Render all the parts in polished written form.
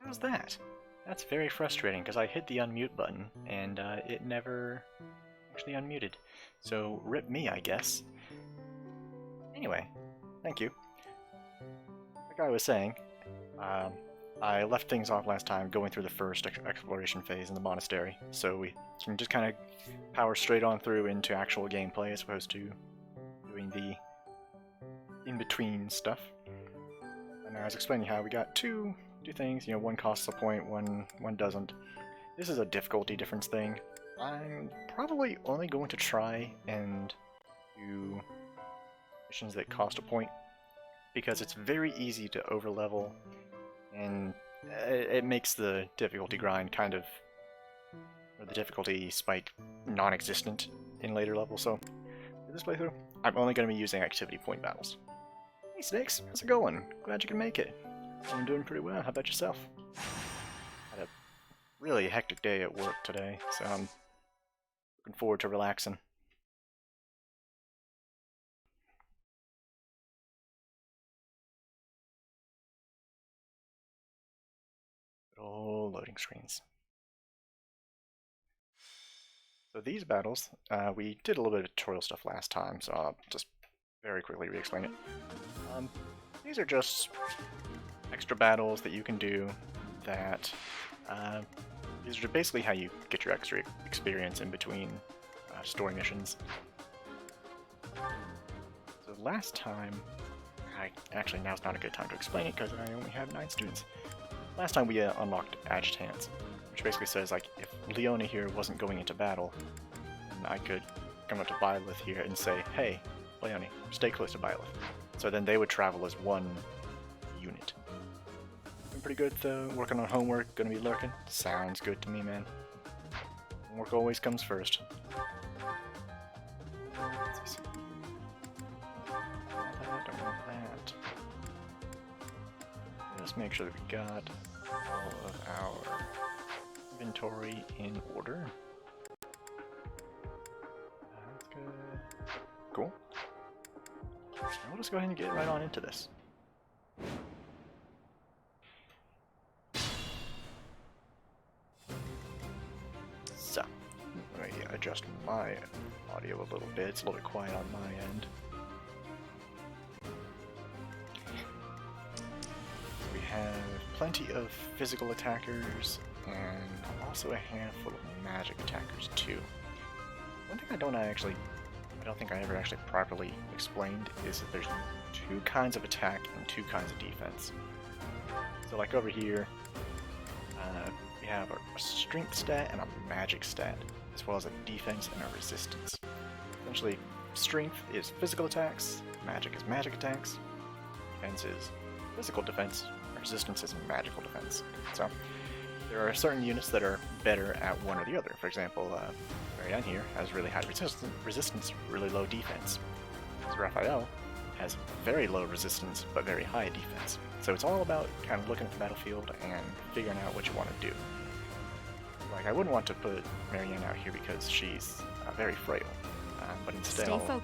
How's that? That's very frustrating because I hit the unmute button and it never actually unmuted. So rip me, I guess. Anyway, thank you. Like I was saying, I left things off last time going through the first exploration phase in the monastery, so we can just kind of power straight on through into actual gameplay as opposed to doing the in-between stuff. And I was explaining how we got two things, you know, one costs a point, one doesn't. This is a difficulty difference thing. I'm probably only going to try and do missions that cost a point, because it's very easy to overlevel, and it makes the difficulty grind kind of, or the difficulty spike non-existent in later levels. So for this playthrough, I'm only going to be using activity point battles. Hey Snakes, how's it going? Glad you can make it. I'm doing pretty well. How about yourself? Had a really hectic day at work today, so I'm looking forward to relaxing. Good old loading screens. So these battles, we did a little bit of tutorial stuff last time, so I'll just very quickly re-explain it. These are just extra battles that you can do that these are basically how you get your extra experience in between story missions. So last time, actually now's not a good time to explain it because I only have 9 students. Last time we unlocked Adjutants, which basically says like if Leona here wasn't going into battle, then I could come up to Byleth here and say, hey, Leone, stay close to Byleth. So then they would travel as one unit. Doing pretty good though, working on homework, gonna be lurking. Sounds good to me, man. Homework always comes first. Don't want that. Let's make sure that we got all of our inventory in order. That's good. Cool. We'll just go ahead and get right on into this. So, let me adjust my audio a little bit. It's a little bit quiet on my end. We have plenty of physical attackers and also a handful of magic attackers too. One thing I don't think I ever actually properly explained is that there's 2 kinds of attack and 2 kinds of defense. So like over here, we have a strength stat and a magic stat, as well as a defense and a resistance. Essentially, strength is physical attacks, magic is magic attacks, defense is physical defense, resistance is magical defense. So there are certain units that are better at one or the other. For example, Marianne here has really high resistance, really low defense. So Raphael has very low resistance, but very high defense. So it's all about kind of looking at the battlefield and figuring out what you want to do. Like, I wouldn't want to put Marianne out here because she's very frail, but instead I'll put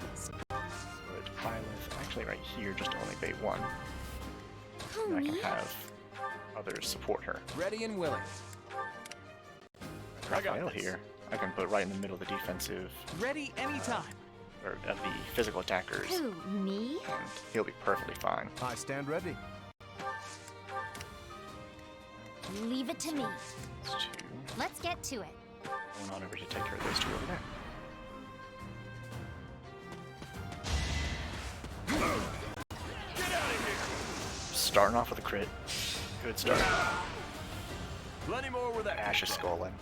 Byleth actually right here just to only bait 1. And I can have others support her. Ready and willing. Raphael here, I can put right in the middle of the defensive. Ready anytime. Or of the physical attackers. Who, me? And he'll be perfectly fine. I stand ready. Leave it to me. Those 2. Let's get to it. Going on over to take care of those 2 over there. Get out of here! Starting off with a crit. Good start. Plenty more where that Ash is skulling.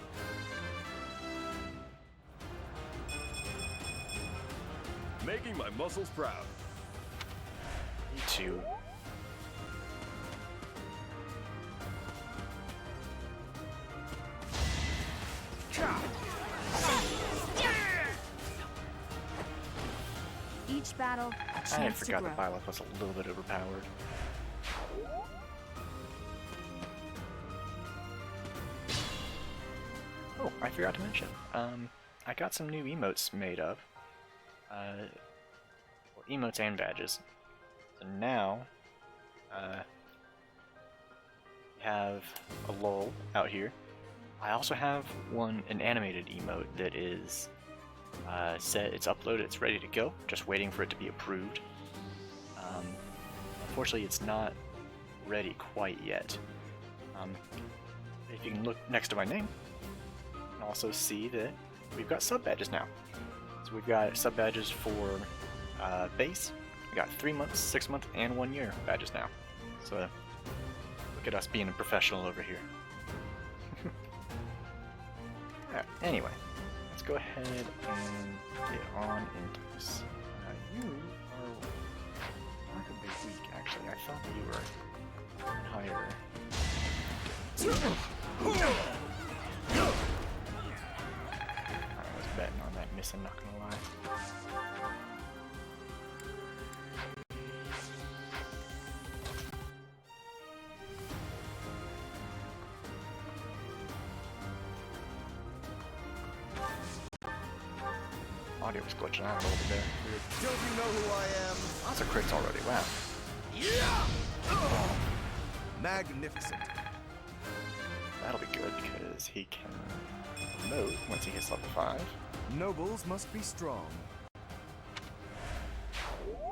Making my muscles proud. Me too. battle, a I chance to forgot grow. that Byleth was a little bit overpowered. Oh, I forgot to mention. I got some new emotes made up. Well, emotes and badges. So now, we have a lull out here. I also have an animated emote that is set, it's uploaded, it's ready to go, just waiting for it to be approved. Unfortunately, it's not ready quite yet. If you can look next to my name, you can also see that we've got sub badges now. So we've got sub badges for base. We got 3 months, 6 month, and 1 year badges now. So look at us being a professional over here. Alright, anyway, let's go ahead and get on into this. You are remarkably weak, actually. I thought that you were higher. I was betting on that missing, not gonna lie. Audio was glitching out a little bit there. Weird. Don't you know who I am? Lots of crits already, wow. Yeah! Magnificent. That'll be good because he can promote once he hits level 5. Nobles must be strong.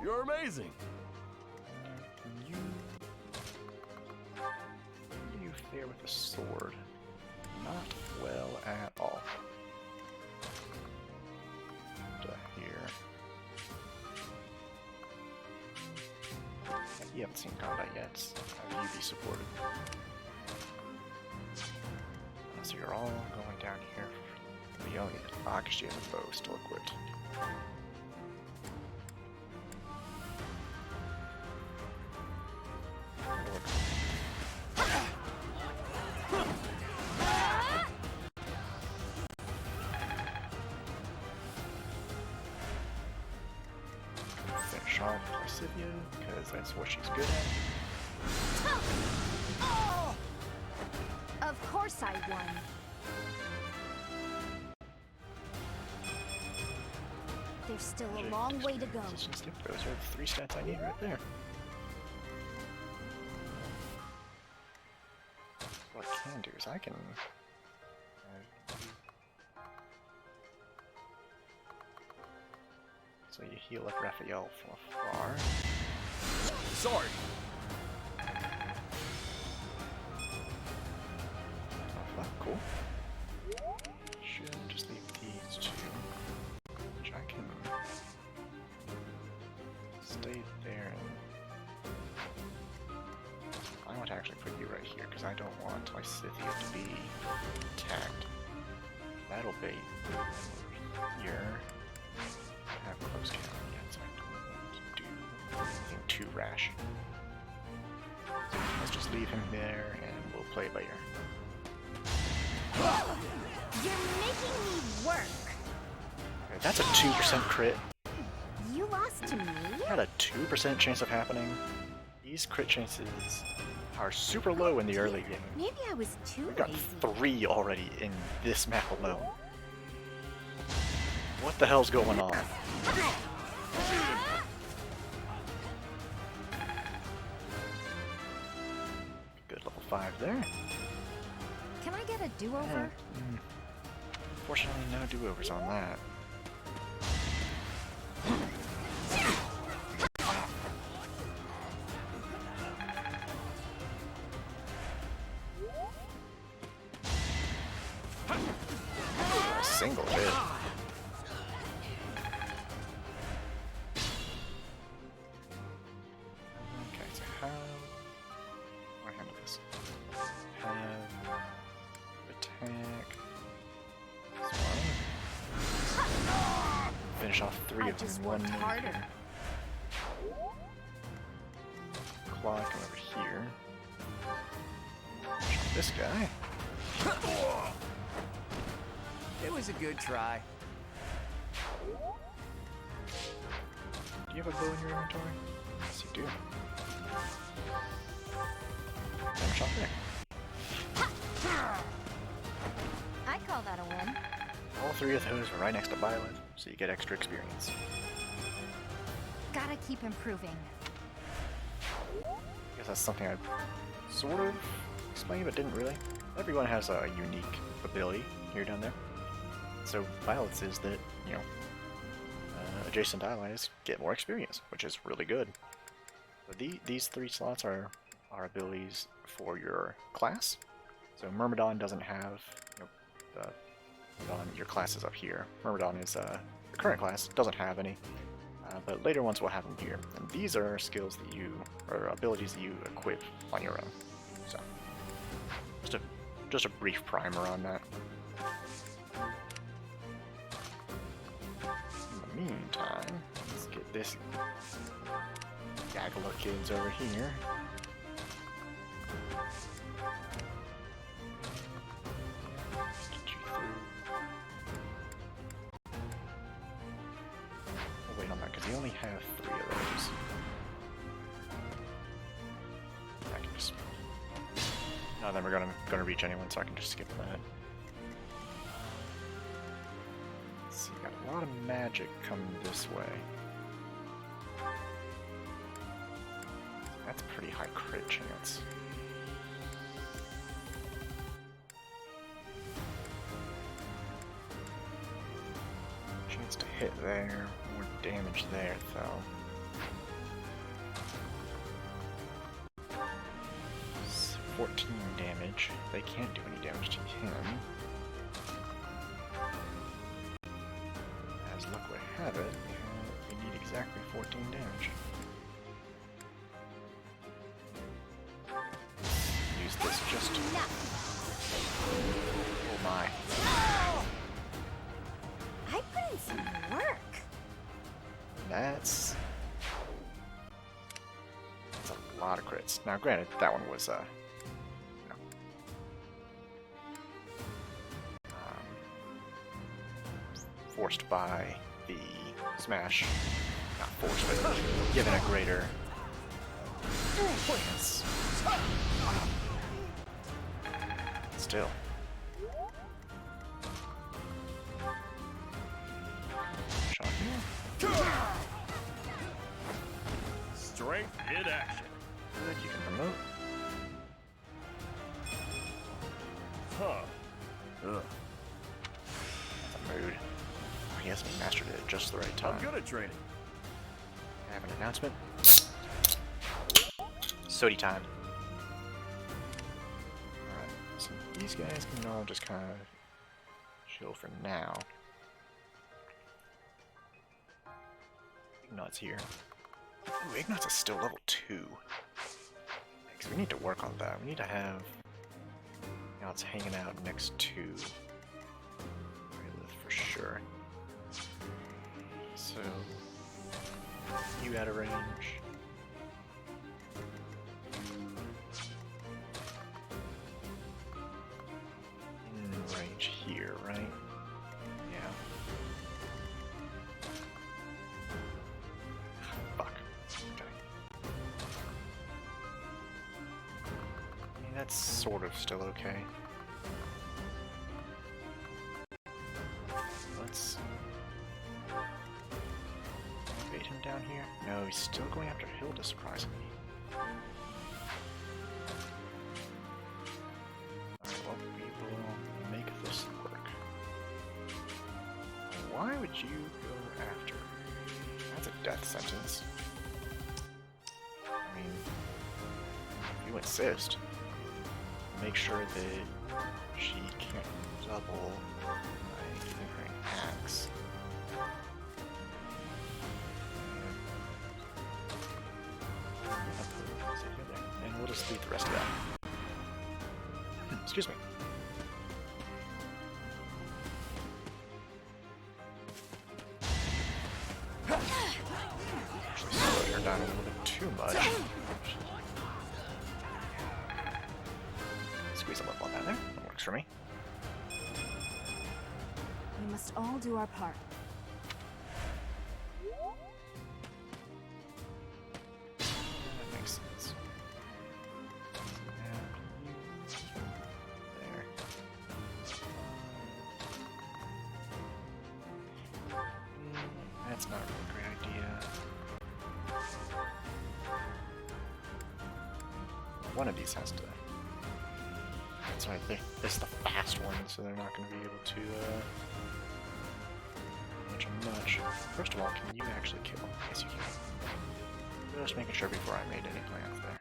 You're amazing. You fare with a sword. Not well at all. Here. You haven't seen combat yet. Have you be supported? So you're all going down here. You only need the Akashi and the bow still equipped. Finish off Placidia, because that's what she's good at. Of course I won. There's still a long way to go. Those are the 3 stats I need right there. What I can do is I can... So you heal up Raphael from afar. Sorry. Cool. Should just leave these 2. Which I can stay there. I want to actually put you right here because I don't want Lysithia to be attacked. That'll bait here. I have close counter yet, so I don't want to do anything too rash. So let's just leave him there and we'll play it by ear. You're making me work. Okay, that's a 2% crit. You lost to me? Had a 2% chance of happening. These crit chances are super low in the early game. Maybe I was too We got lazy. 3 already in this map alone. What the hell's going on? Good level 5 there. Can I get a do-over? Fortunately, no do-overs on that. A single hit. Okay, so how do I handle this? Have attack. Finish off 3 I of them just in 1 worked move harder. here. Claw come over here. Finish off this guy. It was a good try. Do you have a bow in your inventory? Yes, you do. Damage shot there. I call that a win. All three of those are right next to Violet, so you get extra experience. Gotta keep improving. I guess that's something I sort of explained, but didn't really. Everyone has a unique ability here down there. So Violet's is that, you know, adjacent allies get more experience, which is really good. So these three slots are abilities for your class. So Myrmidon doesn't have, you know, your class is up here. Myrmidon is your current class, doesn't have any, but later ones will have them here. And these are skills that you, or abilities that you equip on your own. So just a brief primer on that. In the meantime, let's get this gaggle of kids over here. Get you through. Oh, wait on that, because you only have 3 of those. I can just. None of them are gonna reach anyone, so I can just skip that. Let's see, got a lot of magic coming this way. That's a pretty high crit chance. Chance to hit there, more damage there though. 14 damage. They can't do any damage to him. As luck would have it, we need exactly 14 damage. Use this just to... Oh my. I put in some work. That's a lot of crits. Now granted, that one was forced by the smash. Not forced, but given a greater chance. Still. Shot here. Strength in action. Good, you can promote. Huh. Ugh. That's a mood. Oh, he hasn't mastered it at just the right time. I'm good at training. I have an announcement. Sody time. Alright, so these guys can all just kind of chill for now. Ignat's here. Ooh, Ignat's is still level 2. Because we need to work on that. We need to have Ignat's hanging out next to Lilith for sure. So, you out of range. In range here, right? Yeah. Fuck. Okay. I mean, that's sort of still okay. Let's bait him down here. No, he's still going after Hilda, surprisingly. Alright, well, we will make this work. Why would you go after? That's a death sentence. I mean, if you insist, make sure that she can't double by giving her an axe. And we'll just leave the rest of that. Excuse me. Actually slowed her down a little bit too much. Squeeze a little on that there. That works for me. We must all do our part. It's not really a great idea. One of these has to... That's right, this is the fast one, so they're not going to be able to, much. First of all, can you actually kill? Yes, you can. Just making sure before I made any plans there.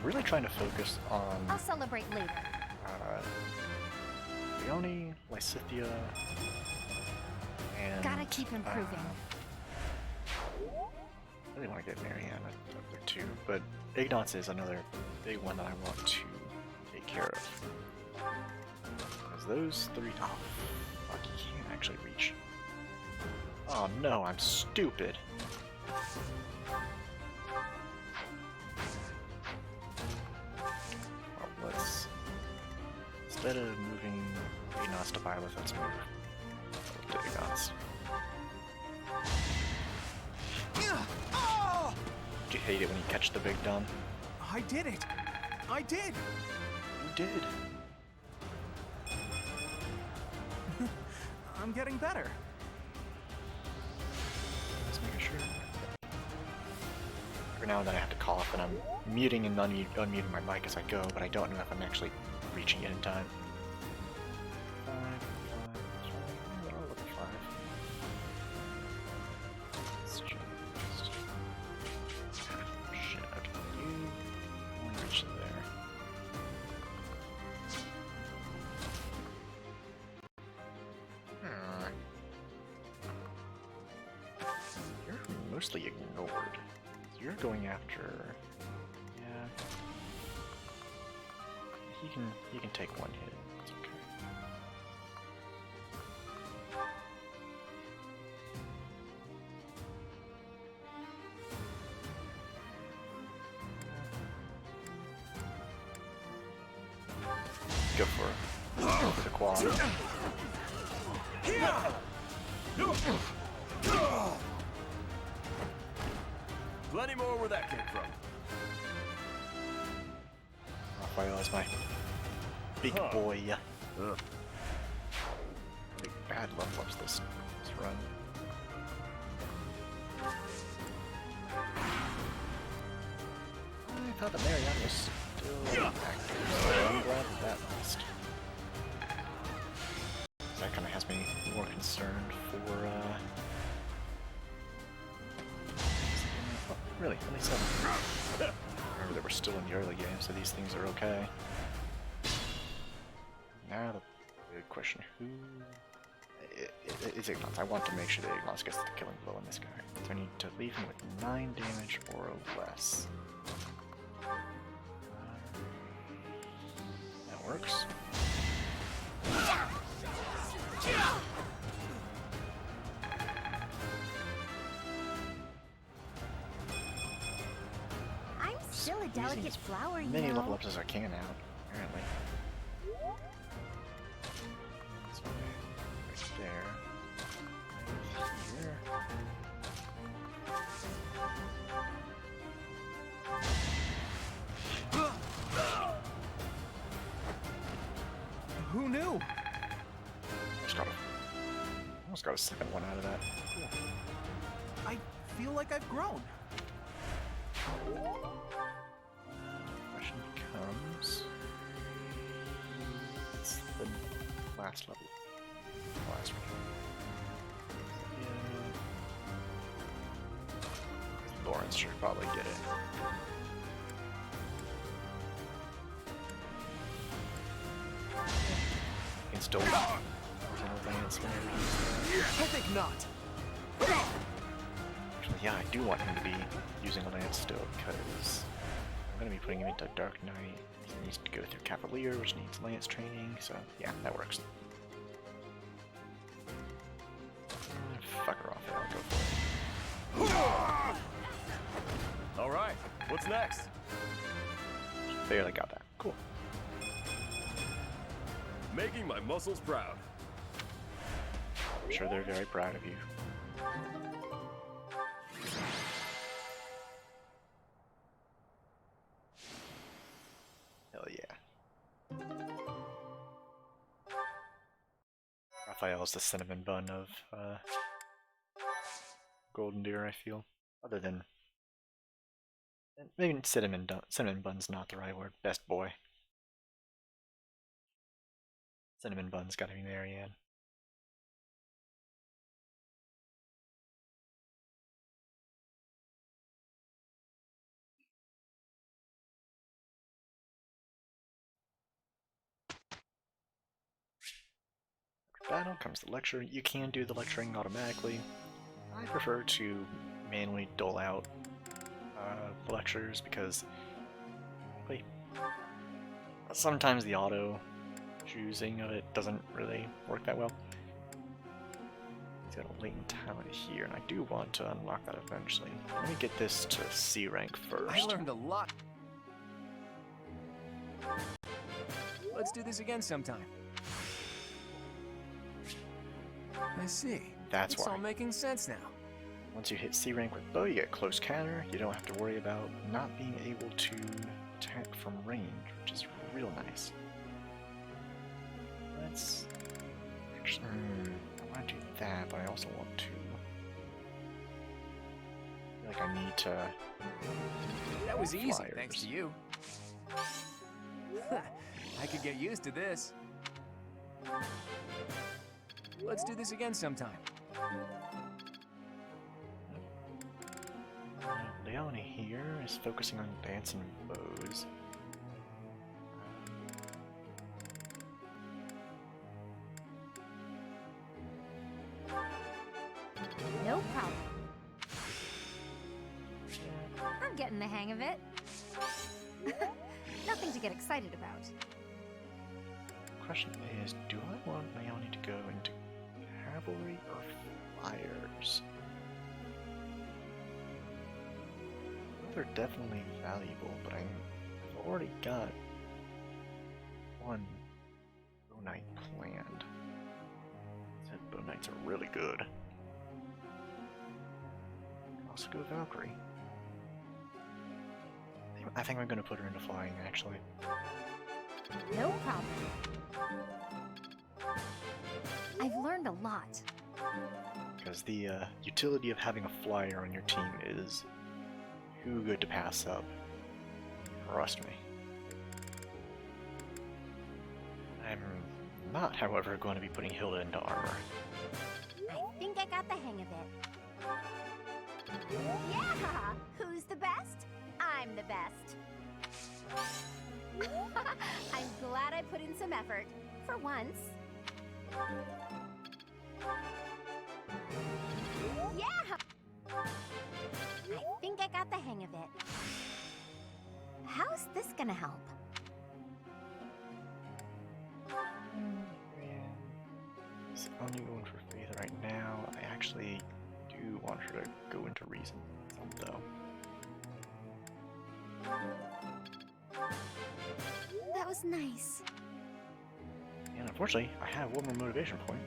Really trying to focus on I'll celebrate later. Leone, Lysithia, and Gotta keep improving. I really want to get Marianne up there too, but Ignatz is another big one that I want to take care of. Because those three... Oh, fuck, you can't actually reach. Oh no, I'm stupid. Instead of moving Ignatz to Byleth, let's move to Ignatz. Do you hate it when you catch the big dumb? I did it! I did! You did. I'm getting better. Just making sure. For now, then I have to cough, and I'm muting and unmuting my mic as I go, but I don't know if I'm actually reaching it in time. 5, 5, I'll look at 5. Let's just... Shit, okay, you only reach there. You're mostly ignored. So you're going after... Yeah. He can take one hit. It's okay. Go for it. Go for the quad. Plenty more where that came from. Raphael is my big boy. Big bad love loves this run. I thought that Marianne was still active, so I'm glad that lost. That kind of has me more concerned for, oh, really? Only 7. Remember that we're still in the early game, so these things are okay. Now the big question, who... Is Ignatz. I want to make sure that Ignatz gets the killing blow on this guy. So I need to leave him with 9 damage or less. That works. I'm still a delicate flower, you Many know. level ups as I can now, apparently. So, right there. Here. Who knew? Almost got a second one out of that. Cool. I feel like I've grown. Question becomes... What's the last level? Last one. Yeah. Lawrence should probably get it. You can still... Lance I think not. Actually, yeah, I do want him to be using a lance still, because I'm going to be putting him into Dark Knight. He needs to go through Cavalier, which needs lance training, so yeah, that works. Fuck her off, I'll go for it. All right, What's next? Barely got that. Cool. Making my muscles proud. I'm sure they're very proud of you. Hell yeah. Raphael's the cinnamon bun of Golden Deer, I feel. Other than maybe cinnamon bun's not the right word. Best boy. Cinnamon bun's gotta be Marianne. Battle comes the lecture. You can do the lecturing automatically. I prefer to manually dole out lectures because frankly, sometimes the auto choosing of it doesn't really work that well. He's got a latent talent here, and I do want to unlock that eventually. Let me get this to C rank first. I learned a lot. Let's do this again sometime. I see. That's It's why. all making sense now. Once you hit C rank with bow, you get close counter. You don't have to worry about not being able to attack from range, which is real nice. Let's actually, I want to do that, but I also want to. I feel like I need to. That was easy, Flyers. thanks to you. I could get used to this. Let's do this again sometime. Leone here is focusing on dancing bows. No problem. I'm getting the hang of it. Nothing to get excited about. Question is, do I want Leone to go into cavalry or flyers? They're definitely valuable, but I've already got one bow knight planned. Said bow knights are really good. Also go Valkyrie. I think I'm gonna put her into flying actually. No problem. I've learned a lot. Because the utility of having a flyer on your team is too good to pass up. Trust me. I'm not, however, going to be putting Hilda into armor. I think I got the hang of it. Yeah! Who's the best? I'm the best. I'm glad I put in some effort. For once. Yeah! I think I got the hang of it. How's this gonna help? She's only going for faith right now. I actually do want her to go into reason, though. That was nice. And unfortunately, I have one more motivation point,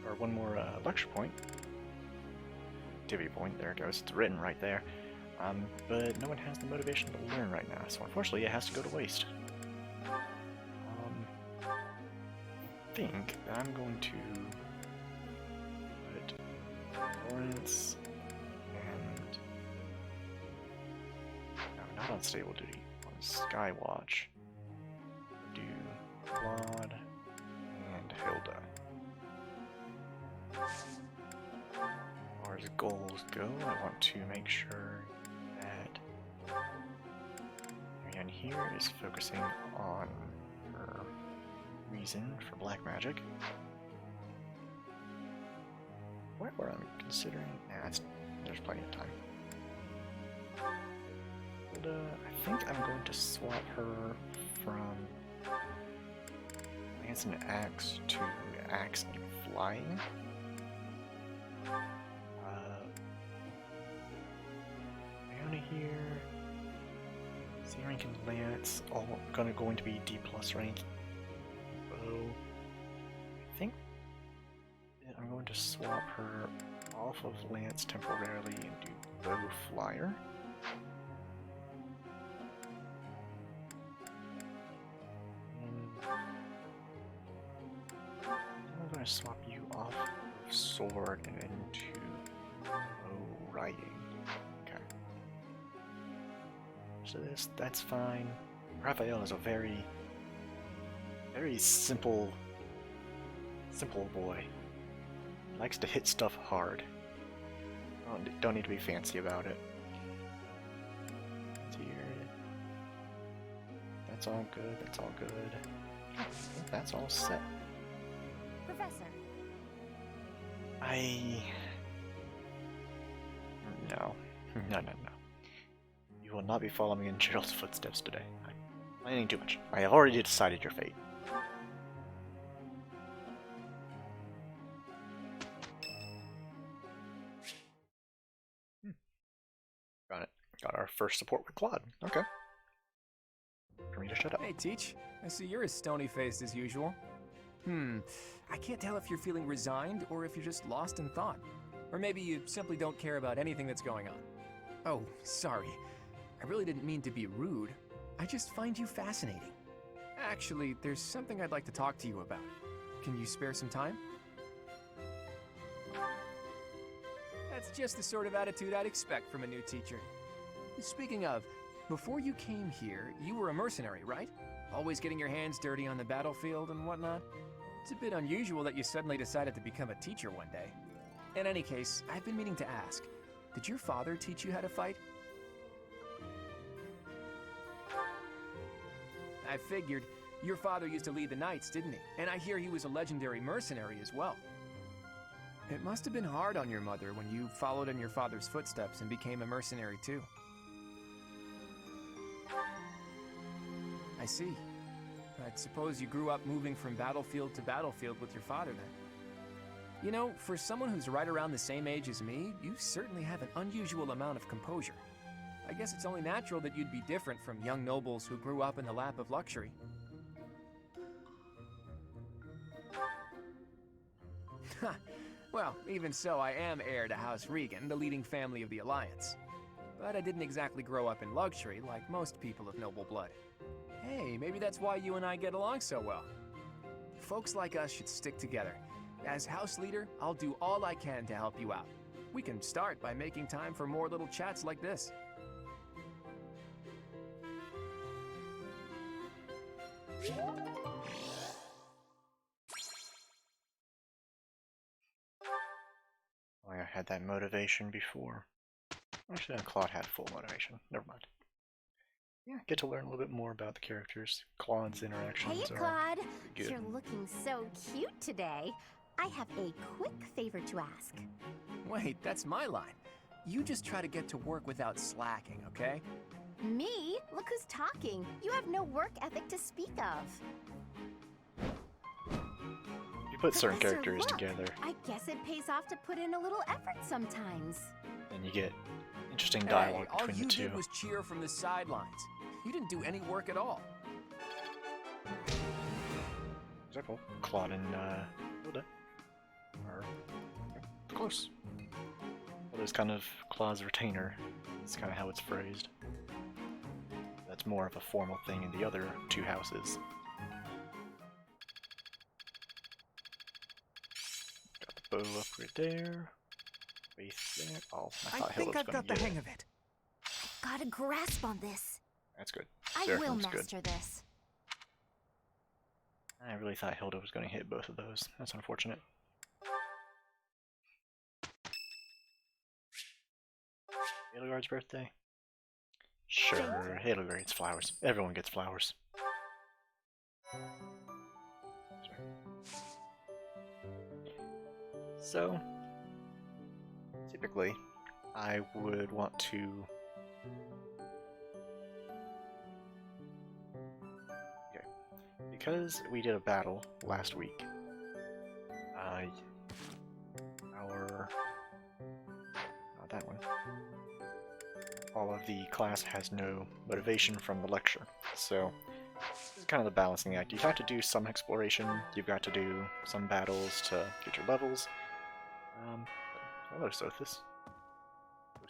or one more lecture point. Activity point, there it goes. It's written right there. But no one has the motivation to learn right now, so unfortunately it has to go to waste. I think that I'm going to put Lawrence and no, not on stable duty, on Skywatch. Do Claude and Hilda. As far as goals go, I want to make sure that Marianne here is focusing on her reason for black magic. Where I'm considering, there's plenty of time. Hilda, I think I'm going to swap her from Lance and Axe to Axe and Flying. Leone here. C rank and Lance all going to be D plus rank. So I think I'm going to swap her off of Lance temporarily and do Bow Flyer. I'm going to swap you off of Sword and into Bow Riding. Okay. So that's fine. Raphael is a very simple boy. Likes to hit stuff hard. Don't need to be fancy about it. That's all good. That's all good. I think that's all set. Professor. No. No. You will not be following in Gerald's footsteps today. I'm planning too much. I have already decided your fate. Got it. Got our first support with Claude. Okay. For me to shut up. Hey, Teach. I see you're as stony-faced as usual. I can't tell if you're feeling resigned or if you're just lost in thought. Or maybe you simply don't care about anything that's going on. Oh, sorry. I really didn't mean to be rude. I just find you fascinating. Actually, there's something I'd like to talk to you about. Can you spare some time? That's just the sort of attitude I'd expect from a new teacher. Speaking of, before you came here, you were a mercenary, right? Always getting your hands dirty on the battlefield and whatnot? It's a bit unusual that you suddenly decided to become a teacher one day. In any case, I've been meaning to ask, did your father teach you how to fight? I figured. Your father used to lead the knights, didn't he? And I hear he was a legendary mercenary as well. It must have been hard on your mother when you followed in your father's footsteps and became a mercenary too. I see. I suppose you grew up moving from battlefield to battlefield with your father then. You know, for someone who's right around the same age as me, you certainly have an unusual amount of composure. I guess it's only natural that you'd be different from young nobles who grew up in the lap of luxury. Ha! Well, even so, I am heir to House Regan, the leading family of the Alliance. But I didn't exactly grow up in luxury like most people of noble blood. Hey, maybe that's why you and I get along so well. Folks like us should stick together. As house leader, I'll do all I can to help you out. We can start by making time for more little chats like this. Oh, I had that motivation before. Actually, Claude had full motivation. Never mind. Yeah, get to learn a little bit more about the characters. Claude's interactions Hey, are Claude. good. You're looking so cute today. I have a quick favor to ask. Wait, that's my line. You just try to get to work without slacking, okay? Me? Look who's talking. You have no work ethic to speak of. You put certain Professor, characters look. together, I guess it pays off to put in a little effort sometimes. and you get interesting dialogue Hey, all between you the two. did was cheer from the sidelines. You didn't do any work at all. Example, Claude and Hilda are close. Hilda's kind of Claude's retainer. That's kind of how it's phrased. That's more of a formal thing in the other two houses. Got the bow up right there. Base there. Oh, I thought Hilda was going to get it. of it. Got a grasp on this. That's good. I Sarah will looks good. master this. I really thought Hilda was going to hit both of those. That's unfortunate. Hildegard's birthday? Sure, Hildegard gets flowers. Everyone gets flowers. So, typically, I would want to... Okay. Because we did a battle last week, not that one. all of the class has no motivation from the lecture. So this is kind of the balancing act. You have to do some exploration, you've got to do some battles to get your levels. Hello, Sothis.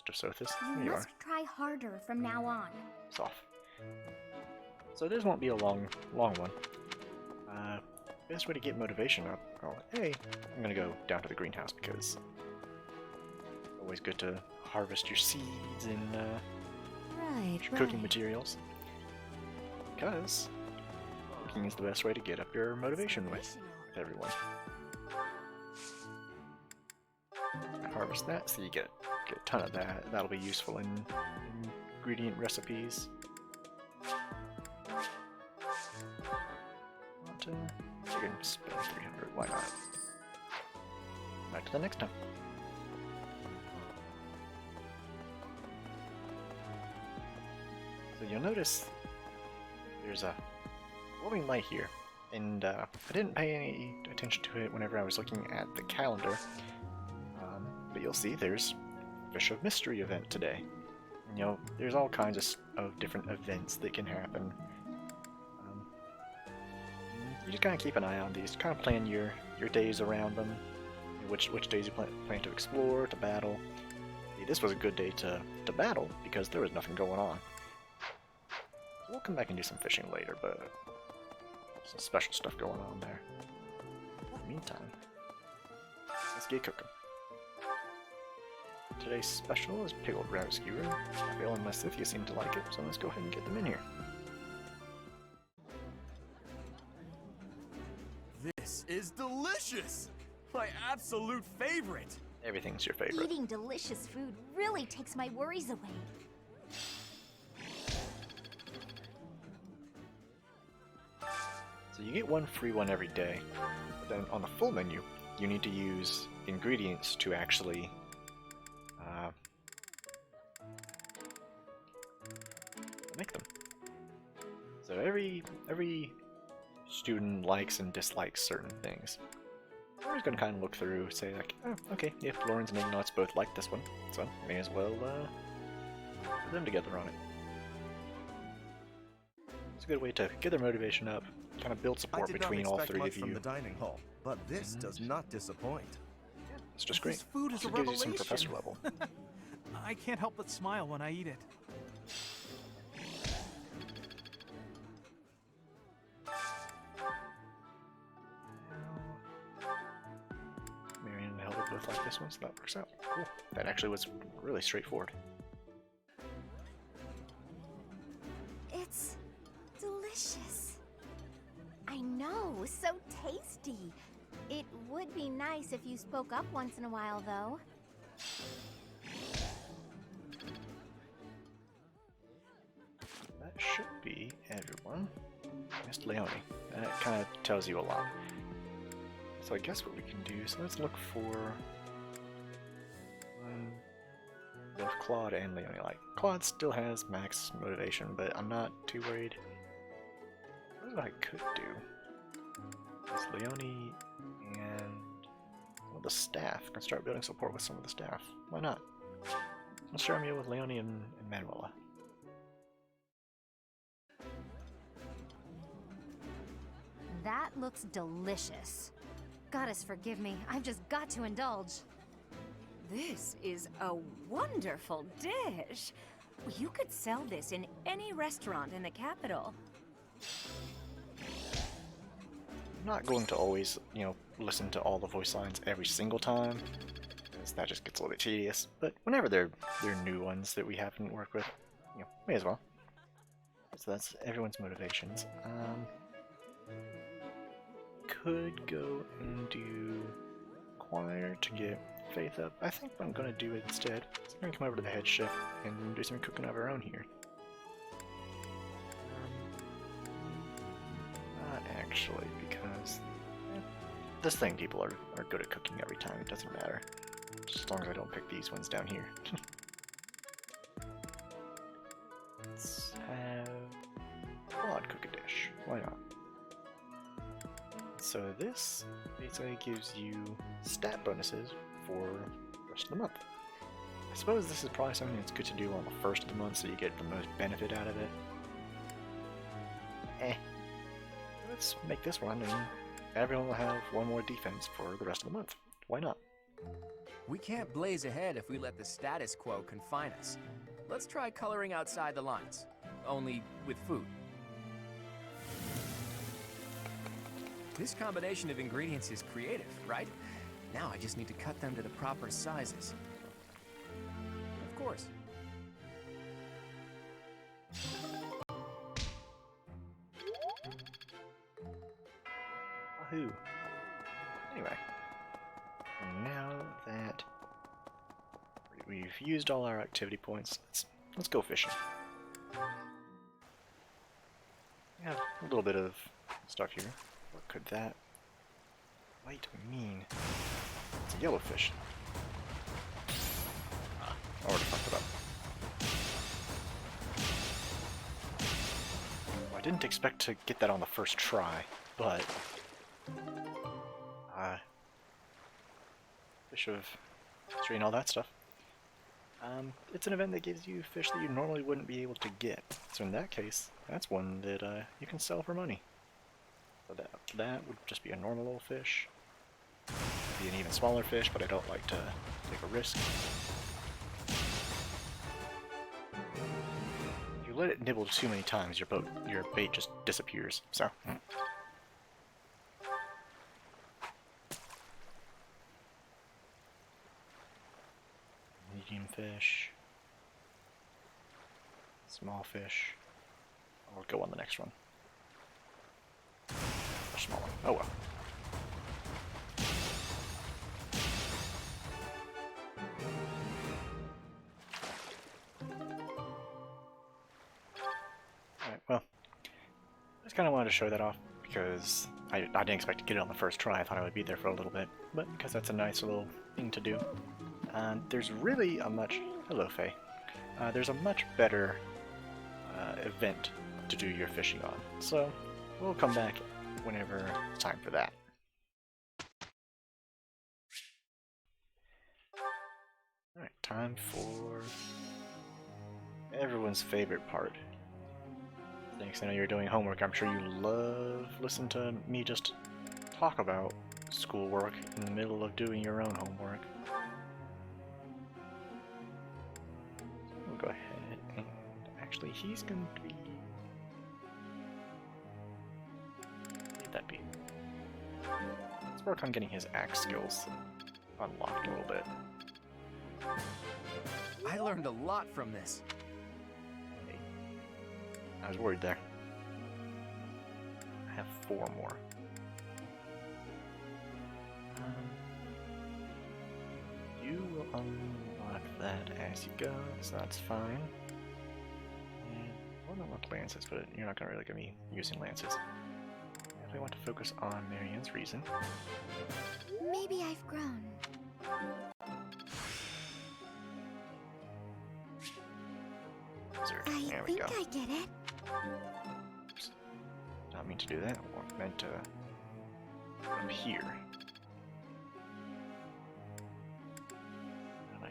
Ghost of Sothis. You Here you are. must try harder from now on. Soft. So this won't be a long one. Best way to get motivation up. Oh, hey, I'm gonna go down to the greenhouse because it's always good to harvest your seeds and your cooking materials. Because cooking is the best way to get up your motivation with everyone. Harvest that so you get a ton of that. That'll be useful in ingredient recipes. You can spend 300, why not? Back to the next time. So you'll notice there's a glowing light here, and I didn't pay any attention to it whenever I was looking at the calendar, but you'll see there's Fish of Mystery event today. And, you know, there's all kinds of different events that can happen. You just kind of keep an eye on these, kind of plan your days around them, which days you plan to explore, to battle. See, this was a good day to battle because there was nothing going on. We'll come back and do some fishing later, but some special stuff going on there. In the meantime, let's get cooking. Today's special is pickled rabbit skewer. Raphael and Lysithia seem to like it, so let's go ahead and get them in here. This is delicious! My absolute favorite! Everything's your favorite. Eating delicious food really takes my worries away. So you get one free one every day, but then on the full menu, you need to use ingredients to actually make them. So every student likes and dislikes certain things. We're just gonna kind of look through, say like, oh, okay, if Lawrence and Ignatz both like this one, so may as well put them together on it. It's a good way to get their motivation up, kind of build support between all three of you. From the dining hall, but this does not disappoint. It's just great. This food is Also a gives you some revelation. professor level. I can't help but smile when I eat it. Marion and Helga both like this one, so that works out. Cool. That actually was really straightforward. It's delicious. I know, so tasty. It would be nice if you spoke up once in a while, though. That should be everyone. Missed Leone. That kind of tells you a lot. So I guess what we can do is let's look for both Claude and Leone. Like, Claude still has max motivation, but I'm not too worried. What I could do is Leone and some of the staff. I can start building support with some of the staff. Why not? Let's start me with Leone and Manuela. That looks delicious. Goddess forgive me, I've just got to indulge. This is a wonderful dish. You could sell this in any restaurant in the capital. I'm not going to always, listen to all the voice lines every single time, because that just gets a little bit tedious. But whenever they're new ones that we haven't worked with, may as well. So that's everyone's motivations. Could go and do choir to get Faith up. I think what I'm going to do instead is I'm going to come over to the head chef and do some cooking of our own here. Not actually, because this thing people are good at cooking every time. It doesn't matter. Just as long as I don't pick these ones down here. Let's have Claude cook a dish. Why not? So this basically gives you stat bonuses for the rest of the month. I suppose this is probably something that's good to do on the first of the month so you get the most benefit out of it. Let's make this one and everyone will have one more defense for the rest of the month. Why not? We can't blaze ahead if we let the status quo confine us. Let's try coloring outside the lines, only with food. This combination of ingredients is creative, right? Now I just need to cut them to the proper sizes. Of course. Wahoo. Anyway, now that we've used all our activity points, let's go fishing. We have a little bit of stuff here. What could that light mean? It's a yellowfish. Ah, I already fucked it up. Well, I didn't expect to get that on the first try, but fish of history and all that stuff. It's an event that gives you fish that you normally wouldn't be able to get. So in that case, that's one that you can sell for money. So that would just be a normal old fish. Be an even smaller fish, but I don't like to take a risk. If you let it nibble too many times, your bait just disappears. So. Medium fish, small fish. I'll go on the next one. Or smaller. Oh well. Alright, well. I just kind of wanted to show that off because I didn't expect to get it on the first try. I thought I would be there for a little bit, but because that's a nice little thing to do. There's really a much... Hello, Faye. There's a much better event to do your fishing on, so we'll come back whenever it's time for that. Alright, time for everyone's favorite part. Thanks, I know you're doing homework. I'm sure you love listening to me just talk about schoolwork in the middle of doing your own homework. We'll go ahead and actually he's going to be... Leave that be. Let's work on getting his axe skills unlocked a little bit. I learned a lot from this. Hey. I was worried there. I have 4 more. You will unlock that as you go, so that's fine. And I don't want lances, but you're not going to really get me using lances. If I want to focus on Marianne's reason. Maybe I've grown. There we I go. think I get it. Oops. Not mean to do that. I meant to up here.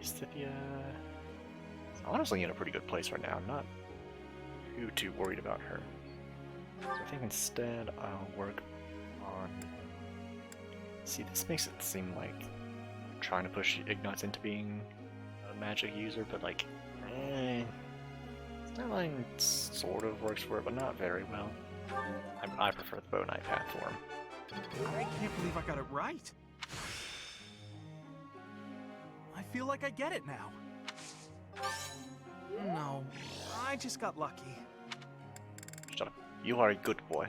Scythia is honestly in a pretty good place right now. I'm not too worried about her. So I think instead I'll work on... See, this makes it seem like I'm trying to push Ignatz into being a magic user, but like, Starline sort of works for it, but not very well. I prefer the Bow Knight path form. I can't believe I got it right. I feel like I get it now. No, I just got lucky. Shut up. You are a good boy.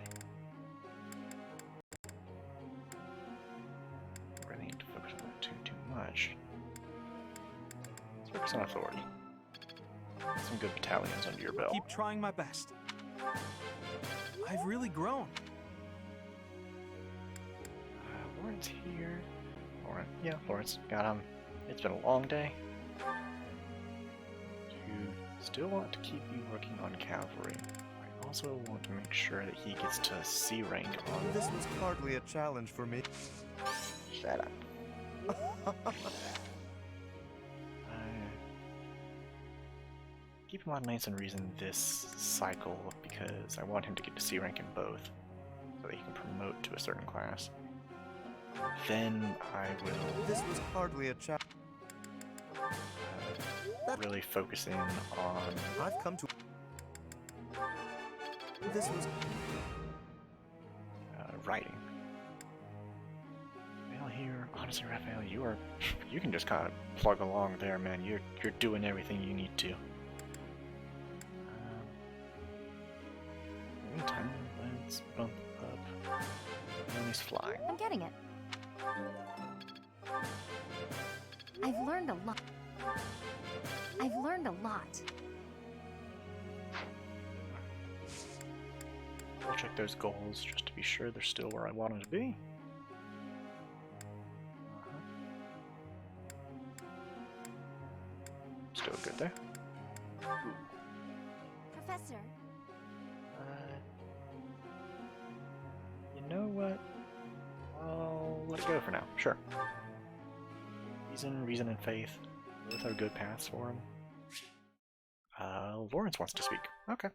Really need to focus on that too much. Let's focus on authority. Some good battalions under your belt. Keep trying my best. I've really grown. Lawrence here. Lawrence, yeah, Lawrence. Got him. It's been a long day. To still want to keep you working on cavalry. I also want to make sure that he gets to C rank on... This was hardly a challenge for me. Shut up. keep him on Lance and Reason this cycle because I want him to get to C rank in both, so that he can promote to a certain class. Then I will This was hardly a challenge. really focus in on I've come to. This was. writing. Well, here, honestly, Raphael, you can just kind of plug along there, man. You're doing everything you need to. Meantime, let's bump up. And he's flying. I'm getting it. I've learned a lot. I've learned a lot. I'll check those goals just to be sure they're still where I want them to be. Still good there. Professor, You know what? I'll let it go for now. Sure. Reason, and faith. Both are good paths for him. Lawrence wants to speak. Okay.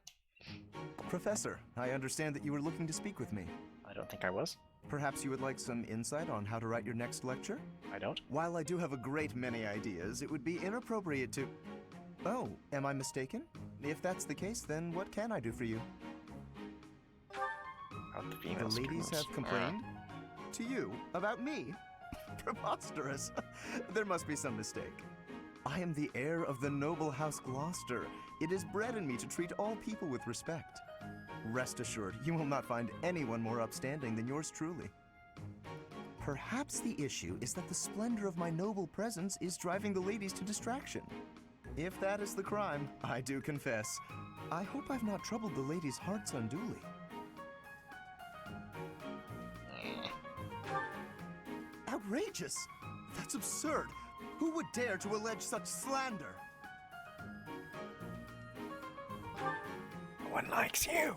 Professor, I understand that you were looking to speak with me. I don't think I was. Perhaps you would like some insight on how to write your next lecture? I don't. While I do have a great many ideas, it would be inappropriate to... Oh, am I mistaken? If that's the case, then what can I do for you? Out the The female ladies students. have complained? To you? About me? Preposterous. There must be some mistake. I am the heir of the noble house Gloucester. It is bred in me to treat all people with respect. Rest assured, you will not find anyone more upstanding than yours truly. Perhaps the issue is that the splendor of my noble presence is driving the ladies to distraction. If that is the crime, I do confess. I hope I've not troubled the ladies' hearts unduly. Outrageous! That's absurd! Who would dare to allege such slander? No one likes you.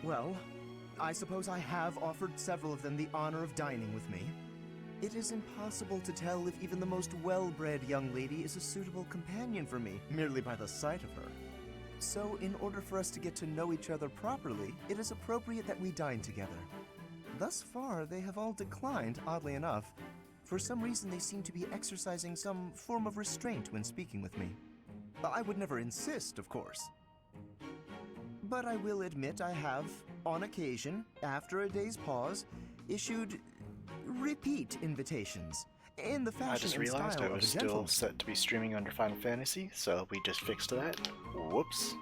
Well, I suppose I have offered several of them the honor of dining with me. It is impossible to tell if even the most well-bred young lady is a suitable companion for me, merely by the sight of her. So, in order for us to get to know each other properly, it is appropriate that we dine together. Thus far, they have all declined, oddly enough. For some reason, they seem to be exercising some form of restraint when speaking with me. I would never insist, of course. But I will admit I have, on occasion, after a day's pause, issued repeat invitations in the I fashion just and realized style I of a was still gentleman. set to be streaming under Final Fantasy, so we just fixed that. Whoops.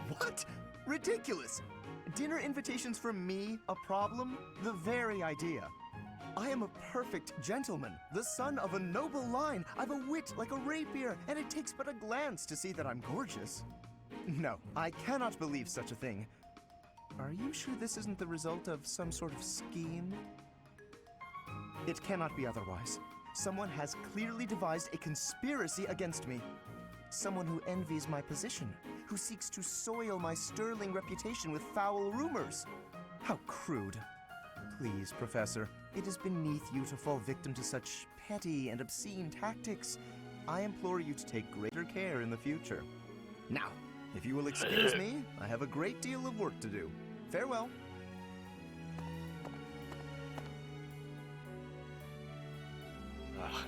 What? Ridiculous! Dinner invitations from me a problem? The very idea. I am a perfect gentleman, the son of a noble line. I've a wit like a rapier, and it takes but a glance to see that I'm gorgeous. No, I cannot believe such a thing. Are you sure this isn't the result of some sort of scheme? It cannot be otherwise. Someone has clearly devised a conspiracy against me. Someone who envies my position, who seeks to soil my sterling reputation with foul rumors. How crude. Please, Professor, it is beneath you to fall victim to such petty and obscene tactics. I implore you to take greater care in the future. Now, if you will excuse me, I have a great deal of work to do. Farewell. Ugh.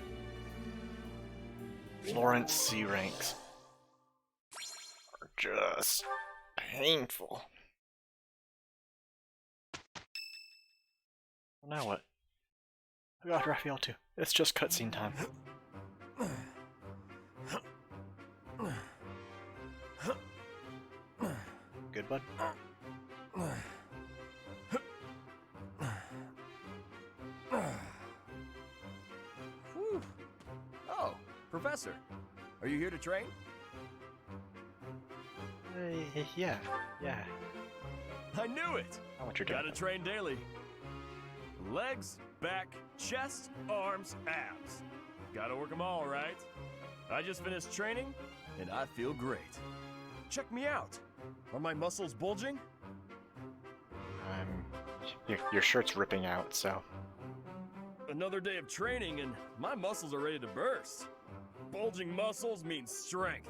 Lawrence C ranks are just painful. Well, now what? I got Raphael too. It's just cutscene time. Good, bud? Whew. Oh, Professor, are you here to train? Yeah. I knew it! I know what you're doing. Gotta train daily. Legs, back, chest, arms, abs. Gotta work them all, right? I just finished training, and I feel great. Check me out. Are my muscles bulging? Your shirt's ripping out, so Another day of training and my muscles are ready to burst. Bulging muscles means strength.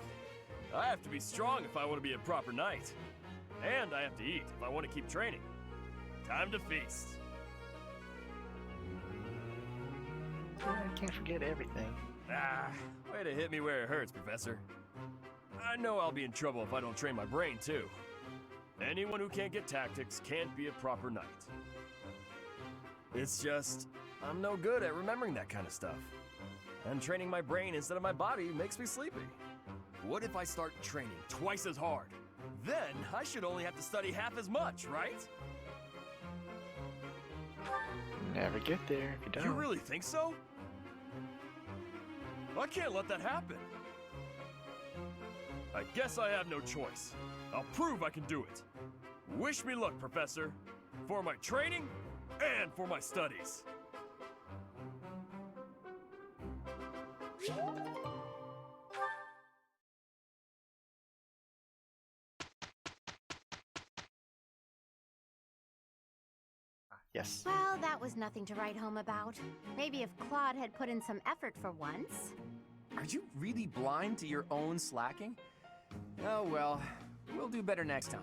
I have to be strong if I want to be a proper knight. And I have to eat if I want to keep training. Time to feast. Yeah, I can't forget everything. Ah, way to hit me where it hurts, Professor. I know I'll be in trouble if I don't train my brain, too. Anyone who can't get tactics can't be a proper knight. It's just, I'm no good at remembering that kind of stuff. And training my brain instead of my body makes me sleepy. What if I start training twice as hard? Then I should only have to study half as much, right? Never get there if you don't. You really think so? I can't let that happen. I guess I have no choice. I'll prove I can do it. Wish me luck, Professor. For my training and for my studies. Yes. Well, that was nothing to write home about. Maybe if Claude had put in some effort for once. Are you really blind to your own slacking? Oh well, we'll do better next time.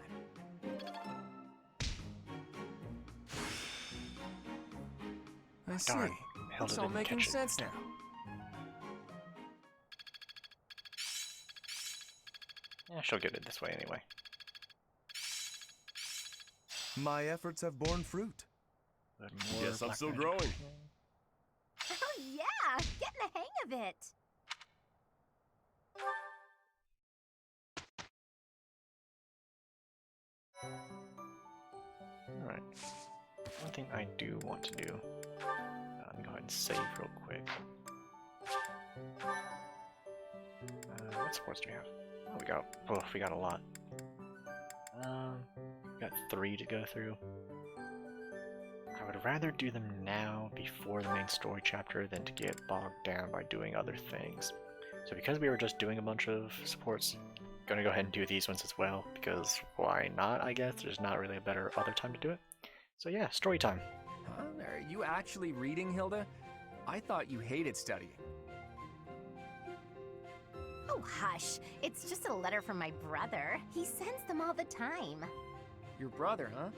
I see. Darn, Hilda It's all didn't making catch it. sense now. Yeah, she'll get it this way anyway. My efforts have borne fruit. But more Guess I'm black still magic. growing. Oh yeah, getting the hang of it. Alright. One thing I do want to do. Let me go ahead and save real quick. What sports do we have? Oh, we got a lot. We got 3 to go through. I would rather do them now before the main story chapter than to get bogged down by doing other things. So because we were just doing a bunch of supports, gonna go ahead and do these ones as well, because why not, I guess? There's not really a better other time to do it. So yeah, story time. Huh? Are you actually reading, Hilda? I thought you hated studying. Oh, hush. It's just a letter from my brother. He sends them all the time. Your brother, huh?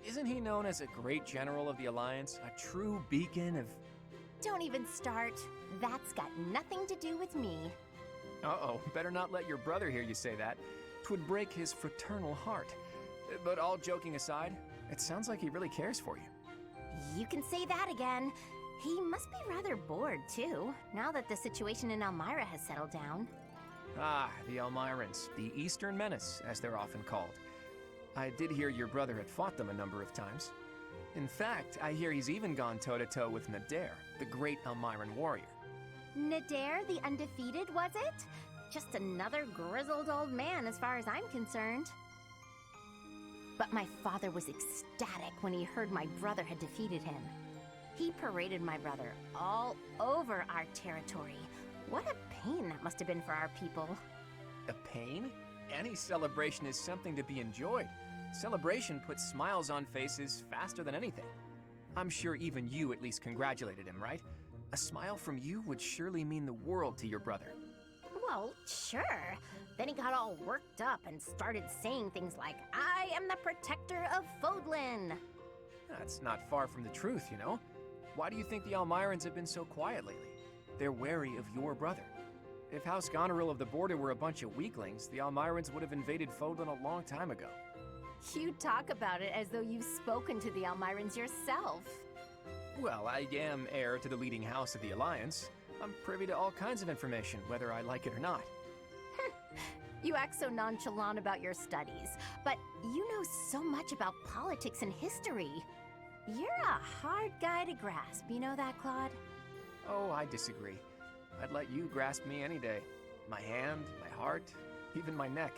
Isn't he known as a great general of the Alliance? A true beacon of... Don't even start. That's got nothing to do with me. Uh-oh, better not let your brother hear you say that. 'Twould break his fraternal heart. But all joking aside, it sounds like he really cares for you. You can say that again. He must be rather bored, too, now that the situation in Elmira has settled down. Ah, the Elmirans, the Eastern Menace, as they're often called. I did hear your brother had fought them a number of times. In fact, I hear he's even gone toe-to-toe with Nadir, the great Elmiran warrior. Nadir the Undefeated, was it? Just another grizzled old man as far as I'm concerned. But my father was ecstatic when he heard my brother had defeated him. He paraded my brother all over our territory. What a pain that must have been for our people. A pain? Any celebration is something to be enjoyed. Celebration puts smiles on faces faster than anything. I'm sure even you at least congratulated him, right? A smile from you would surely mean the world to your brother. Well, sure. Then he got all worked up and started saying things like, I am the protector of Fodlan. That's not far from the truth, you know? Why do you think the Elmirans have been so quiet lately? They're wary of your brother. If House Goneril of the Border were a bunch of weaklings, the Elmirans would have invaded Fodlan a long time ago. You talk about it as though you've spoken to the Elmirans yourself. Well, I am heir to the leading house of the Alliance. I'm privy to all kinds of information, whether I like it or not. You act so nonchalant about your studies, but you know so much about politics and history. You're a hard guy to grasp, you know that, Claude? Oh, I disagree. I'd let you grasp me any day. My hand, my heart, even my neck.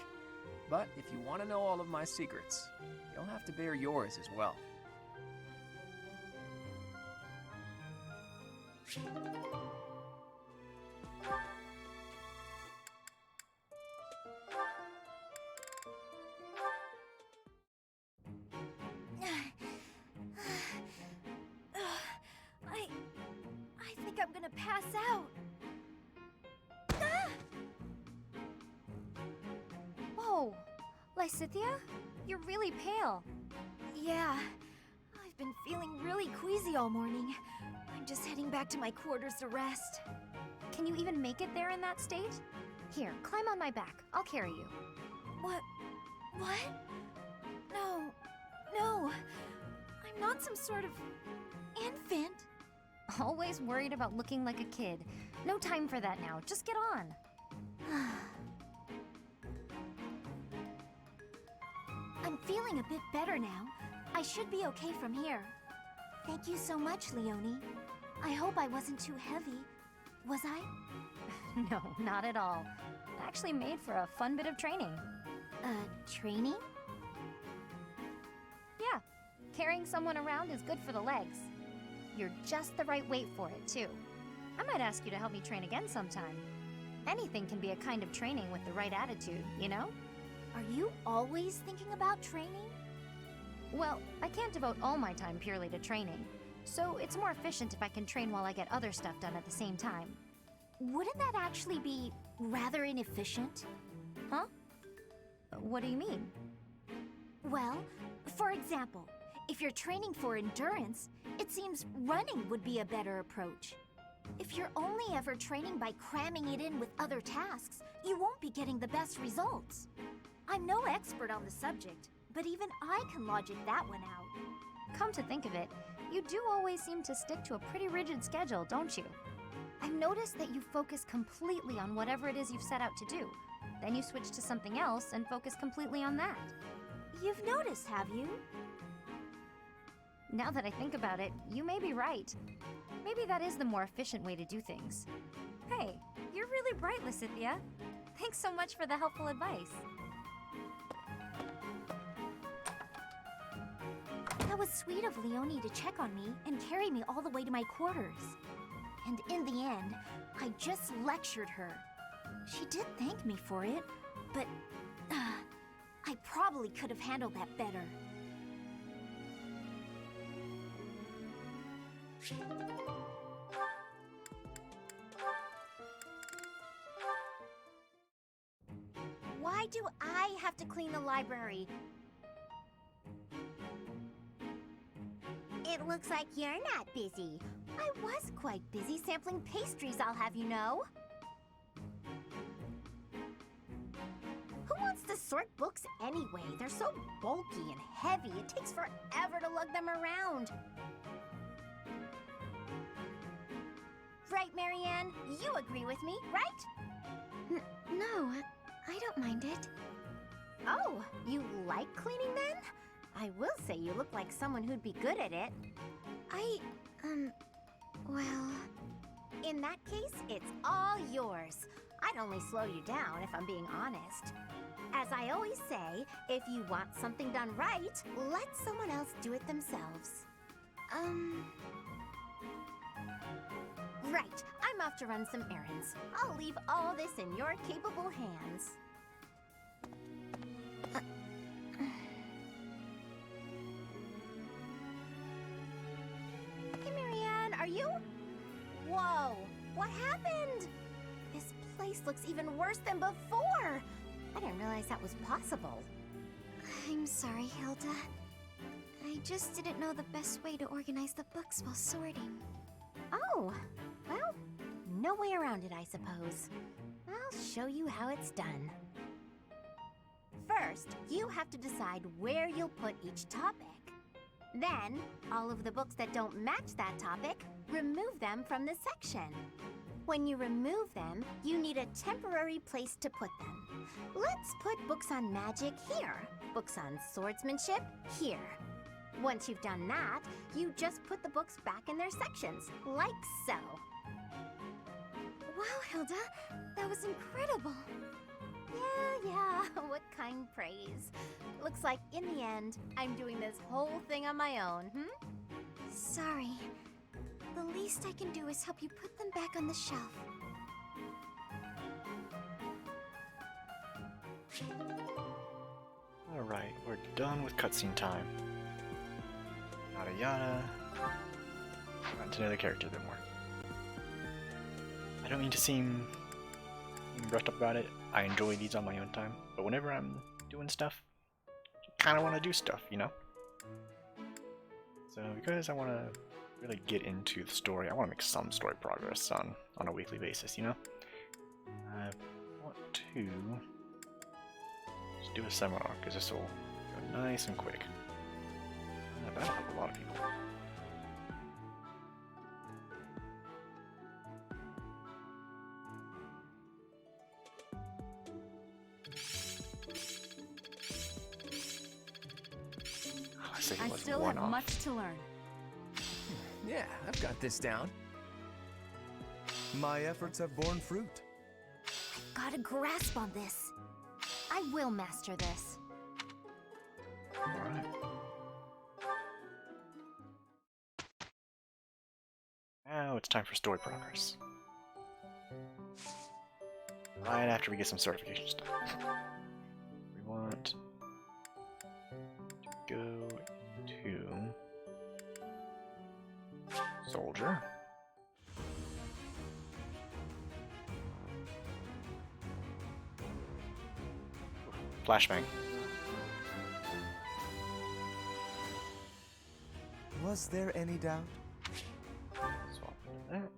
But if you want to know all of my secrets, you'll have to bear yours as well. pass out. Ah! Whoa, Lysithia, you're really pale. Yeah, I've been feeling really queasy all morning. I'm just heading back to my quarters to rest. Can you even make it there in that state? Here, climb on my back. I'll carry you. What? No. I'm not some sort of infant. Always worried about looking like a kid. No time for that now. Just get on. I'm feeling a bit better now. I should be okay from here. Thank you so much, Leonie. I hope I wasn't too heavy. Was I? No, not at all. Actually made for a fun bit of training. Training? Yeah, carrying someone around is good for the legs. You're just the right weight for it, too. I might ask you to help me train again sometime. Anything can be a kind of training with the right attitude, you know? Are you always thinking about training? Well, I can't devote all my time purely to training, so it's more efficient if I can train while I get other stuff done at the same time. Wouldn't that actually be rather inefficient? Huh? What do you mean? Well, for example, if you're training for endurance, it seems running would be a better approach. If you're only ever training by cramming it in with other tasks, you won't be getting the best results. I'm no expert on the subject, but even I can logic that one out. Come to think of it, you do always seem to stick to a pretty rigid schedule, don't you? I've noticed that you focus completely on whatever it is you've set out to do. Then you switch to something else and focus completely on that. You've noticed, have you? Now that I think about it, you may be right. Maybe that is the more efficient way to do things. Hey, you're really bright, Lysithia. Thanks so much for the helpful advice. That was sweet of Leonie to check on me and carry me all the way to my quarters. And in the end, I just lectured her. She did thank me for it, but I probably could have handled that better. Why do I have to clean the library? It looks like you're not busy. I was quite busy sampling pastries, I'll have you know. Who wants to sort books anyway? They're so bulky and heavy, it takes forever to lug them around. Right, Marianne? You agree with me, right? No, I don't mind it. Oh, you like cleaning then? I will say you look like someone who'd be good at it. Well... In that case, it's all yours. I'd only slow you down if I'm being honest. As I always say, if you want something done right, let someone else do it themselves. Right, I'm off to run some errands. I'll leave all this in your capable hands. Hey, Marianne, are you? Whoa, what happened? This place looks even worse than before. I didn't realize that was possible. I'm sorry, Hilda. I just didn't know the best way to organize the books while sorting. Oh, well, no way around it, I suppose. I'll show you how it's done. First, you have to decide where you'll put each topic. Then, all of the books that don't match that topic, remove them from the section. When you remove them, you need a temporary place to put them. Let's put books on magic here, books on swordsmanship here. Once you've done that, you just put the books back in their sections, like so. Wow, Hilda, that was incredible. Yeah, what kind praise. Looks like in the end, I'm doing this whole thing on my own, Sorry. The least I can do is help you put them back on the shelf. Alright, we're done with cutscene time. Yada yada. On to another character a bit more. I don't mean to seem brushed up about it. I enjoy these on my own time, but whenever I'm doing stuff, I kind of want to do stuff, you know? So because I want to really get into the story, I want to make some story progress on a weekly basis, you know? I want to just do a seminar, because this will go nice and quick. That'll help a lot of people. I still have much to learn. Yeah, I've got this down. My efforts have borne fruit. Got a grasp on this. I will master this. Alright. Now it's time for story progress. Right after we get some certification stuff. We want to go to soldier. Flashbang. Was there any doubt? Swap that.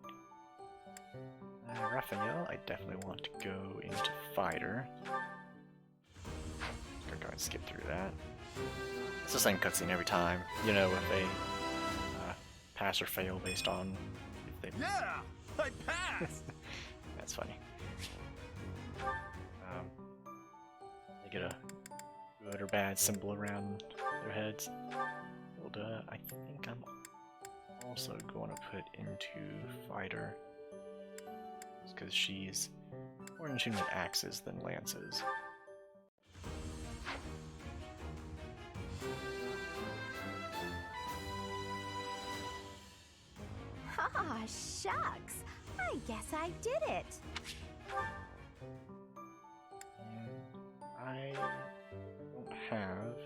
Raphael, I definitely want to go into fighter. I'm gonna go and skip through that. It's the same cutscene every time, you know, if they pass or fail based on if they. Yeah, I passed. That's funny. They get a good or bad symbol around their heads. Hilda, I think I'm also going to put into fighter, because she's more in tune with axes than lances. Ah, shucks. I guess I did it. I don't have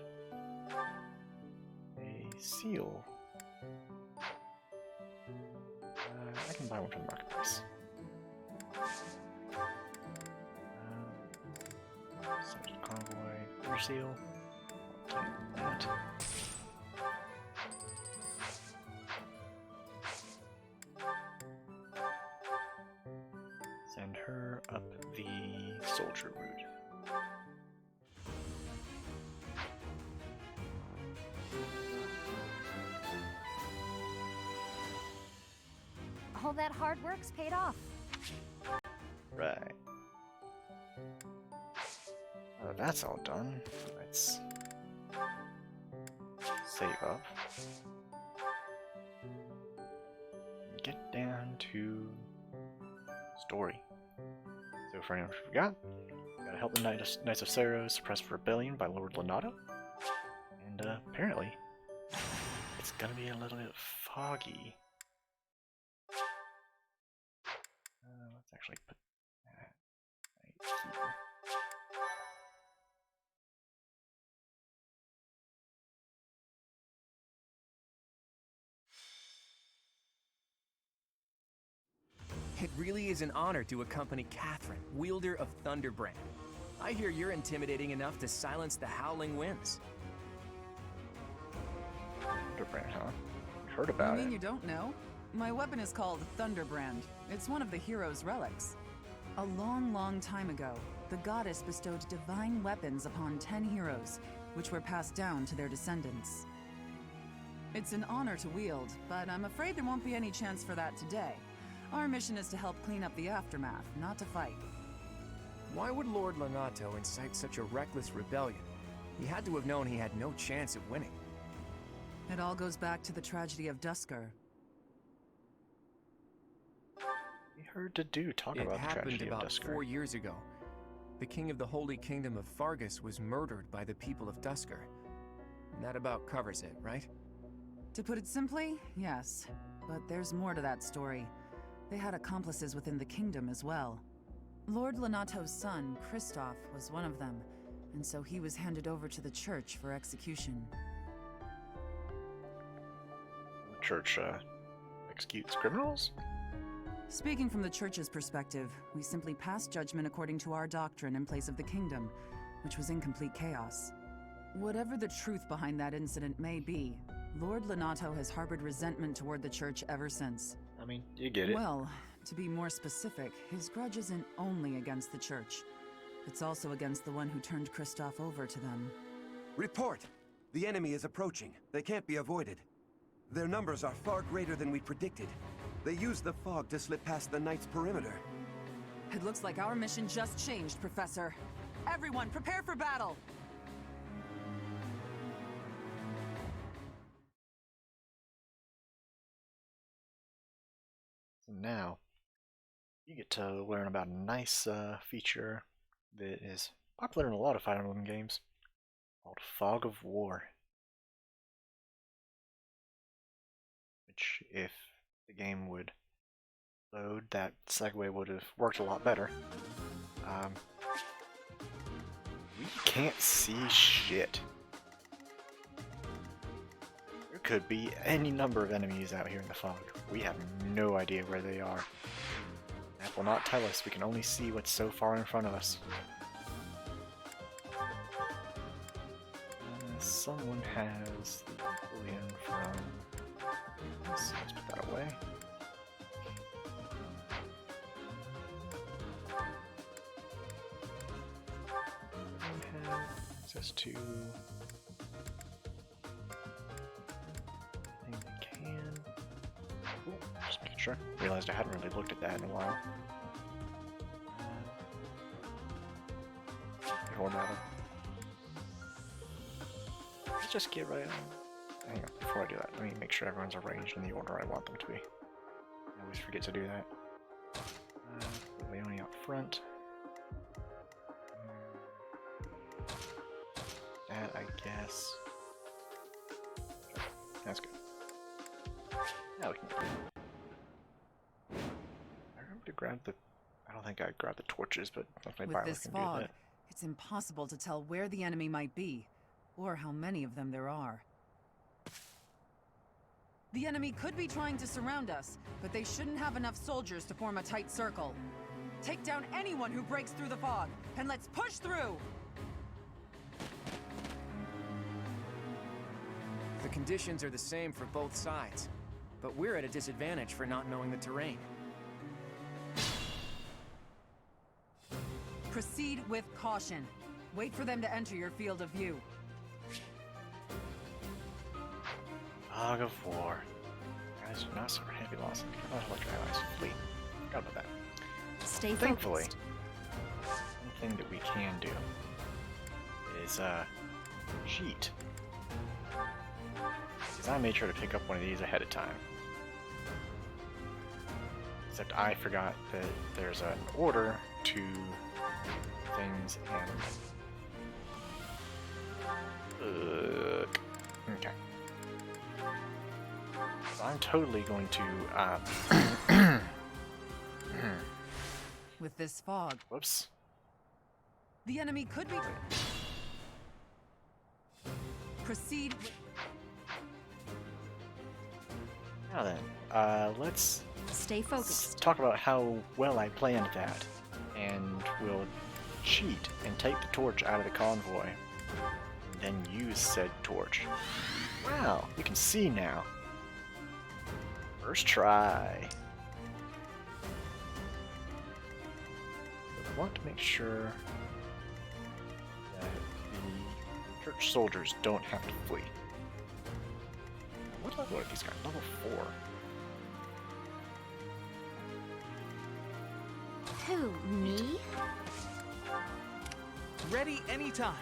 a seal. I can buy one from the marketplace. Subject convoy, or seal. I'll take that. Send her up the soldier route. All that hard work's paid off. Right. That's all done. Let's save up. Get down to story. So for anyone who forgot, we gotta help the Knights of Saros suppress rebellion by Lord Lonato. And apparently, it's gonna be a little bit foggy. Let's actually put that right here. It really is an honor to accompany Catherine, wielder of Thunderbrand. I hear you're intimidating enough to silence the howling winds. Thunderbrand, huh? Heard about You mean it. you don't know? My weapon is called Thunderbrand. It's one of the hero's relics. A long, long time ago, the goddess bestowed divine weapons upon 10 heroes, which were passed down to their descendants. It's an honor to wield, but I'm afraid there won't be any chance for that today. Our mission is to help clean up the aftermath, not to fight. Why would Lord Lonato incite such a reckless rebellion? He had to have known he had no chance of winning. It all goes back to the tragedy of Duscar. We heard the dude talk It about the happened tragedy of about Duscar. 4 years ago. The king of the Holy Kingdom of Fargus was murdered by the people of Duscar. And that about covers it, right? To put it simply, yes. But there's more to that story. They had accomplices within the kingdom as well. Lord Lonato's son, Kristoff, was one of them, and so he was handed over to the church for execution. The church executes criminals? Speaking from the Church's perspective, we simply passed judgment according to our doctrine in place of the kingdom, which was in complete chaos. Whatever the truth behind that incident may be, Lord Lenato has harbored resentment toward the Church ever since. I mean, you get it. Well, to be more specific, his grudge isn't only against the Church. It's also against the one who turned Kristoff over to them. Report! The enemy is approaching. They can't be avoided. Their numbers are far greater than we predicted. They used the fog to slip past the Knight's perimeter. It looks like our mission just changed, Professor. Everyone, prepare for battle! So now, you get to learn about a nice feature that is popular in a lot of Fire Emblem games, called Fog of War. Which, if the game would load, that segue would have worked a lot better. We can't see shit. There could be any number of enemies out here in the fog. We have no idea where they are. That will not tell us. We can only see what's so far in front of us. Someone has the bullion from... Let's put that away. We have access to... anything we can. Ooh, just making sure. Realized I hadn't really looked at that in a while. Ignore matter. Let's just get right on. Hang on, before I do that, let me make sure everyone's arranged in the order I want them to be. I always forget to do that. Leone up front. That, I guess. That's good. Now we can get I remember to grab the... I don't think I grabbed the torches, but definitely With Byleth this can do fog, that. it's impossible to tell where the enemy might be, or how many of them there are. The enemy could be trying to surround us, but they shouldn't have enough soldiers to form a tight circle. Take down anyone who breaks through the fog, and let's push through! The conditions are the same for both sides, but we're at a disadvantage for not knowing the terrain. Proceed with caution. Wait for them to enter your field of view. Fog of War. Guys, do not suffer heavy loss. Not like your allies fleet. Forgot about that. Stay Thankfully, focused. one thing that we can do is cheat. Because I made sure to pick up one of these ahead of time. Except I forgot that there's an order to things and... okay. So I'm totally going to... With this fog, whoops. the enemy could be... Proceed with... Now then, let's Stay focused. talk about how well I planned that. And we'll cheat and take the torch out of the convoy. And then use said torch. Wow, you can see now. First try. But I want to make sure that the church soldiers don't have to flee. What level are these guys? Level 4. Who, me? Ready anytime.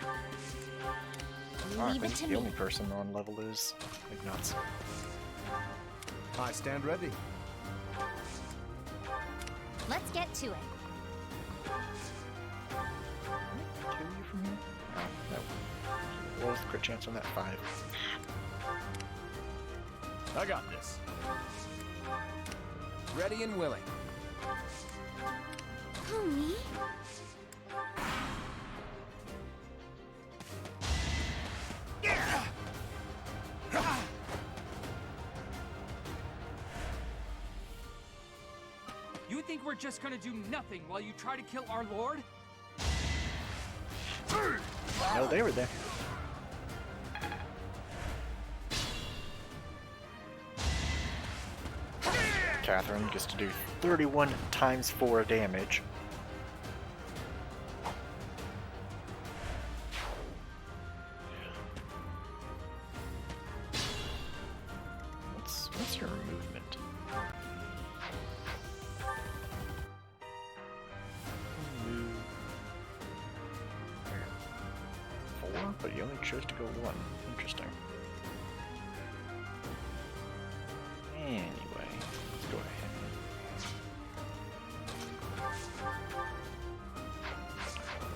I Leave it think to the me. only person on level is Ignace. I stand ready. Let's get to it. Kill you from here? Oh, no. What was the crit chance on that? 5. I got this. Ready and willing. Who, me? You think we're just gonna do nothing while you try to kill our lord? No, they were there. Catherine gets to do 31 times 4 damage. What's your movement? Move 4, but you only chose to go 1. Interesting. Anyway, let's go ahead.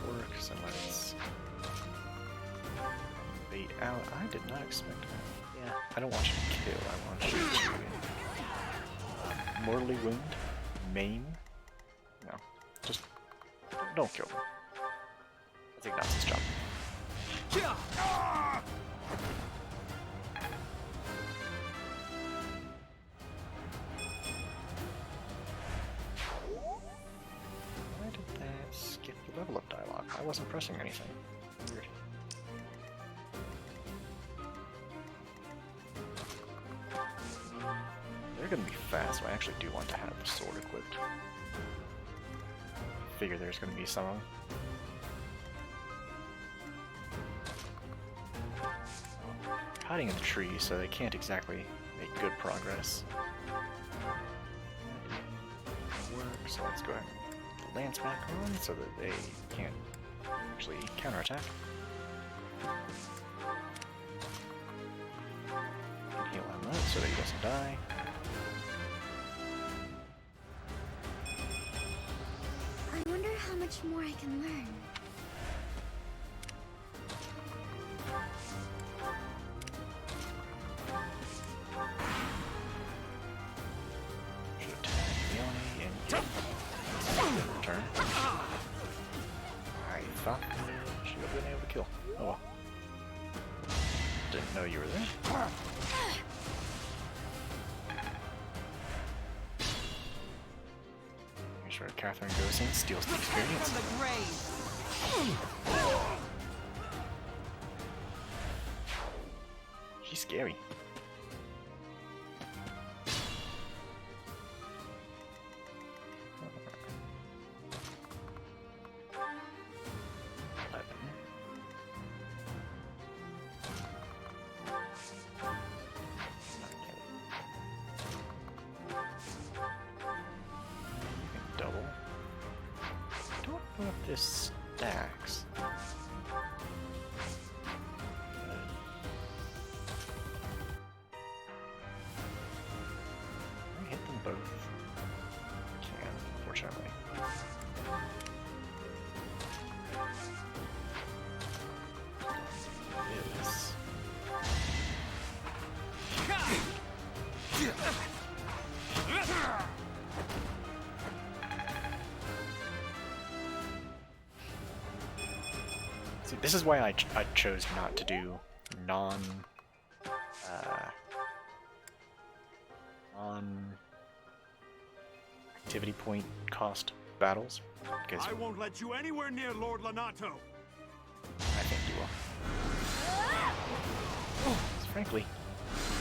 Works and let's bait out. I did not expect that. Yeah, I don't want you to kill. I want you to mortally wound, maim. No, just don't kill them. I think that's his job. Why did that skip the level up dialogue? I wasn't pressing anything. Weird. They're gonna be fast, so I actually do want to have the sword equipped. Figure there's gonna be some of them. Hiding in the trees, so they can't exactly make good progress. So let's go ahead and put the lance back on so that they can't actually counterattack. Heal him up so that he doesn't die. I wonder how much more I can learn. Should attack Leone and get return. I thought she would have been able to kill. Oh well. Didn't know you were there. Here's where Catherine goes in, steals the experience. She's scary. Double. Don't know if this stacks. I hit them both. Can, unfortunately. Yes. See, this is why I chose not to do non activity point cost battles, because I won't let you anywhere near Lord Lonato. I think you will. Frankly,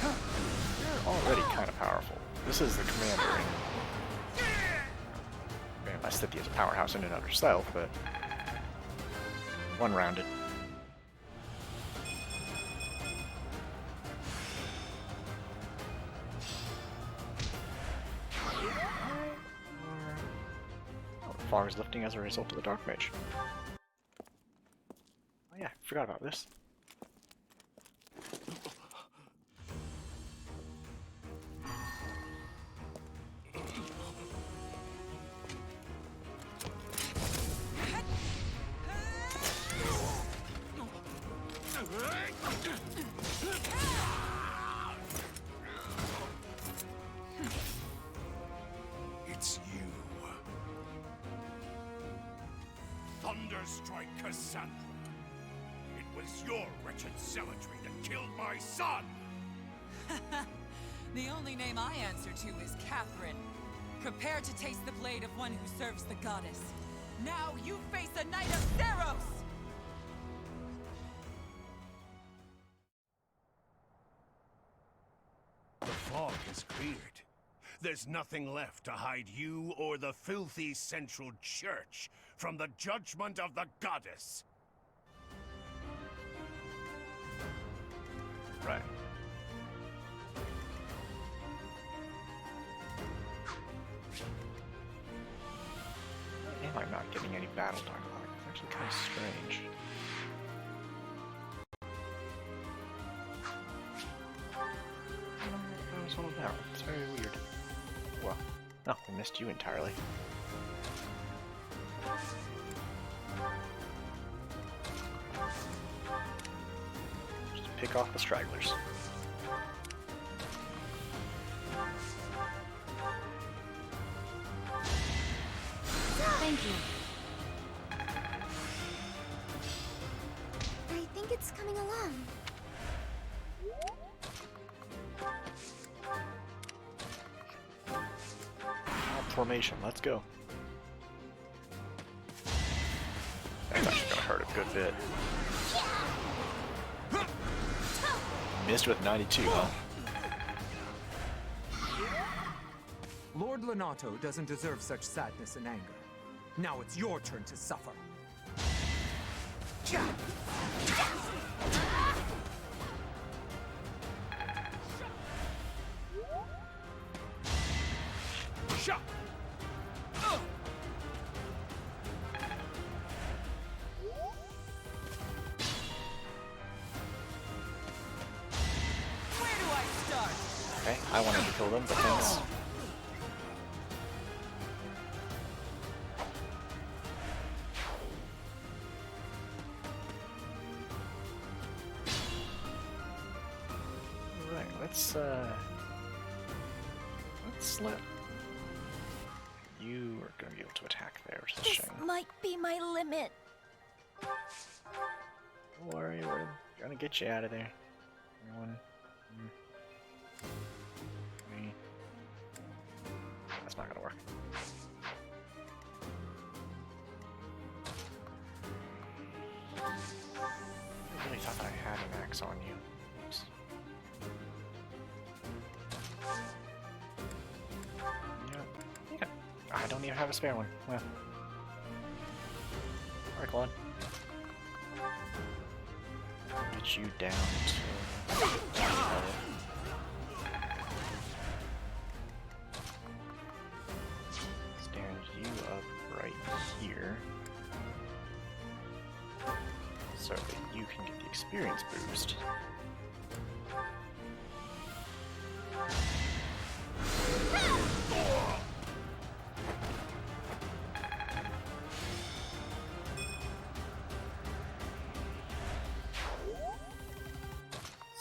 you're already kind of powerful. This is the commander. And my city is a powerhouse in and of herself, but one-rounded. Far is lifting as a result of the Dark Mage. Oh yeah, forgot about this. It's you. Thunderstrike Cassandra. It was your wretched zealotry that killed my son! The only name I answer to is Catherine. Prepare to taste the blade of one who serves the goddess. Now you face a knight of Theros! The fog is cleared. There's nothing left to hide you or the filthy Central Church from the judgment of the goddess. Right. Am I not getting any battle dialogue? It's actually kind of strange. I don't know what that was all about. It's very weird. Well, no, I missed you entirely. Just pick off the stragglers. Thank you. I think it's coming along. Formation, let's go. That's actually gonna hurt a good bit. Missed with 92, huh? Lord Lenato doesn't deserve such sadness and anger. Now it's your turn to suffer. Shot! Where do I start? Okay, I wanted to kill them, but thanks. Alright, let's let... You are gonna be able to attack there, which is a This shame. might be my limit. Don't worry, we're gonna get you out of there. One, three. That's not gonna work. I really thought that I had an axe on you. Oops. Yeah. I don't even have a spare one. Well. Alright, Claude. Get you down to... Stand you up right here. So that you can get the experience boost.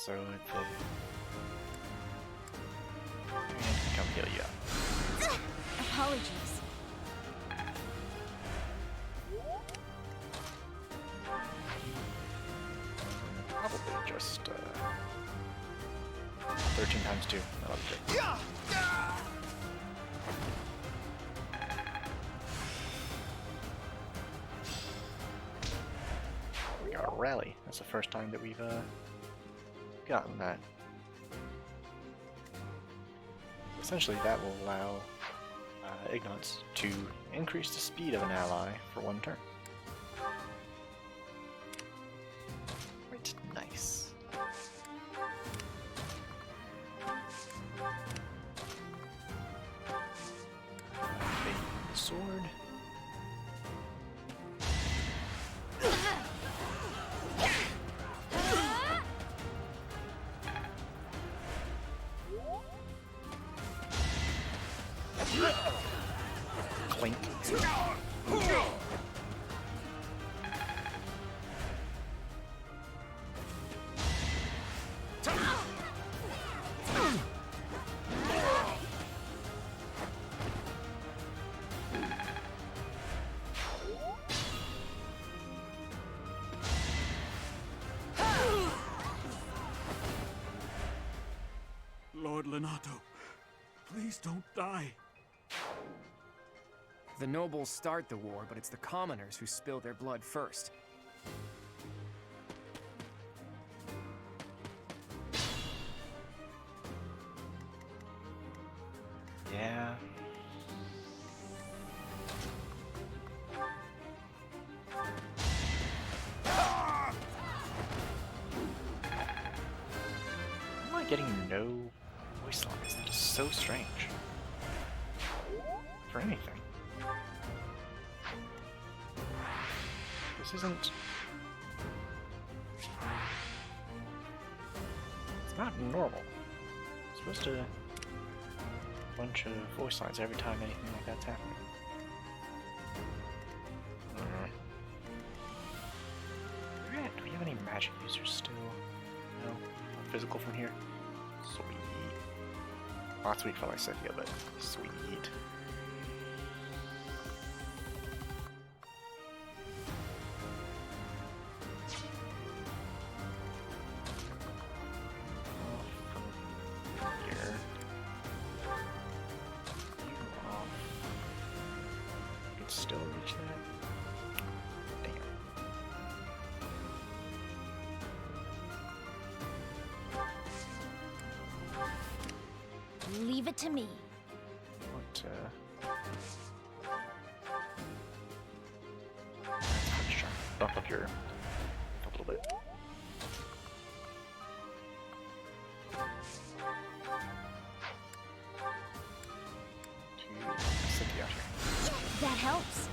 So the... And come heal you up. Apologies. Probably just 13 times 2. That'll be good. We got a rally. That's the first time that we've gotten that. Essentially, that will allow Ignatz to increase the speed of an ally for one turn. Quite nice. The sword. Clink. Lord Lenato, please don't die. The nobles start the war, but it's the commoners who spill their blood first. Yeah. Am I getting no voice lines? That is so strange. For anything. This isn't... It's not normal. It's supposed to... bunch of voice lines every time anything like that's happening. Do we have any magic users still? No? Not physical from here? Sweet. Last week felt like Scythia, but sweet. Here. Could still reach that. Damn. Leave it to me. What, I'm just trying to bump up your a little bit. To Cynthia out here. That helps.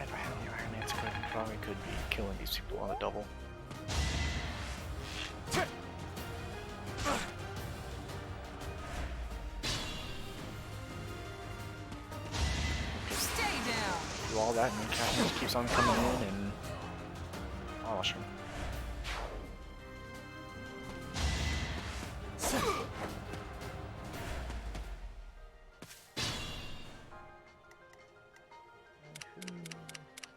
If I had the Iron Man's card, I probably could be killing these people on a double. Stay down! Do all that and then Catherine just keeps on coming in and demolish him.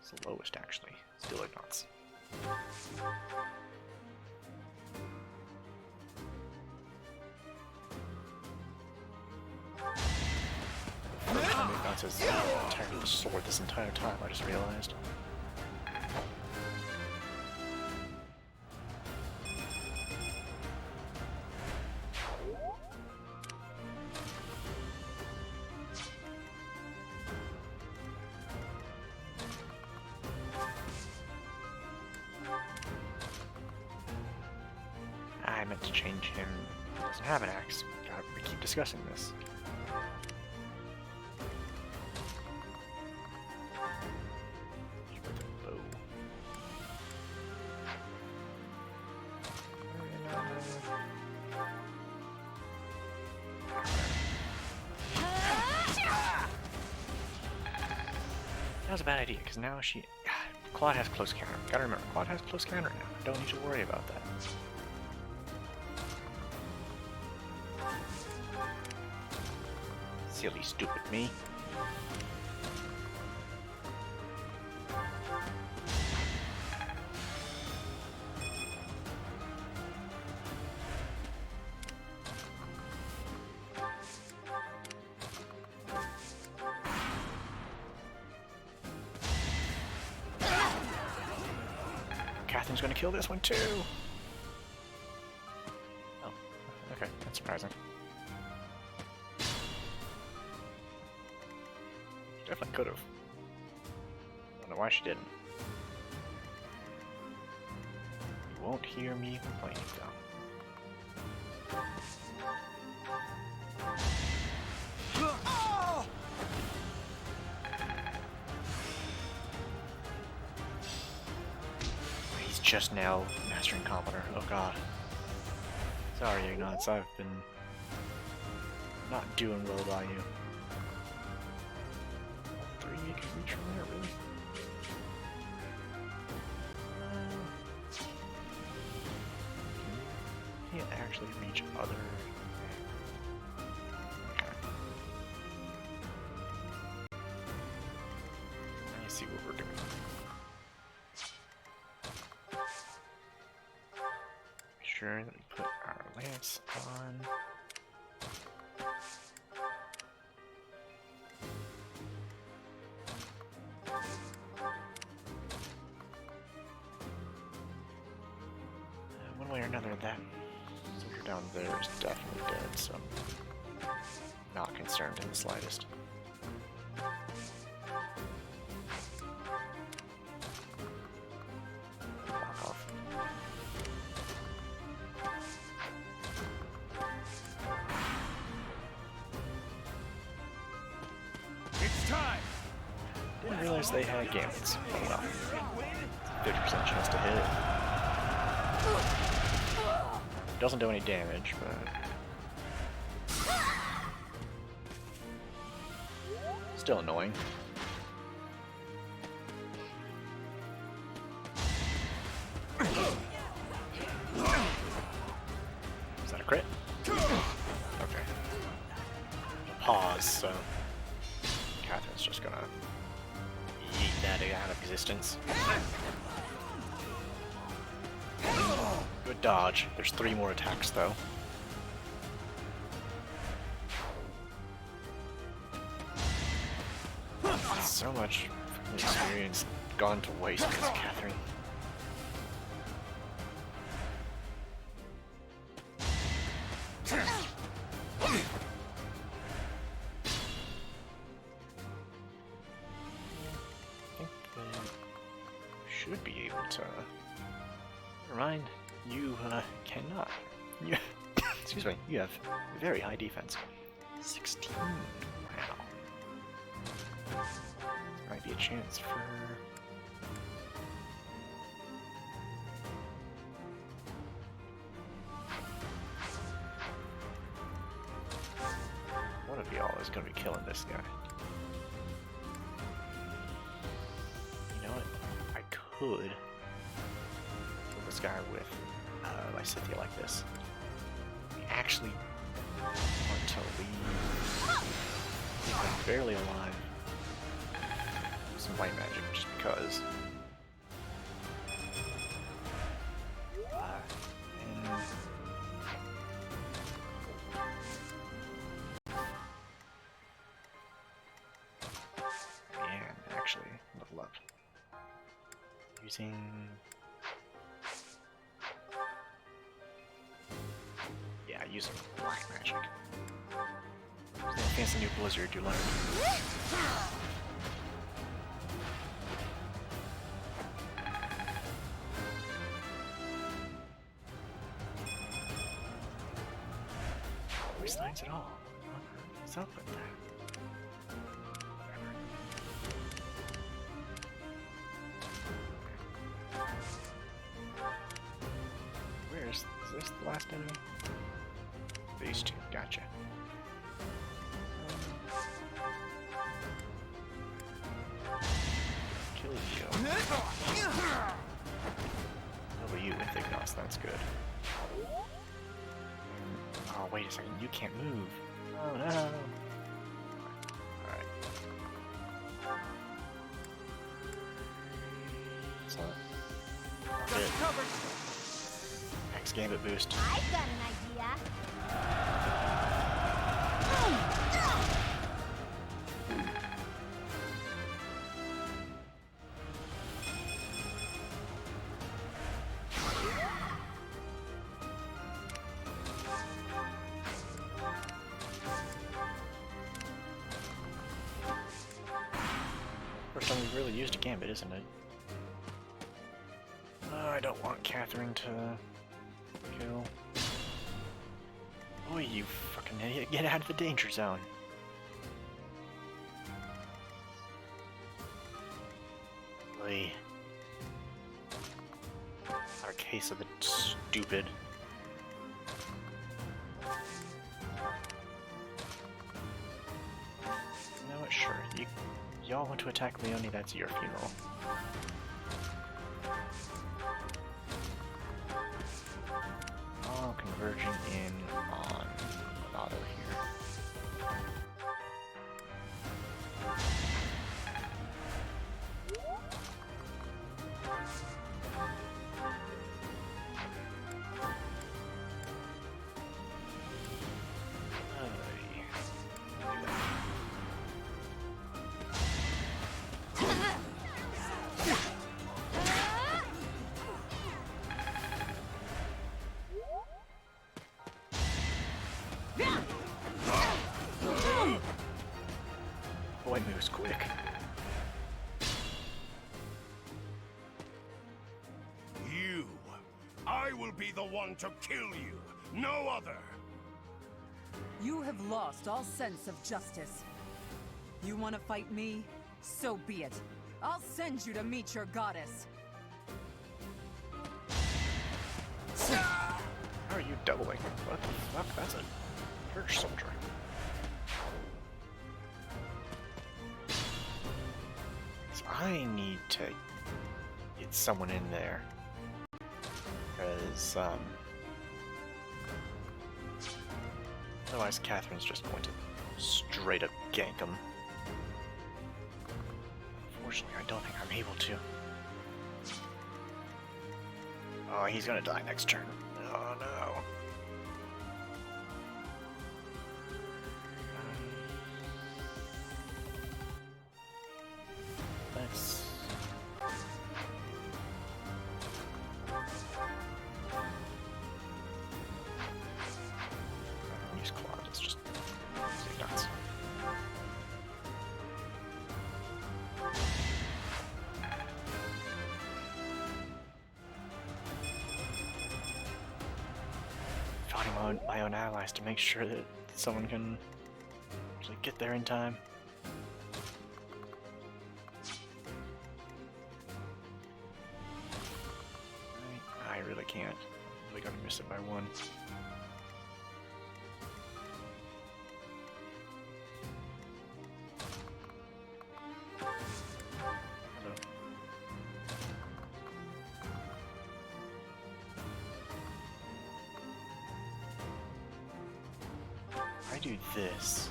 It's the lowest actually. Still ignots. Ignots has entirely the sword this entire time, I just realized. I meant to change him. He doesn't have an axe. God, we keep discussing this. With a bow. That was a bad idea, because now she... Claude has close counter. Gotta remember, Claude has close counter now. I don't need to worry about that. Silly, stupid me. Catherine's gonna kill this one too! Oh, okay, that's surprising. She definitely could've. Don't know why she didn't. You won't hear me complaining though. He's just now mastering Commoner. Oh god. Sorry, Ignots, I've been not doing well by you. 3 you can reach from there, really? actually reach other... Let me see what we're doing. Be sure that we put our lance on. One way or another, that soldier down there is definitely dead, so I'm not concerned in the slightest. Knock off. It's time! Didn't realize they had gambits. Oh well. 50% chance to hit. Doesn't do any damage, but still annoying. Is that a crit? Okay. Pause, so Catherine's just gonna yeet that out of existence. Good dodge. There's 3 more attacks, though. So much experience gone to waste because of Catherine. I think they should be able to... Never mind. You cannot. You, excuse me. You have very high defense. 16. Wow. Might be a chance for. One of y'all is going to be killing this guy. You know what? I could kill this guy with Lysithia like this. We actually want to leave him barely alive. Some white magic just because. And actually level up using. Yeah, using black magic. That fancy new blizzard you learned. Waste lines at all. What's up with that? Where is this the last enemy? These two, gotcha. Kill you. Level you with Ignos, that's good. Oh, wait a second, you can't move. Oh no. Alright. So, Covered. Max Gambit boost. I've got an idea. First time we've really used a Gambit, isn't it? Oh, I don't want Catherine to kill. Oh, you fucking idiot. Get out of the danger zone. Lee. Our case of the stupid. You know what? Sure. Y'all want to attack Leonie, that's your funeral. I'll converge quick. You. I will be the one to kill you. No other. You have lost all sense of justice. You want to fight me? So be it. I'll send you to meet your goddess. How are you doubling? What the fuck? That's a Hirsch soldier. So I need to get someone in there. Because, otherwise Catherine's just going to straight up gank him. Unfortunately, I don't think I'm able to. Oh, he's gonna die next turn. Oh no. Let's... use Claw, it's just nuts. Fighting my own allies to make sure that someone can actually get there in time. I really can't. I'm really gonna miss it by one. Hello. If I do this,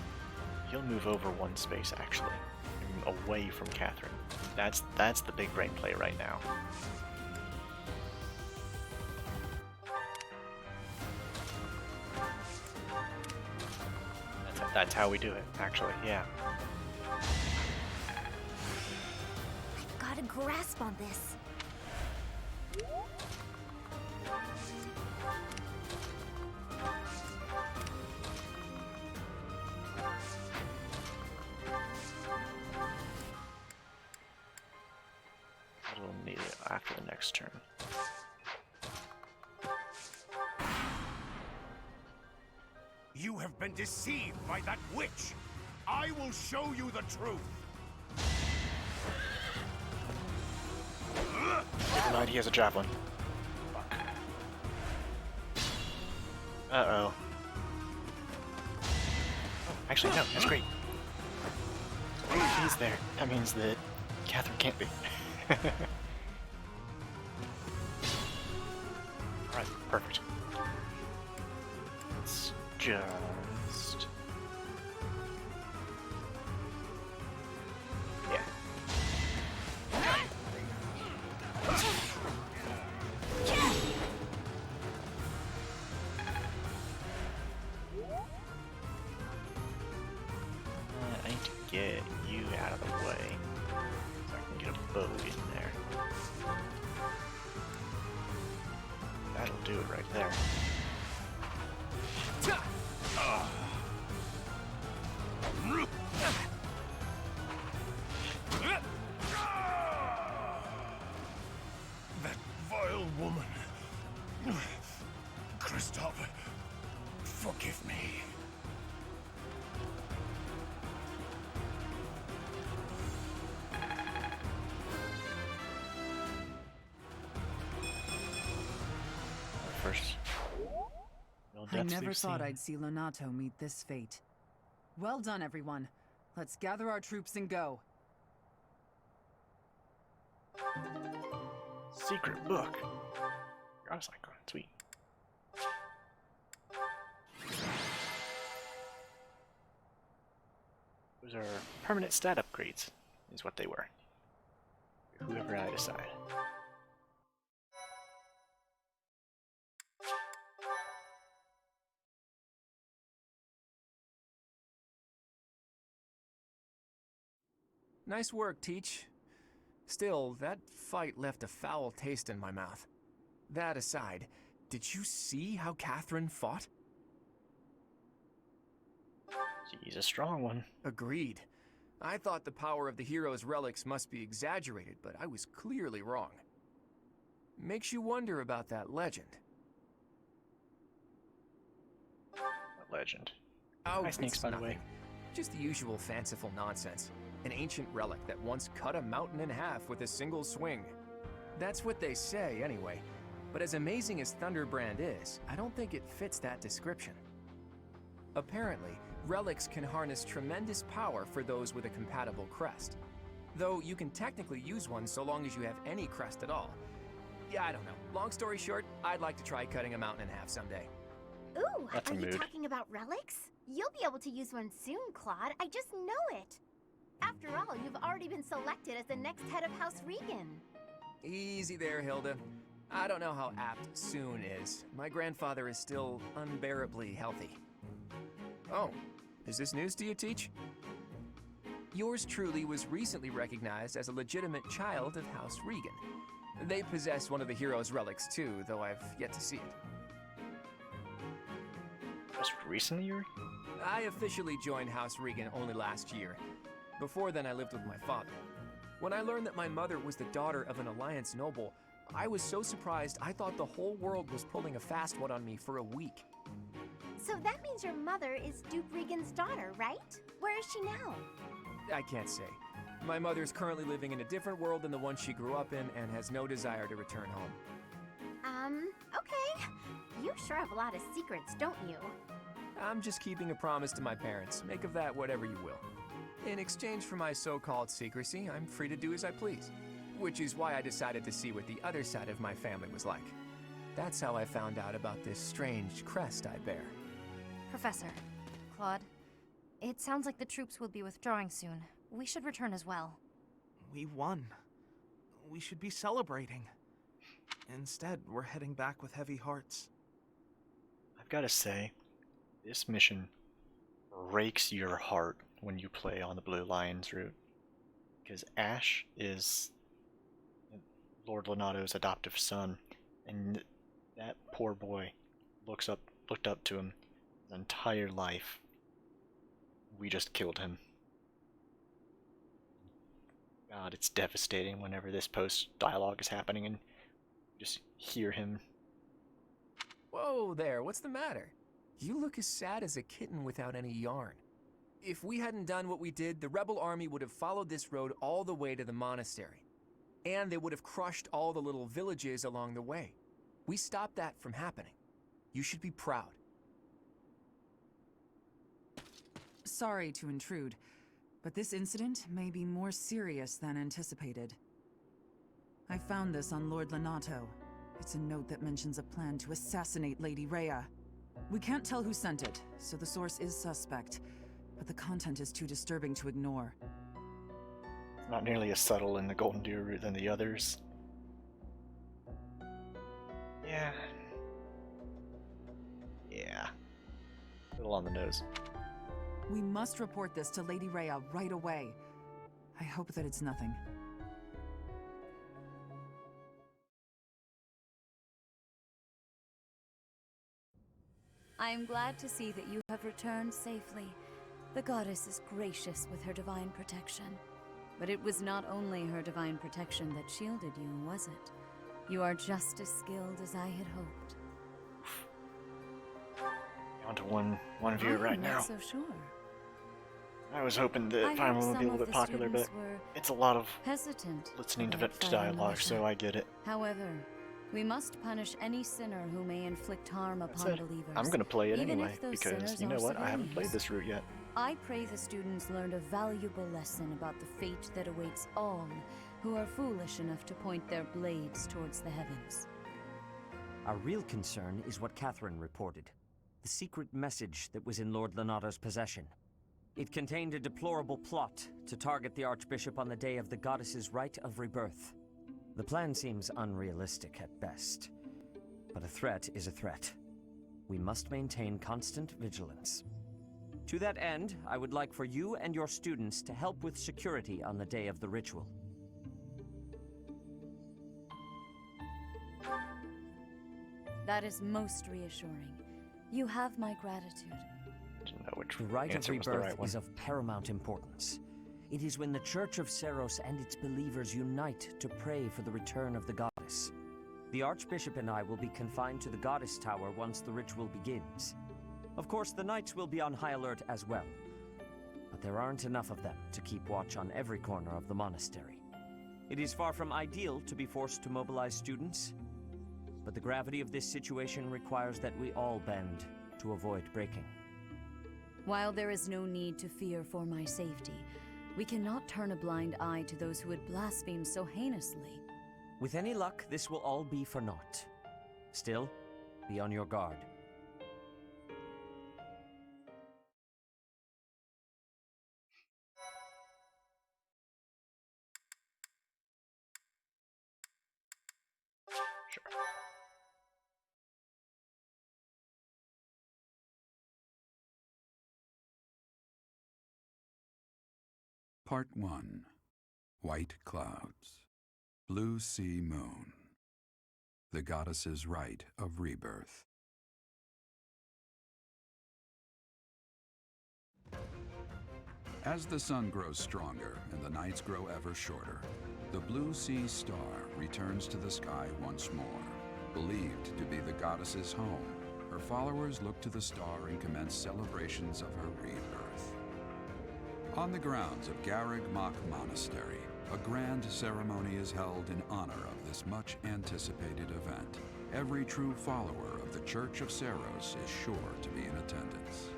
he'll move over one space actually, away from Catherine. That's the big brain play right now. That's how we do it, actually, yeah. I've got a grasp on this. We'll need it after the next turn. You have been deceived by that witch. I will show you the truth. Never mind, he has a javelin. Uh-oh. Oh, actually, no, that's great. If he's there, that means that Catherine can't be. Alright, perfect. Let's just... yeah. I need to get you out of the way so I can get a bow in there. That'll do it right there. That vile woman. Christoph, forgive me. First. No I deaths never we've thought seen. I'd see Lonato meet this fate. Well done, everyone. Let's gather our troops and go. Secret book. Goddess icon, sweet. Those are permanent stat upgrades, is what they were. Whoever I decide. Nice work, Teach. Still, that fight left a foul taste in my mouth. That aside, did you see how Catherine fought? She's a strong one. Agreed. I thought the power of the hero's relics must be exaggerated, but I was clearly wrong. Makes you wonder about that legend. Legend. Oh, Nice sneaks, it's by the nothing. way. Just the usual fanciful nonsense. An ancient relic that once cut a mountain in half with a single swing. That's what they say, anyway. But as amazing as Thunderbrand is, I don't think it fits that description. Apparently, relics can harness tremendous power for those with a compatible crest. Though you can technically use one so long as you have any crest at all. Yeah, I don't know. Long story short, I'd like to try cutting a mountain in half someday. Ooh, That's a are you mood. talking about relics? You'll be able to use one soon, Claude. I just know it. After all, you've already been selected as the next head of House Regan. Easy there, Hilda. I don't know how apt soon is. My grandfather is still unbearably healthy. Oh, is this news to you, Teach? Yours truly was recently recognized as a legitimate child of House Regan. They possess one of the hero's relics too, though I've yet to see it. Just recently, I officially joined House Regan only last year. Before then, I lived with my father. When I learned that my mother was the daughter of an Alliance noble, I was so surprised I thought the whole world was pulling a fast one on me for a week. So that means your mother is Duke Regan's daughter, right? Where is she now? I can't say. My mother's currently living in a different world than the one she grew up in and has no desire to return home. Okay. You sure have a lot of secrets, don't you? I'm just keeping a promise to my parents. Make of that whatever you will. In exchange for my so-called secrecy, I'm free to do as I please. Which is why I decided to see what the other side of my family was like. That's how I found out about this strange crest I bear. Professor, Claude, it sounds like the troops will be withdrawing soon. We should return as well. We won. We should be celebrating. Instead, we're heading back with heavy hearts. I've got to say, this mission breaks your heart when you play on the Blue Lions route. Because Ash is Lord Lonato's adoptive son, and that poor boy looked up to him his entire life. We just killed him. God, it's devastating whenever this post-dialogue is happening and you just hear him. Whoa there, what's the matter? You look as sad as a kitten without any yarn. If we hadn't done what we did, the rebel army would have followed this road all the way to the monastery. And they would have crushed all the little villages along the way. We stopped that from happening. You should be proud. Sorry to intrude, but this incident may be more serious than anticipated. I found this on Lord Lonato. It's a note that mentions a plan to assassinate Lady Rhea. We can't tell who sent it, so the source is suspect, but the content is too disturbing to ignore. It's not nearly as subtle in the Golden Deer route than the others. Yeah. A little on the nose. We must report this to Lady Rhea right away. I hope that it's nothing. I am glad to see that you have returned safely. The goddess is gracious with her divine protection. But it was not only her divine protection that shielded you, was it? You are just as skilled as I had hoped. On to one viewer right I'm now. not so sure. I was hoping that Fire Emblem would be a little bit popular, but it's a lot of hesitant listening to about fighting dialogue, with so her. I get it. However, we must punish any sinner who may inflict harm upon believers. I'm gonna play it even anyway, if those because sinners you know are what? I haven't played civilians. this route yet. I pray the students learned a valuable lesson about the fate that awaits all who are foolish enough to point their blades towards the heavens. Our real concern is what Catherine reported. The secret message that was in Lord Lonato's possession. It contained a deplorable plot to target the Archbishop on the day of the goddess's rite of rebirth. The plan seems unrealistic at best, but a threat is a threat. We must maintain constant vigilance. To that end, I would like for you and your students to help with security on the day of the ritual. That is most reassuring. You have my gratitude. Didn't know which The rite of answer was the rebirth right one. is of paramount importance. It is when the Church of Seros and its believers unite to pray for the return of the goddess. The Archbishop and I will be confined to the Goddess Tower once the ritual begins. Of course, the knights will be on high alert as well, but there aren't enough of them to keep watch on every corner of the monastery. It is far from ideal to be forced to mobilize students, but the gravity of this situation requires that we all bend to avoid breaking. While there is no need to fear for my safety, we cannot turn a blind eye to those who would blaspheme so heinously. With any luck, this will all be for naught. Still, be on your guard. Part 1. White Clouds. Blue Sea Moon. The Goddess's Rite of Rebirth. As the sun grows stronger and the nights grow ever shorter, the Blue Sea Star returns to the sky once more. Believed to be the goddess's home, her followers look to the star and commence celebrations of her rebirth. On the grounds of Garreg Mach Monastery, a grand ceremony is held in honor of this much-anticipated event. Every true follower of the Church of Seros is sure to be in attendance.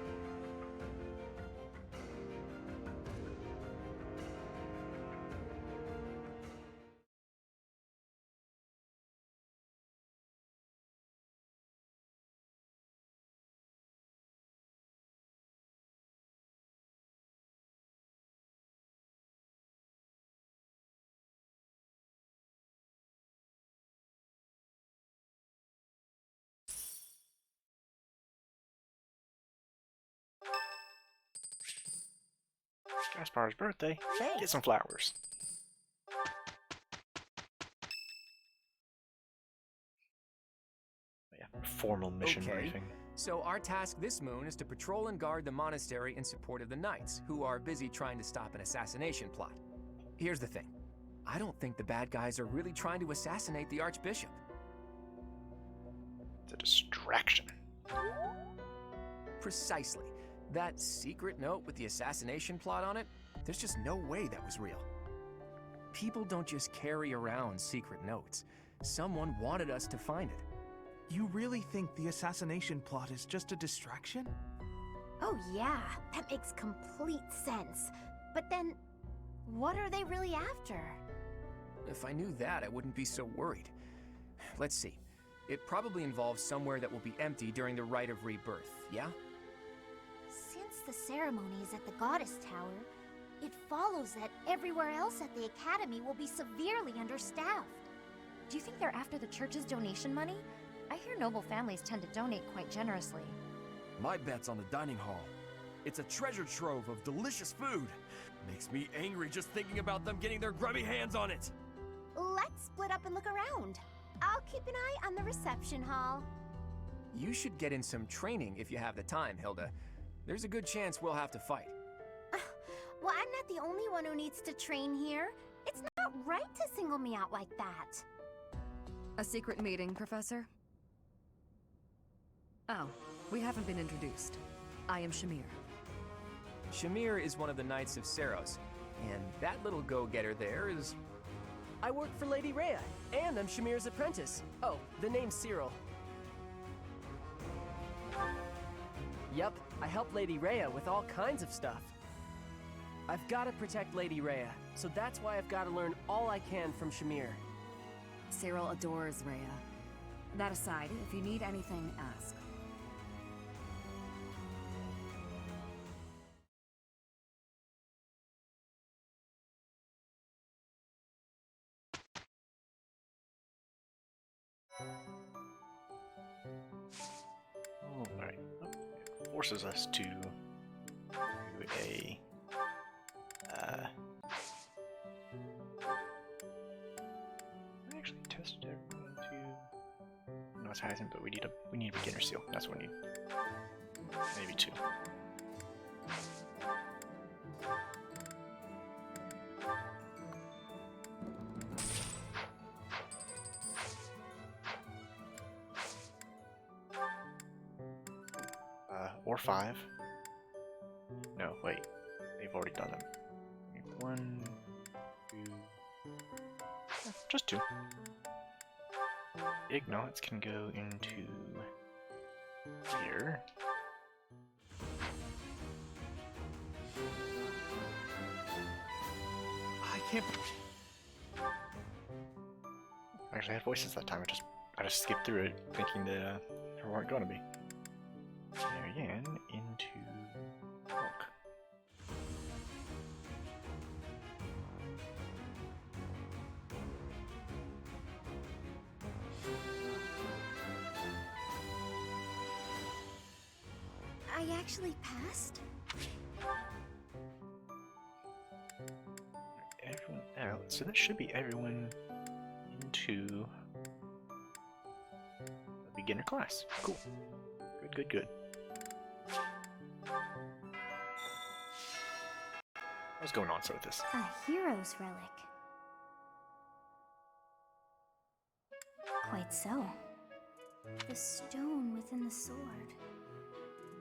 Gaspar's birthday. Get some flowers. Yeah, formal mission briefing. So our task this moon is to patrol and guard the monastery in support of the knights, who are busy trying to stop an assassination plot. Here's the thing. I don't think the bad guys are really trying to assassinate the Archbishop. It's a distraction. Precisely. That secret note with the assassination plot on it, there's just no way that was real. People don't just carry around secret notes. Someone wanted us to find it. You really think the assassination plot is just a distraction? Oh yeah, that makes complete sense. But then, what are they really after? If I knew that, I wouldn't be so worried. Let's see. It probably involves somewhere that will be empty during the Rite of Rebirth, yeah? Since the ceremony is at the Goddess Tower, it follows that everywhere else at the Academy will be severely understaffed. Do you think they're after the church's donation money? I hear noble families tend to donate quite generously. My bet's on the dining hall. It's a treasure trove of delicious food. Makes me angry just thinking about them getting their grubby hands on it. Let's split up and look around. I'll keep an eye on the reception hall. You should get in some training if you have the time, Hilda. There's a good chance we'll have to fight. Well, I'm not the only one who needs to train here. It's not right to single me out like that. A secret meeting, Professor? Oh, we haven't been introduced. I am Shamir. Shamir is one of the Knights of Seros, and that little go-getter there is... I work for Lady Rhea, and I'm Shamir's apprentice. Oh, the name's Cyril. Yep, I help Lady Rhea with all kinds of stuff. I've got to protect Lady Rhea, so that's why I've got to learn all I can from Shamir. Cyril adores Rhea. That aside, if you need anything, ask. Alright. It forces us to do a I actually tested everyone to no, it hasn't, but we need a beginner seal. That's what we need. Maybe two. Or 5. No, wait. They've already done them. 1, 2... just 2. Ignaughts can go into here. I can't... Actually, I had voices that time. I just skipped through it, thinking that there weren't going to be. Marianne into Hulk. I actually passed? Everyone out. So that should be everyone into a beginner class. Cool. Good, good, good. What's going on with this? A hero's relic. Quite so. The stone within the sword.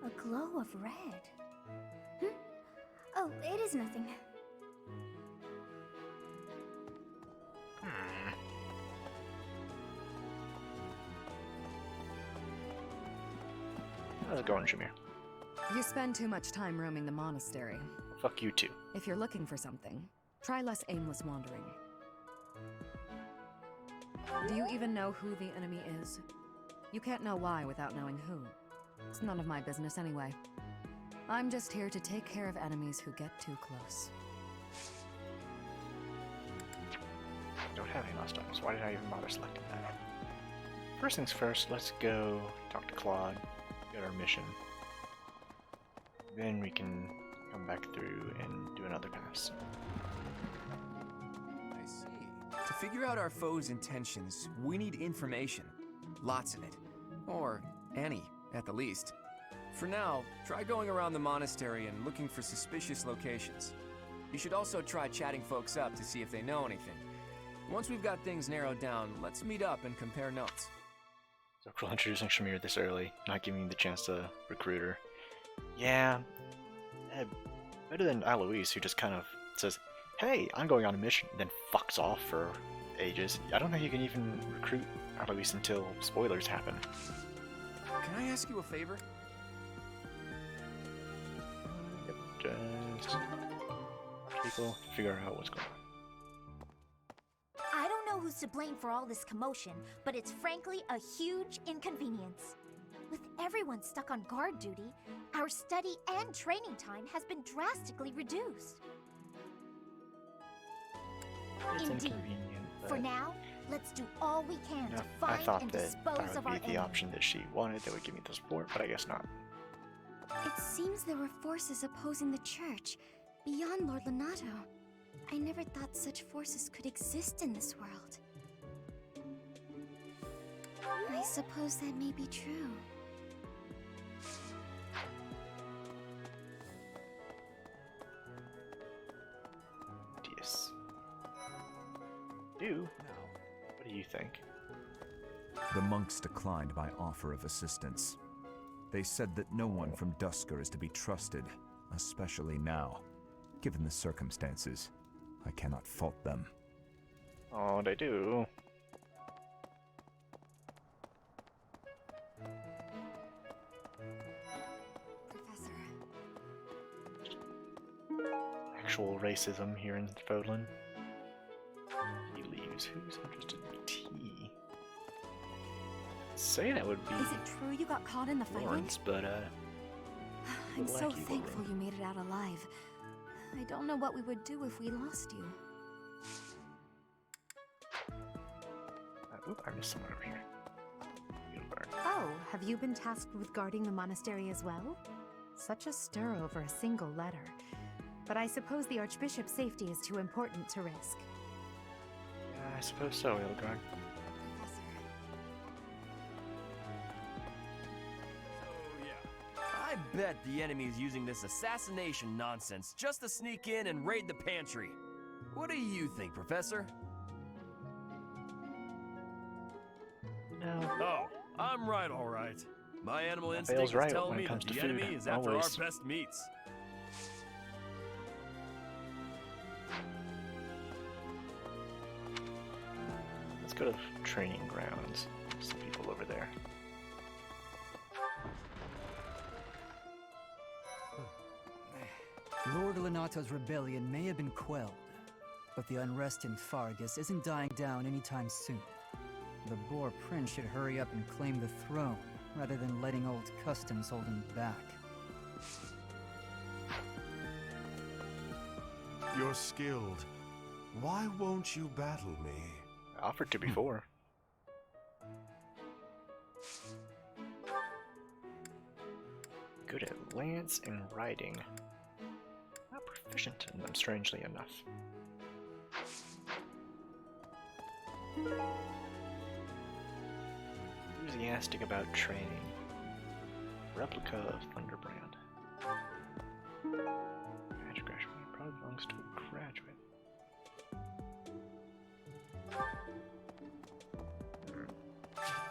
A glow of red. Oh, it is nothing. How's it going, Jameer? You spend too much time roaming the monastery. Fuck you too. If you're looking for something, try less aimless wandering. Do you even know who the enemy is? You can't know why without knowing who. It's none of my business anyway. I'm just here to take care of enemies who get too close. I don't have any last items. Why did I even bother selecting that? First things first, let's go talk to Claude, get our mission. Then we can come back through and do another pass. I see. To figure out our foe's intentions, we need information. Lots of it. Or any, at the least. For now, try going around the monastery and looking for suspicious locations. You should also try chatting folks up to see if they know anything. Once we've got things narrowed down, let's meet up and compare notes. So cool introducing Shamir this early, not giving me the chance to recruit her. Yeah, better than Alois, who just kind of says, hey, I'm going on a mission, then fucks off for ages. I don't know if you can even recruit Alois until spoilers happen. Can I ask you a favor? Just people figure out what's going on. I don't know who's to blame for all this commotion, but it's frankly a huge inconvenience. With everyone stuck on guard duty, our study and training time has been drastically reduced. It's Indeed. inconvenient, but For now, let's do all we can to I find thought and that dispose of our would be the enemy. option that she wanted that would give me the support, but I guess not. It seems there were forces opposing the church, beyond Lord Lonato. I never thought such forces could exist in this world. I suppose that may be true. Yes. What do you think? The monks declined my offer of assistance. They said that no one from Dusker is to be trusted, especially now. Given the circumstances, I cannot fault them. Oh, they do. Actual racism here in Fodlan. He leaves. Who's interested in tea? Say that would be Is it true you got caught in the fighting? Lawrence, but I'm so Lucky thankful woman. you made it out alive. I don't know what we would do if we lost you. Oop, I missed someone over here. Oh, have you been tasked with guarding the monastery as well? Such a stir over a single letter. But I suppose the Archbishop's safety is too important to risk. Yeah, I suppose so, Ilgard. I bet the enemy's using this assassination nonsense just to sneak in and raid the pantry. What do you think, Professor? No. Oh, I'm right, all right. My animal Bale's instinct is right telling when it me comes that to the enemy food, is after always. our best meats. Let's go to the training grounds. Some people over there. Lord Lenato's rebellion may have been quelled, but the unrest in Fargus isn't dying down anytime soon. The Boar Prince should hurry up and claim the throne, rather than letting old customs hold him back. You're skilled. Why won't you battle me? I offered to before. Good at lance and riding. Not proficient in them, strangely enough. Enthusiastic about training. Replica of Thunderbrand. Graduate probably belongs to a graduate.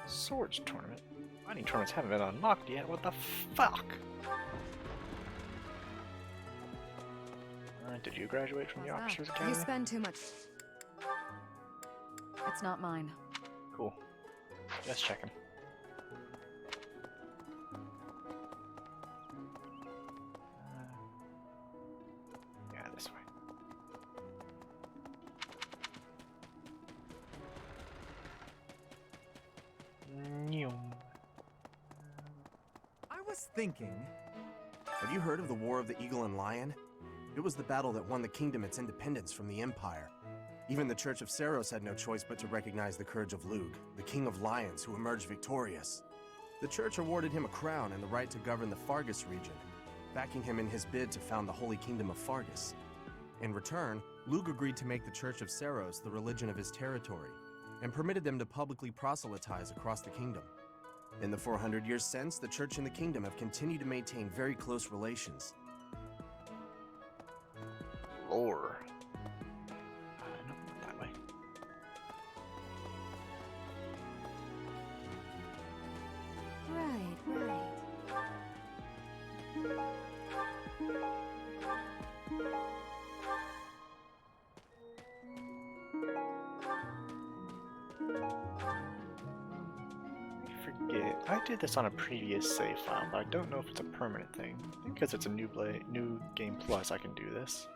Swords tournament? Fighting tournaments haven't been unlocked yet, what the fuck? Did you graduate from the Officers Academy? You spend too much. It's not mine. Cool. Just checking. Yeah, this way. I was thinking... Have you heard of the War of the Eagle and Lion? It was the battle that won the kingdom its independence from the Empire. Even the Church of Saros had no choice but to recognize the courage of Lug, the King of Lions who emerged victorious. The Church awarded him a crown and the right to govern the Fargus region, backing him in his bid to found the Holy Kingdom of Fargus. In return, Lug agreed to make the Church of Saros the religion of his territory, and permitted them to publicly proselytize across the kingdom. In the 400 years since, the Church and the Kingdom have continued to maintain very close relations. Lore. No, not that way. Right. I forget. I did this on a previous save file, but I don't know if it's a permanent thing. I think because it's a new game plus, I can do this.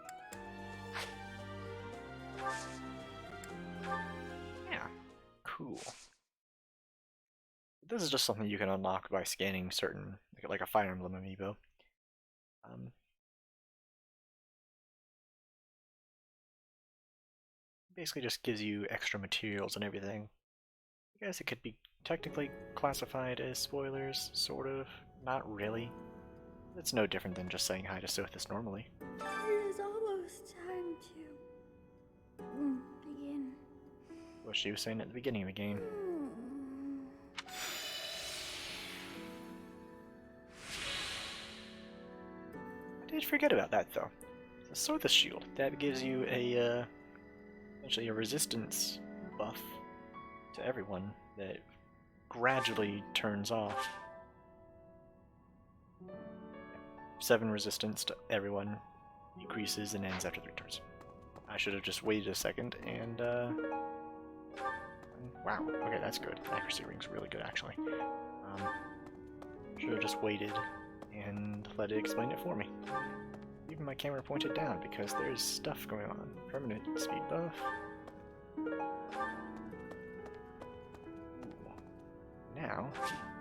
Yeah, cool. This is just something you can unlock by scanning certain, like a Fire Emblem amiibo. Basically just gives you extra materials and everything. I guess it could be technically classified as spoilers, sort of. Not really. It's no different than just saying hi to Sothis normally. It is almost time to begin. What she was saying at the beginning of the game. I did forget about that though. The Sothis shield that gives you a essentially a resistance buff to everyone that gradually turns off. 7 resistance to everyone decreases and ends after 3 turns. I should have just waited a second and wow, okay, that's good. Accuracy ring's really good actually. Should have just waited and let it explain it for me. Even my camera pointed down because there's stuff going on. Permanent speed buff. Now,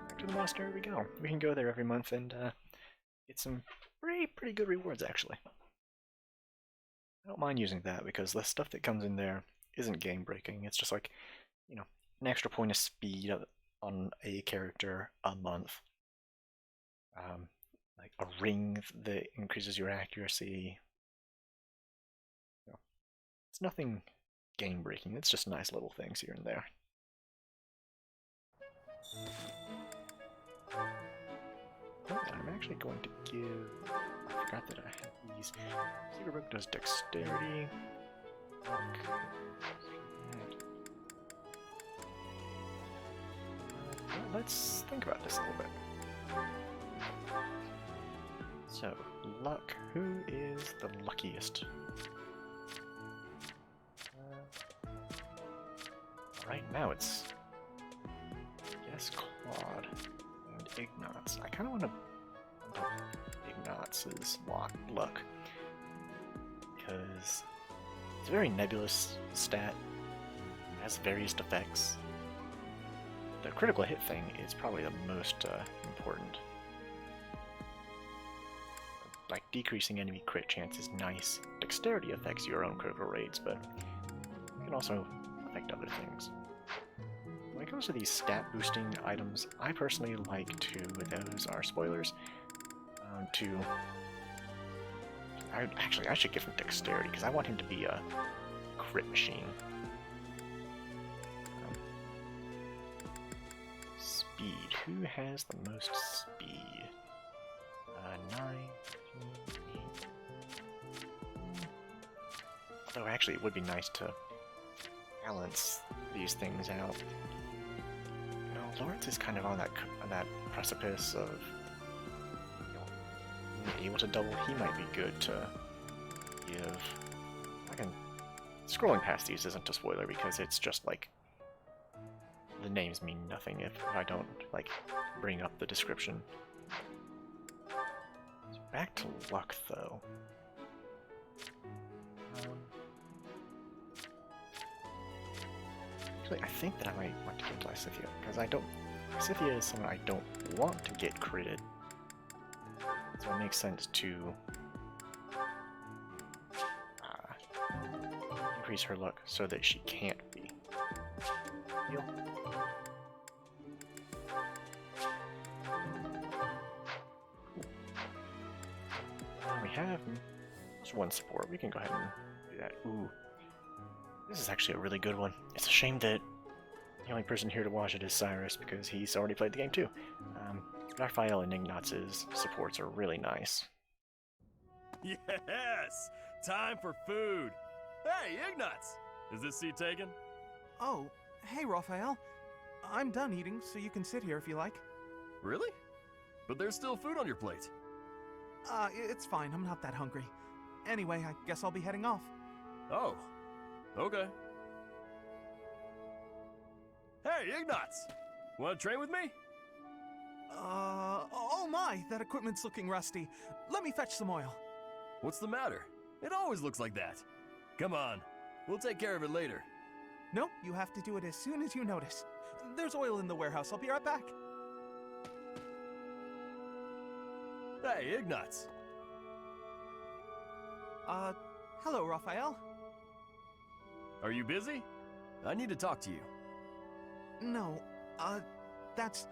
back to the monastery we go. We can go there every month and get some pretty good rewards actually. I don't mind using that because the stuff that comes in there isn't game breaking. It's just like, you know, an extra point of speed on a character a month. Like a ring that increases your accuracy. You know, it's nothing game breaking. It's just nice little things here and there. Oh, I'm actually going to give... I forgot that I had these. Secret Book does dexterity. Let's think about this a little bit. So, luck. Who is the luckiest? Right now it's, yes, Claude and Ignatz. I kind of want to bump up Ignatz's luck, because it's a very nebulous stat, it has various effects. The critical hit thing is probably the most important. Like, decreasing enemy crit chance is nice. Dexterity affects your own critical rates, but it can also affect other things. When it comes to these stat boosting items, I personally like to, those are spoilers, I should give him dexterity, because I want him to be a crit machine. Speed. Who has the most speed? 9, 8. Though actually, it would be nice to balance these things out. You know, Lawrence is kind of on that precipice of, you know, being able to double. He might be good to give. Scrolling past these isn't a spoiler because it's just like the names mean nothing if I don't like bring up the description. So back to luck though. Actually, I think that I might want to give Lysithea, because Lysithea is someone I don't want to get critted. So it makes sense to increase her luck so that she can't be. Heal. We have just one support. We can go ahead and do that. Ooh. This is actually a really good one. It's a shame that the only person here to watch it is Cyrus, because he's already played the game too. Raphael and Ignatz's supports are really nice. Yes! Time for food! Hey, Ignatz! Is this seat taken? Oh, hey, Raphael. I'm done eating, so you can sit here if you like. Really? But there's still food on your plate. It's fine. I'm not that hungry. Anyway, I guess I'll be heading off. Oh, okay. Hey, Ignatz! Want to train with me? Oh my, that equipment's looking rusty. Let me fetch some oil. What's the matter? It always looks like that. Come on, we'll take care of it later. No, you have to do it as soon as you notice. There's oil in the warehouse. I'll be right back. Hey, Ignatz. Hello, Raphael. Are you busy? I need to talk to you. No, that's...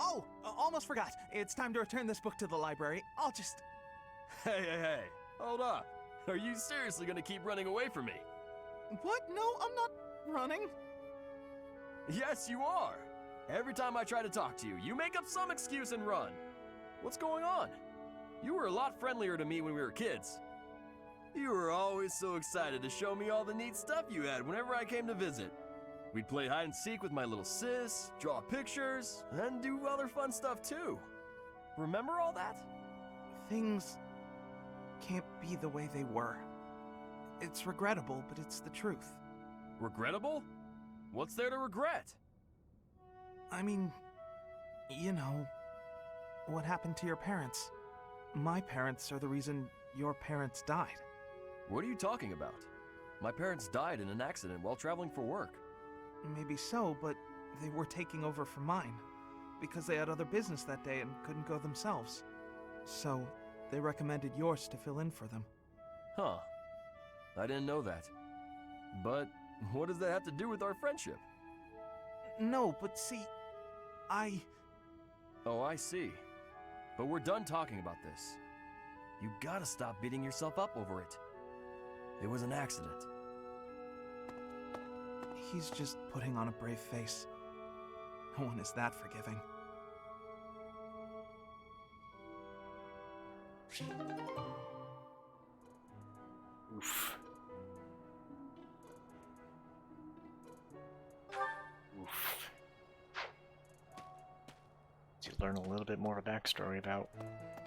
Oh, almost forgot. It's time to return this book to the library. I'll just... Hey, hold up. Are you seriously gonna keep running away from me? What? No, I'm not running. Yes, you are. Every time I try to talk to you, you make up some excuse and run. What's going on? You were a lot friendlier to me when we were kids. You were always so excited to show me all the neat stuff you had whenever I came to visit. We'd play hide and seek with my little sis, draw pictures, and do other fun stuff too. Remember all that? Things can't be the way they were. It's regrettable, but it's the truth. Regrettable? What's there to regret? I mean, you know, what happened to your parents. My parents are the reason your parents died. What are you talking about? My parents died in an accident while traveling for work. Maybe so, but they were taking over for mine, because they had other business that day and couldn't go themselves. So, they recommended yours to fill in for them. Huh. I didn't know that. But what does that have to do with our friendship? No, but see, Oh, I see. But we're done talking about this. You gotta stop beating yourself up over it. It was an accident. He's just putting on a brave face. No one is that forgiving. Oof. learn a little bit more of a backstory about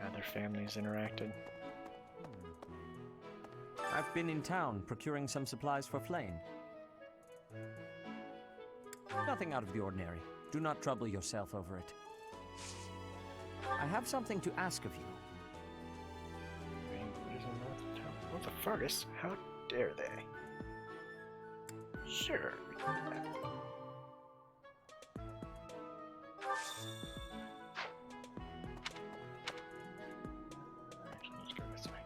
how their families interacted. I've been in town procuring some supplies for Flame. Nothing out of the ordinary. Do not trouble yourself over it. I have something to ask of you. What the Fergus? How dare they? Sure, we can do that. Actually, let's go this way.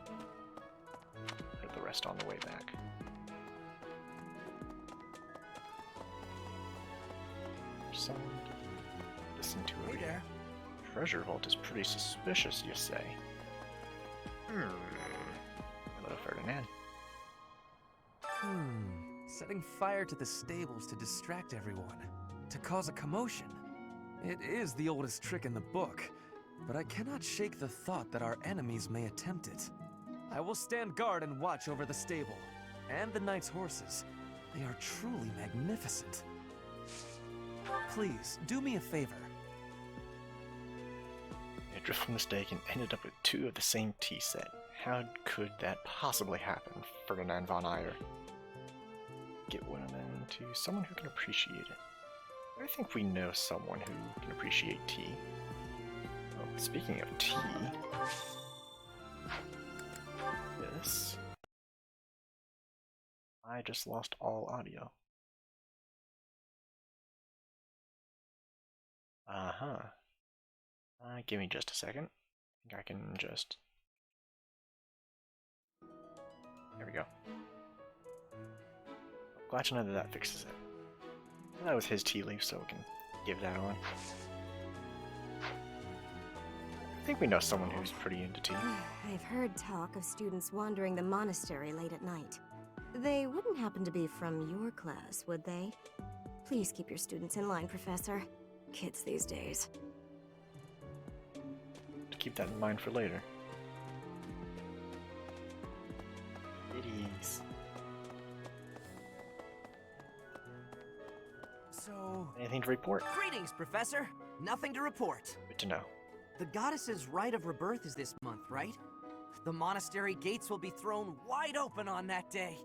Put the rest on the way back. Someone listen to it. Hey there. Treasure vault is pretty suspicious, you say? Hello, Ferdinand. Setting fire to the stables to distract everyone, to cause a commotion. It is the oldest trick in the book, but I cannot shake the thought that our enemies may attempt it. I will stand guard and watch over the stable, and the knight's horses. They are truly magnificent. Please, do me a favor. I drove a mistake and ended up with 2 of the same tea set. How could that possibly happen, Ferdinand von Eyre? Get women to someone who can appreciate it. I think we know someone who can appreciate tea. Oh, speaking of tea... This... I just lost all audio. Uh-huh. Give me just a second. I think I can just... There we go. Glad to know that that fixes it. That was his tea leaf, so we can give that on. I think we know someone who's pretty into tea. I've heard talk of students wandering the monastery late at night. They wouldn't happen to be from your class, would they? Please keep your students in line, Professor. Kids these days. To keep that in mind for later. Biddies. So... Anything to report? Greetings, Professor. Nothing to report. Good to know. The goddess's rite of rebirth is this month, right? The monastery gates will be thrown wide open on that day.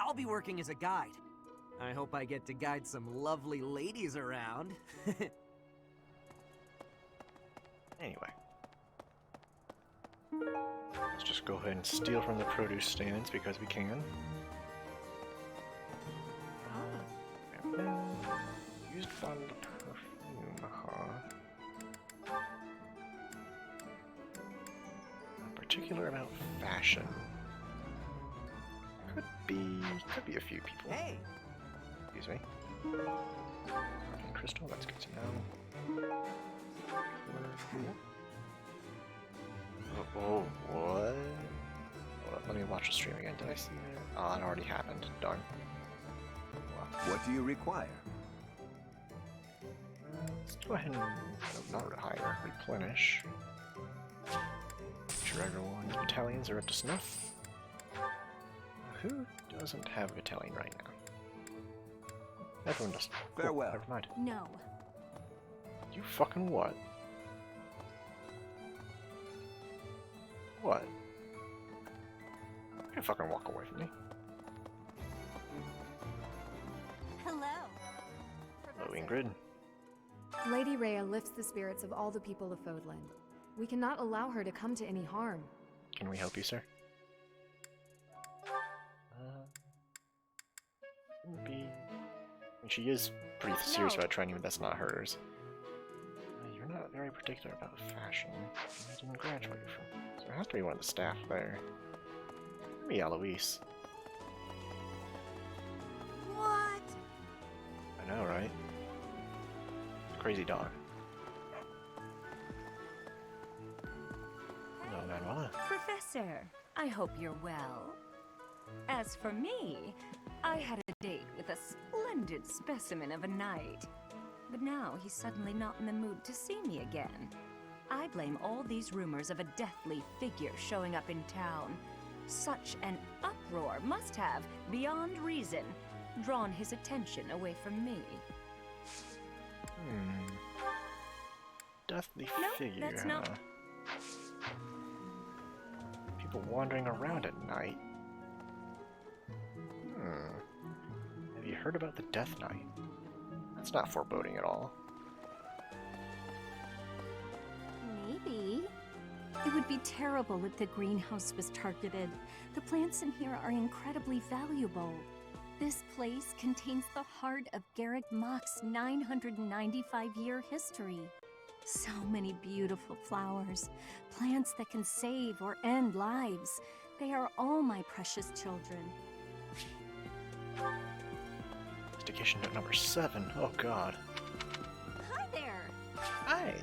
I'll be working as a guide. I hope I get to guide some lovely ladies around. Anyway. Let's just go ahead and steal from the produce stands because we can. Used bottle of perfume, huh? Particular about fashion. Could be a few people. Hey. Excuse me. Okay, crystal, that's good to know. Oh, what? Hold up, let me watch the stream again. Did I see that? Oh, it already happened. Darn. Well, what do you require? Let's go ahead and not retire, replenish. Make sure everyone's battalions are up to snuff. Who doesn't have a battalion right now? Everyone does. Farewell. Never mind. No. You fucking what? What? You fucking walk away from me. Hello. Hello, Ingrid. Lady Rhea lifts the spirits of all the people of Fodland. We cannot allow her to come to any harm. Can we help you, sir? Wouldn't be... I mean, she is pretty serious about training, but that's not hers. You're not very particular about fashion. I didn't graduate from... So it has to be one of the staff there. Maybe Eloise. What? I know, right? Crazy dog. Hello, Manuela. Professor, I hope you're well. As for me, I had a date with a splendid specimen of a knight. But now he's suddenly not in the mood to see me again. I blame all these rumors of a deathly figure showing up in town. Such an uproar must have, beyond reason, drawn his attention away from me. deathly No, figure, that's huh? not. People wandering around at night. Have you heard about the Death Knight? That's not foreboding at all. Maybe. It would be terrible if the greenhouse was targeted. The plants in here are incredibly valuable. This place contains the heart of Garreg Mach's 995-year history. So many beautiful flowers, plants that can save or end lives. They are all my precious children. Investigation note number 7. Oh god. Hi there! Hi!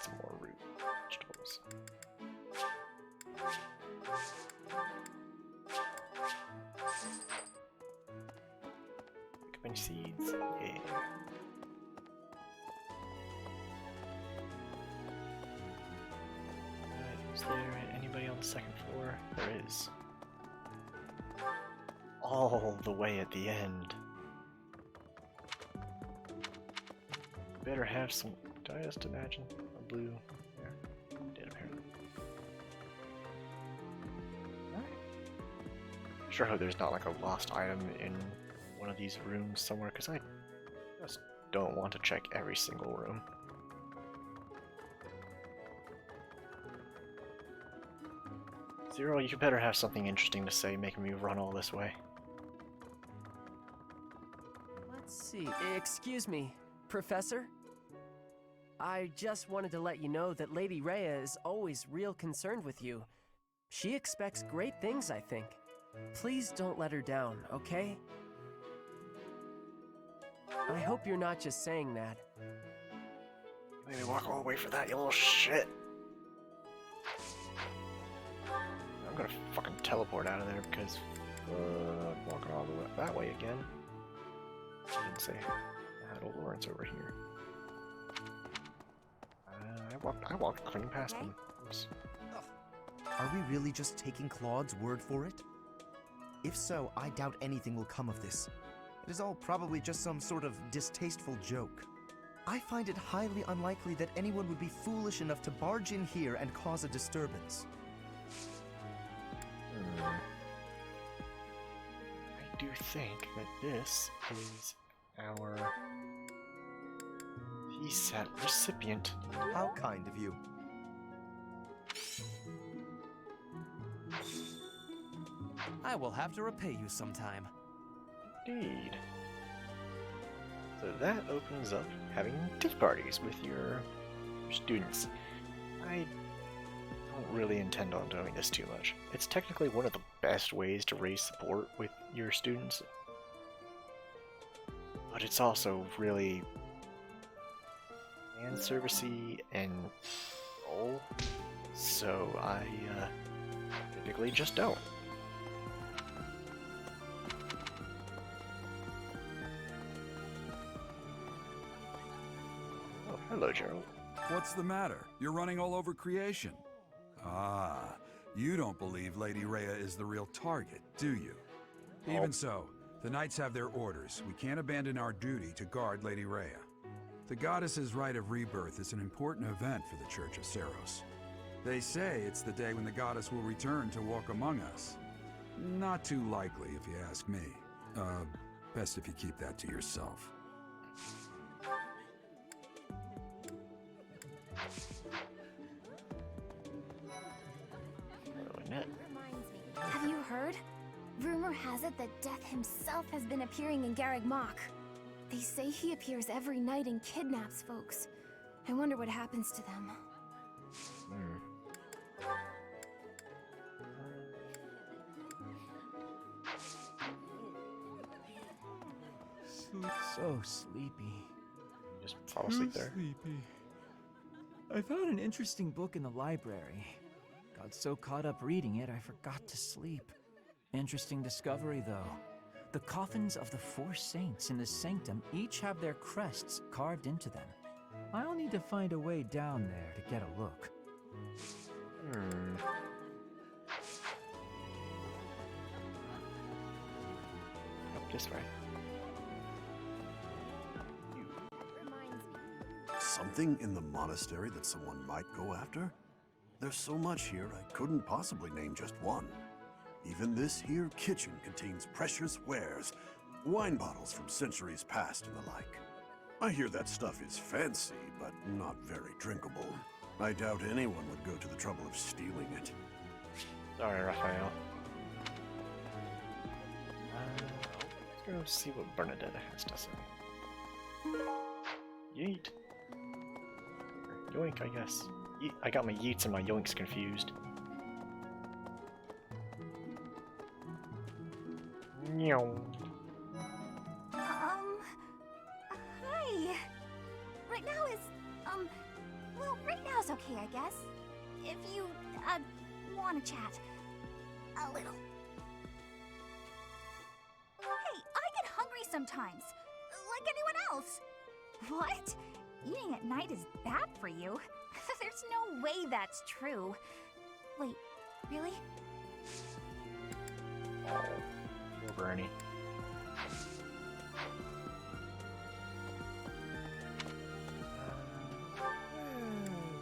Some more root vegetables. Pick up any seeds? Yeah. Is there anybody on the second floor? There is. All the way at the end. Better have some. Did I just imagine a blue? Yeah, did apparently. Alright. Sure hope there's not like a lost item in one of these rooms somewhere, because I just don't want to check every single room. Zero, you better have something interesting to say making me run all this way. Let's see. Excuse me, Professor? I just wanted to let you know that Lady Rhea is always real concerned with you. She expects great things, I think. Please don't let her down, okay? I hope you're not just saying that. You made me walk all the way for that, you little shit! I'm gonna fucking teleport out of there because walking all the way that way again. I didn't say I had old Lawrence over here. I walked clean past them. Oops. Are we really just taking Claude's word for it? If so, I doubt anything will come of this. It is all probably just some sort of distasteful joke. I find it highly unlikely that anyone would be foolish enough to barge in here and cause a disturbance. I do think that this is our VSAT recipient. How kind of you. I will have to repay you sometime. Indeed. So that opens up having tea parties with your students. I don't really intend on doing this too much. It's technically one of the best ways to raise support with your students, but it's also really fan servicey and old, so I typically just don't. Oh, hello, Gerald. What's the matter? You're running all over creation. Ah, you don't believe Lady Rhea is the real target, do you? Even so, the Knights have their orders. We can't abandon our duty to guard Lady Rhea. The goddess's rite of rebirth is an important event for the Church of Seros. They say it's the day when the goddess will return to walk among us. Not too likely, if you ask me. Best if you keep that to yourself. Have you heard? Rumor has it that Death himself has been appearing in Garreg Mach. They say he appears every night and kidnaps folks. I wonder what happens to them. So sleepy. Just fall asleep there. Sleepy. I found an interesting book in the library. Got so caught up reading it, I forgot to sleep. Interesting discovery, though. The coffins of the 4 saints in the sanctum each have their crests carved into them. I'll need to find a way down there to get a look. this way. Something in the monastery that someone might go after? There's so much here, I couldn't possibly name just one. Even this here kitchen contains precious wares, wine bottles from centuries past and the like. I hear that stuff is fancy, but not very drinkable. I doubt anyone would go to the trouble of stealing it. Sorry, Raphael. Let's go see what Bernadetta has to say. Yeet. Yoink, I guess. I got my yeets and my yoinks confused. Meow. Hi. Right now is, well, right now is okay, I guess. If you, want to chat. A little. Hey, I get hungry sometimes. Like anyone else. What? Eating at night is bad for you? There's no way that's true. Wait, really? Oh, poor Bernie.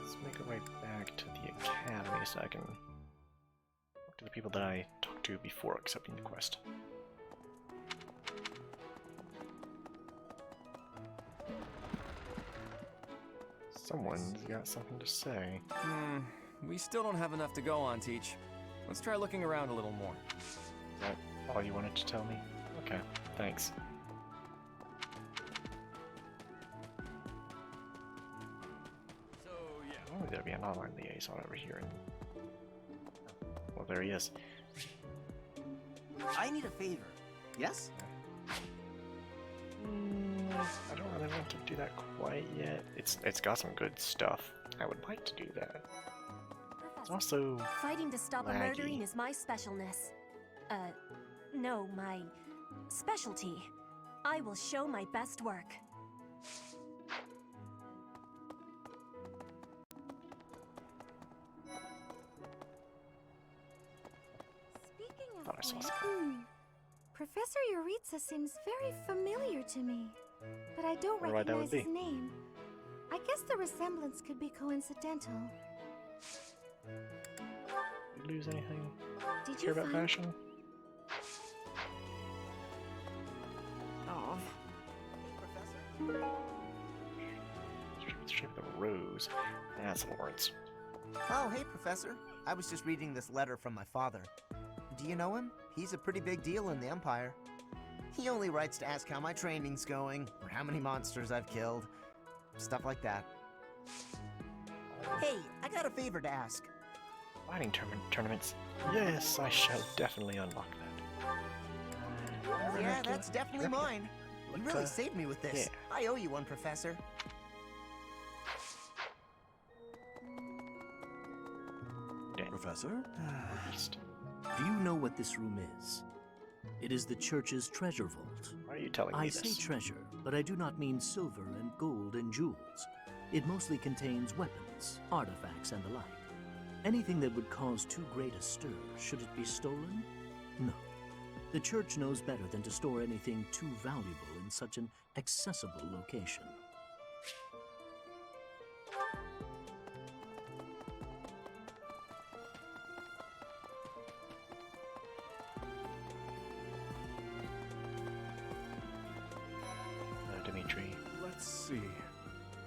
Let's make our way back to the academy so I can talk to the people that I talked to before accepting the quest. Someone's got something to say. We still don't have enough to go on, Teach. Let's try looking around a little more. Is that all you wanted to tell me? Okay, thanks. So, yeah. Oh, there'll be an online liaison over here. Well, there he is. I need a favor. Yes? I don't really want to do that quite yet. It's got some good stuff. I would like to do that. It's also fighting to stop a murdering is my specialness. No, my specialty. I will show my best work. Speaking Thought I saw of something. Professor Yuritsa seems very familiar to me, but I don't Wonder why that would recognize his be. name. I guess the resemblance could be coincidental. Did you lose anything? Did Care you about find... fashion? Oh. Shape of the rose. That's Lawrence. Oh, hey, Professor. I was just reading this letter from my father. Do you know him? He's a pretty big deal in the Empire. He only writes to ask how my training's going, or how many monsters I've killed. Stuff like that. Hey, I got a favor to ask. Fighting tournaments. Yes, I shall definitely unlock that. Yeah, that's definitely mine. You really uh, saved me with this. yeah. I owe you one, Professor. Professor? Do you know what this room is? It is the church's treasure vault. Why are you telling me I this? say treasure, but I do not mean silver and gold and jewels. It mostly contains weapons, artifacts, and the like. Anything that would cause too great a stir, should it be stolen? No. The church knows better than to store anything too valuable in such an accessible location. Dimitri. Let's see.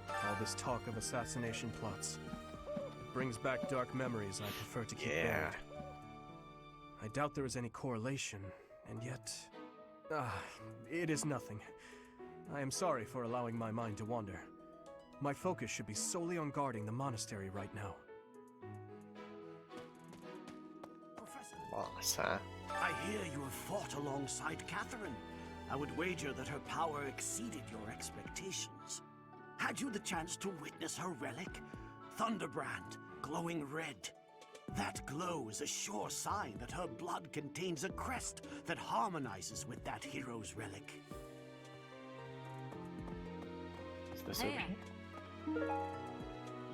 All this talk of assassination plots. It brings back dark memories I prefer to keep buried. I doubt there is any correlation, and yet... it is nothing. I am sorry for allowing my mind to wander. My focus should be solely on guarding the monastery right now. Boss, huh? I hear you have fought alongside Catherine. I would wager that her power exceeded your expectations. Had you the chance to witness her relic? Thunderbrand, glowing red. That glow is a sure sign that her blood contains a crest that harmonizes with that hero's relic. Is this over here?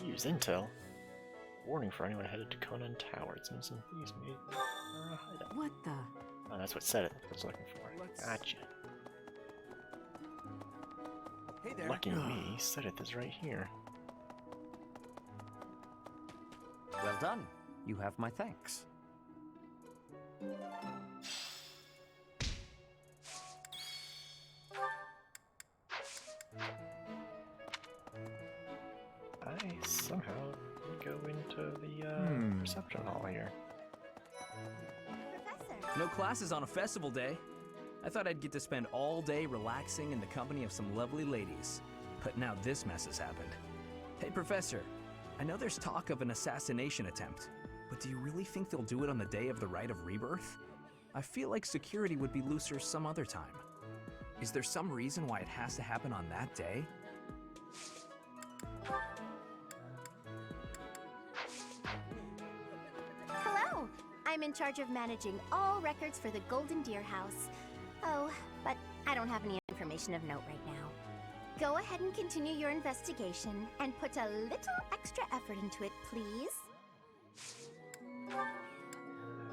Use intel. Warning for anyone headed to Conan Tower. It seems some thieves made a hideout. What the? Oh, that's what said it. I was looking for. Gotcha. Hey there. Lucky me, Sedith is right here. Well done. You have my thanks. I somehow go into the reception hall here. No classes on a festival day. I thought I'd get to spend all day relaxing in the company of some lovely ladies. But now this mess has happened. Hey, Professor. I know there's talk of an assassination attempt, but do you really think they'll do it on the day of the Rite of Rebirth? I feel like security would be looser some other time. Is there some reason why it has to happen on that day? Hello! I'm in charge of managing all records for the Golden Deer House. Oh, but I don't have any information of note right now. Go ahead and continue your investigation and put a little extra effort into it, please.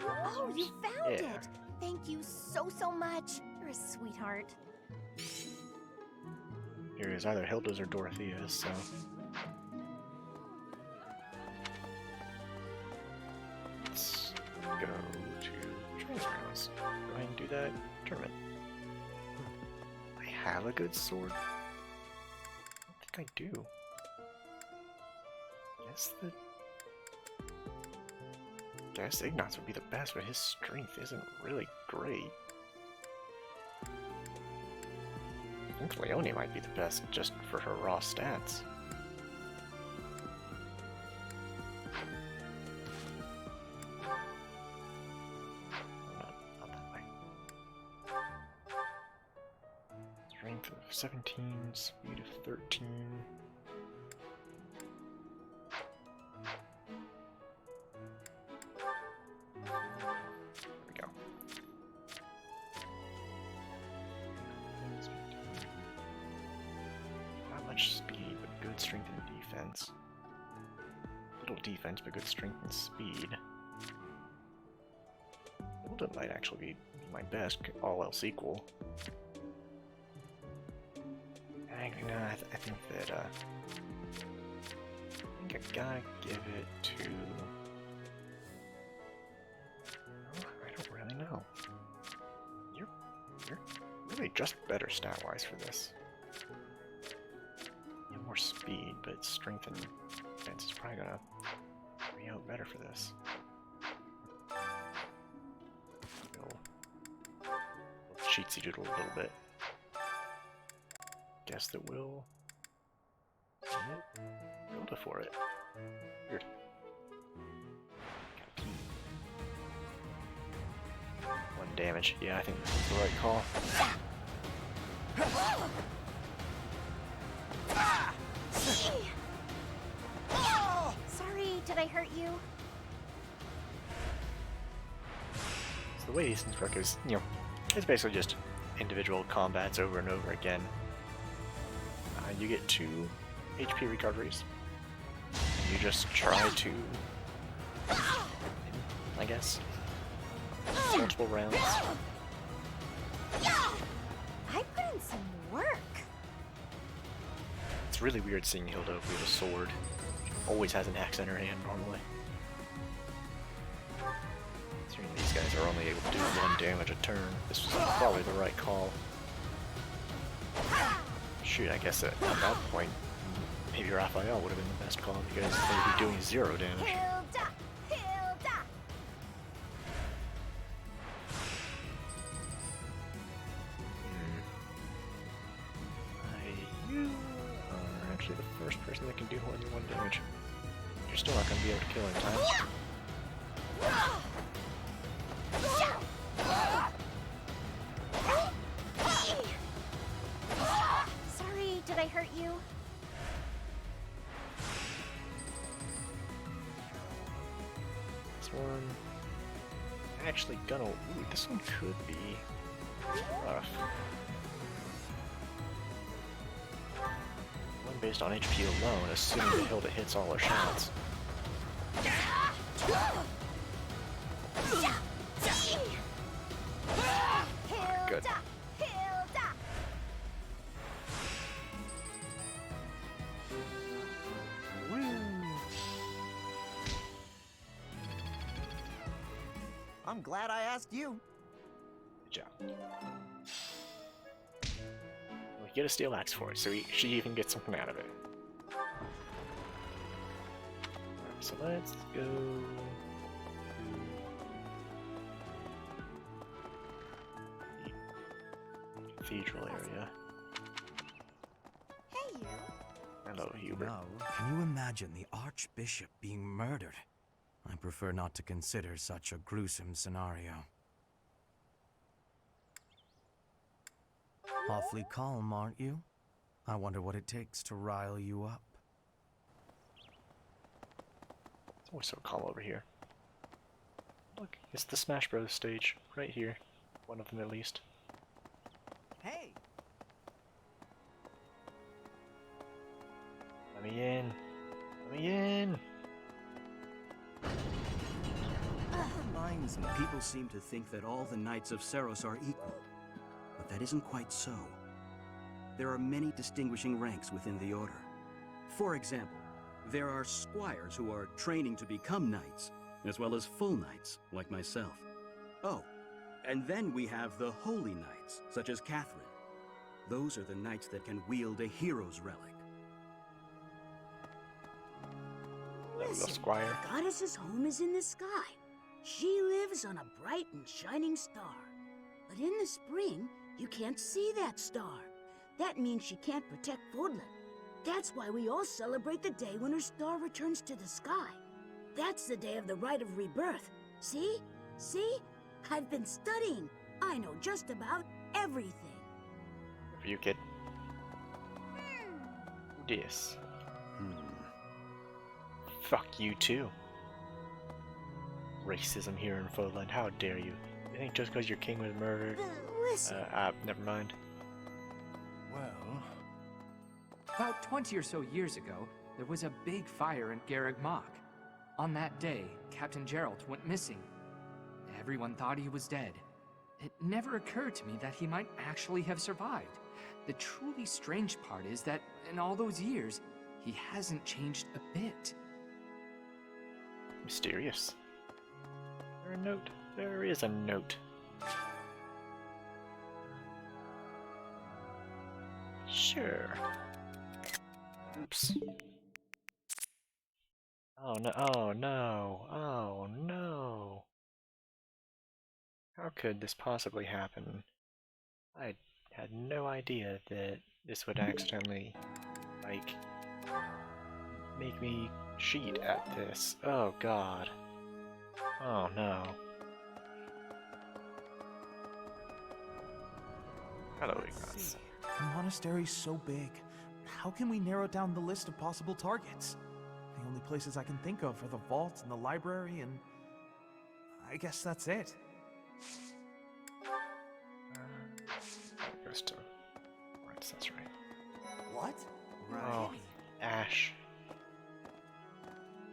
Oh, you found it! Thank you so much. You're a sweetheart. Here is either Hilda's or Dorothea's, so... Let's go to Transgrounds. Go ahead and do that tournament. I have a good sword? I think I do. Guess Ignatz would be the best, but his strength isn't really great. I think Leonie might be the best just for her raw stats. Not that way. Strength of 17, speed of 13. Speed, but good strength and defense. Little defense, but good strength and speed. Hilda might actually be my best, all else equal. I think that, I think I gotta give it to... Oh, I don't really know. You're really just better stat-wise for this. More speed, but strength and defense is probably gonna be out better for this. We'll cheatsy doodle a little bit. Guess that we'll build for it. Weird. 1 damage. Yeah, I think that's the right call. Sorry, did I hurt you? So the way these things work is, it's basically just individual combats over and over again. You get 2 HP recoveries. And you just try to, I guess, multiple rounds. I put in some work. It's really weird seeing Hilda with a sword. She always has an axe in her hand normally. These guys are only able to do 1 damage a turn. This was probably the right call. Shoot, I guess at that point, maybe Raphael would have been the best call because they would be doing 0 damage. Hilda! Hilda! You are actually the first person that can do more than 1 damage. You're still not going to be able to kill in time. Sorry, did I hurt you? This one... actually gonna... Ooh, this one could be rough. One based on HP alone, assuming that Hilda hits all her shots. Good. I'm glad I asked you. Good job. We get a steel axe for it, so she even gets something out of it. Alright, so let's go to the cathedral area. Hey, you. Hello, Hubert. Now, can you imagine the Archbishop being murdered? I prefer not to consider such a gruesome scenario. Awfully calm, aren't you? I wonder what it takes to rile you up. It's always so calm over here. Look, it's the Smash Bros. Stage, right here. One of them at least. Hey! Let me in! Let me in! Minds and people seem to think that all the Knights of Seros are equal, but that isn't quite so. There are many distinguishing ranks within the Order. For example, there are squires who are training to become knights, as well as full knights, like myself. Oh, and then we have the holy knights, such as Catherine. Those are the knights that can wield a hero's relic. Listen, Squire. the goddess's home is in the sky. She lives on a bright and shining star. But in the spring, you can't see that star. That means she can't protect Fodlan. That's why we all celebrate the day when her star returns to the sky. That's the day of the rite of rebirth. See? See? I've been studying. I know just about everything. Good for you, kid. This. Fuck you too. Racism here in Fodland, how dare you? You think just because your king was murdered? Listen. Never mind. Well... About 20 or so years ago, there was a big fire in Garreg Mach. On that day, Captain Gerald went missing. Everyone thought he was dead. It never occurred to me that he might actually have survived. The truly strange part is that in all those years, he hasn't changed a bit. Mysterious. Is there a note? There is a note. Sure. Oops. Oh no, oh no, oh no. How could this possibly happen? I had no idea that this would accidentally, like, make me cheat at this. Oh god. Oh no. Hello, Ignatz. The monastery's so big. How can we narrow down the list of possible targets? The only places I can think of are the vault and the library, and I guess that's it. It goes to... Right, that's right. What? Oh, Ash.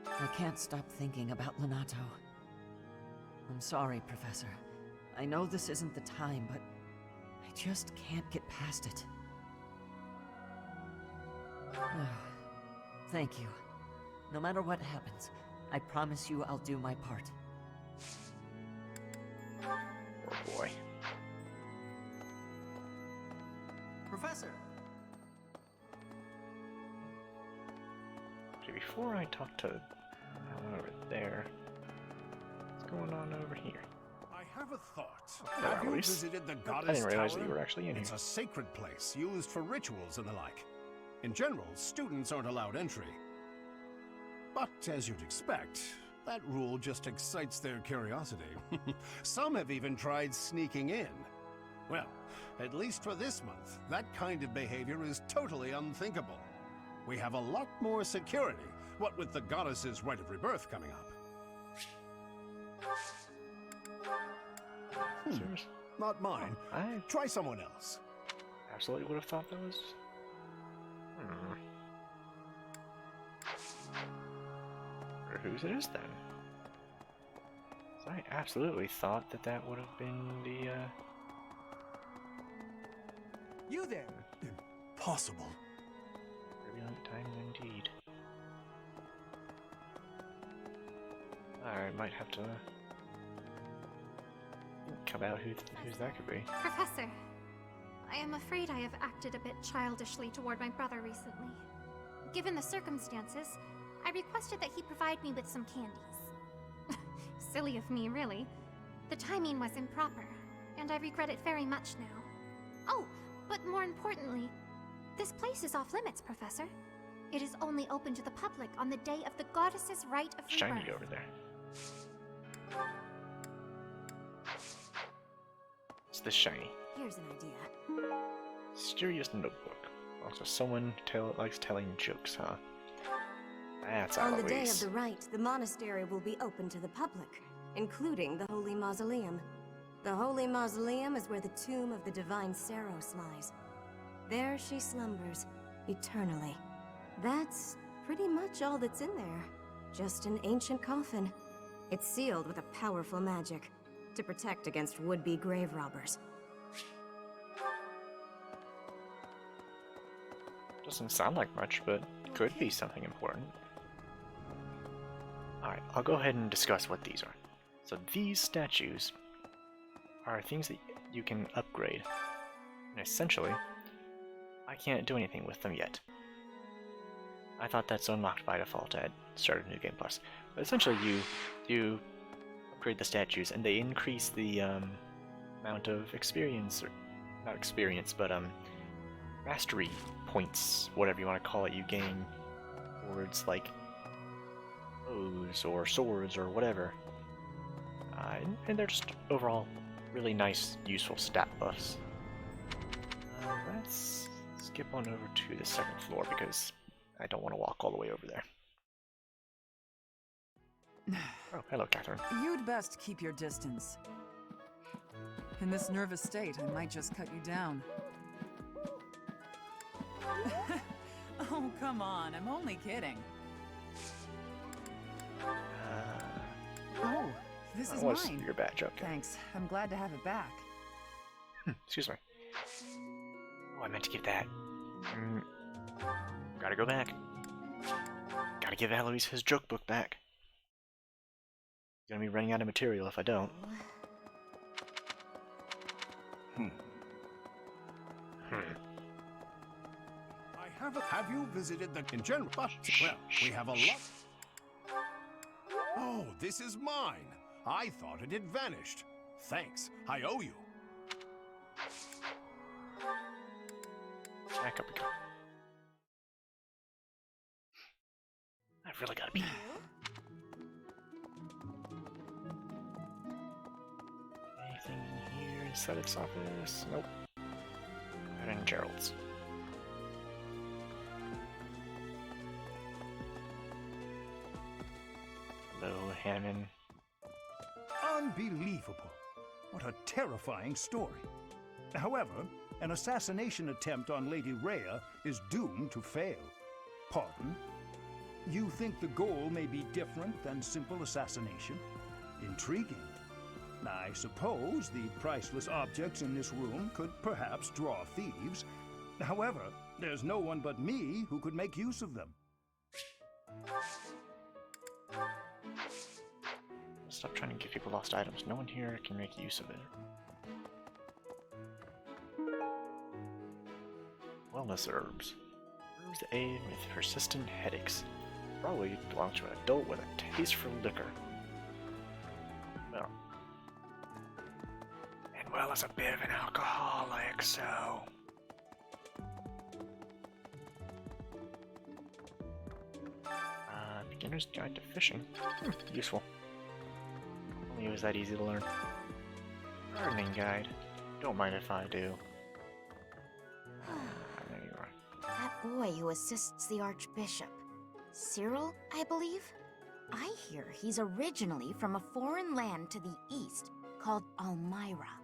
I can't stop thinking about Lonato. I'm sorry, Professor. I know this isn't the time, but I just can't get past it. Thank you. No matter what happens, I promise you I'll do my part. Oh boy. Professor! Okay, before I talk to over there, what's going on over here? I have a thought. Hello, Have you Luis. visited the I goddess didn't realize that tower? you were actually in It's here. a sacred place used for rituals and the like. In general, students aren't allowed entry. But as you'd expect, that rule just excites their curiosity. Some have even tried sneaking in. Well, at least for this month, that kind of behavior is totally unthinkable. We have a lot more security, what with the goddess's rite of rebirth coming up. Not mine. Try someone else. Absolutely would have thought that was... Or whose it is then? 'Cause I absolutely thought that that would have been the, You there! Impossible. turbulent times indeed. I might have to think about who's that could be. Professor, I am afraid I have acted a bit childishly toward my brother recently. Given the circumstances, I requested that he provide me with some candies. Silly of me, really. The timing was improper, and I regret it very much now. Oh, but more importantly, this place is off limits, Professor. It is only open to the public on the day of the goddess's rite of Shiny rebirth. over there. What's this shiny? Here's an idea. Mysterious notebook. Also, someone likes telling jokes, huh? That's On always... the day of the rite, the monastery will be open to the public, including the Holy Mausoleum. The Holy Mausoleum is where the tomb of the divine Saros lies. There she slumbers, eternally. That's pretty much all that's in there. Just an ancient coffin. It's sealed with a powerful magic to protect against would-be grave robbers. Doesn't sound like much, but could be something important. Alright, I'll go ahead and discuss what these are. So these statues are things that you can upgrade. And essentially, I can't do anything with them yet. I thought that's unlocked by default at start of New Game Plus. But essentially you upgrade the statues and they increase the amount of experience, or not experience, but mastery points, whatever you want to call it, you gain towards like bows or swords or whatever. And they're just overall really nice, useful stat buffs. Let's skip on over to the second floor because I don't want to walk all the way over there. Oh, hello, Catherine. You'd best keep your distance. In this nervous state, I might just cut you down. Oh, come on, I'm only kidding. Oh, this is mine. Your badge, okay. Thanks, I'm glad to have it back. Excuse me. Oh, I meant to give that. Gotta go back. Gotta give Alois his joke book back. He's gonna be running out of material if I don't. Have you visited the in general? Well, we have a lot. Oh, this is mine. I thought it had vanished. Thanks. I owe you. Back up we go. I've really gotta be. Anything in here inside its office? Nope. Right in Gerald's. Hello, Hammond. Unbelievable. What a terrifying story. However, an assassination attempt on Lady Rhea is doomed to fail. Pardon? You think the goal may be different than simple assassination? Intriguing. I suppose the priceless objects in this room could perhaps draw thieves. However, there's no one but me who could make use of them. Stop trying to give people lost items. No one here can make use of it. Wellness herbs. Herbs that aid with persistent headaches. Probably belongs to an adult with a taste for liquor. Well. And well, as a bit of an alcoholic, so... Beginner's Guide to Fishing. Useful. Only it was that easy to learn. Gardening Guide. Don't mind if I do. There you are. That boy who assists the Archbishop. Cyril, I believe? I hear he's originally from a foreign land to the east called Almyra.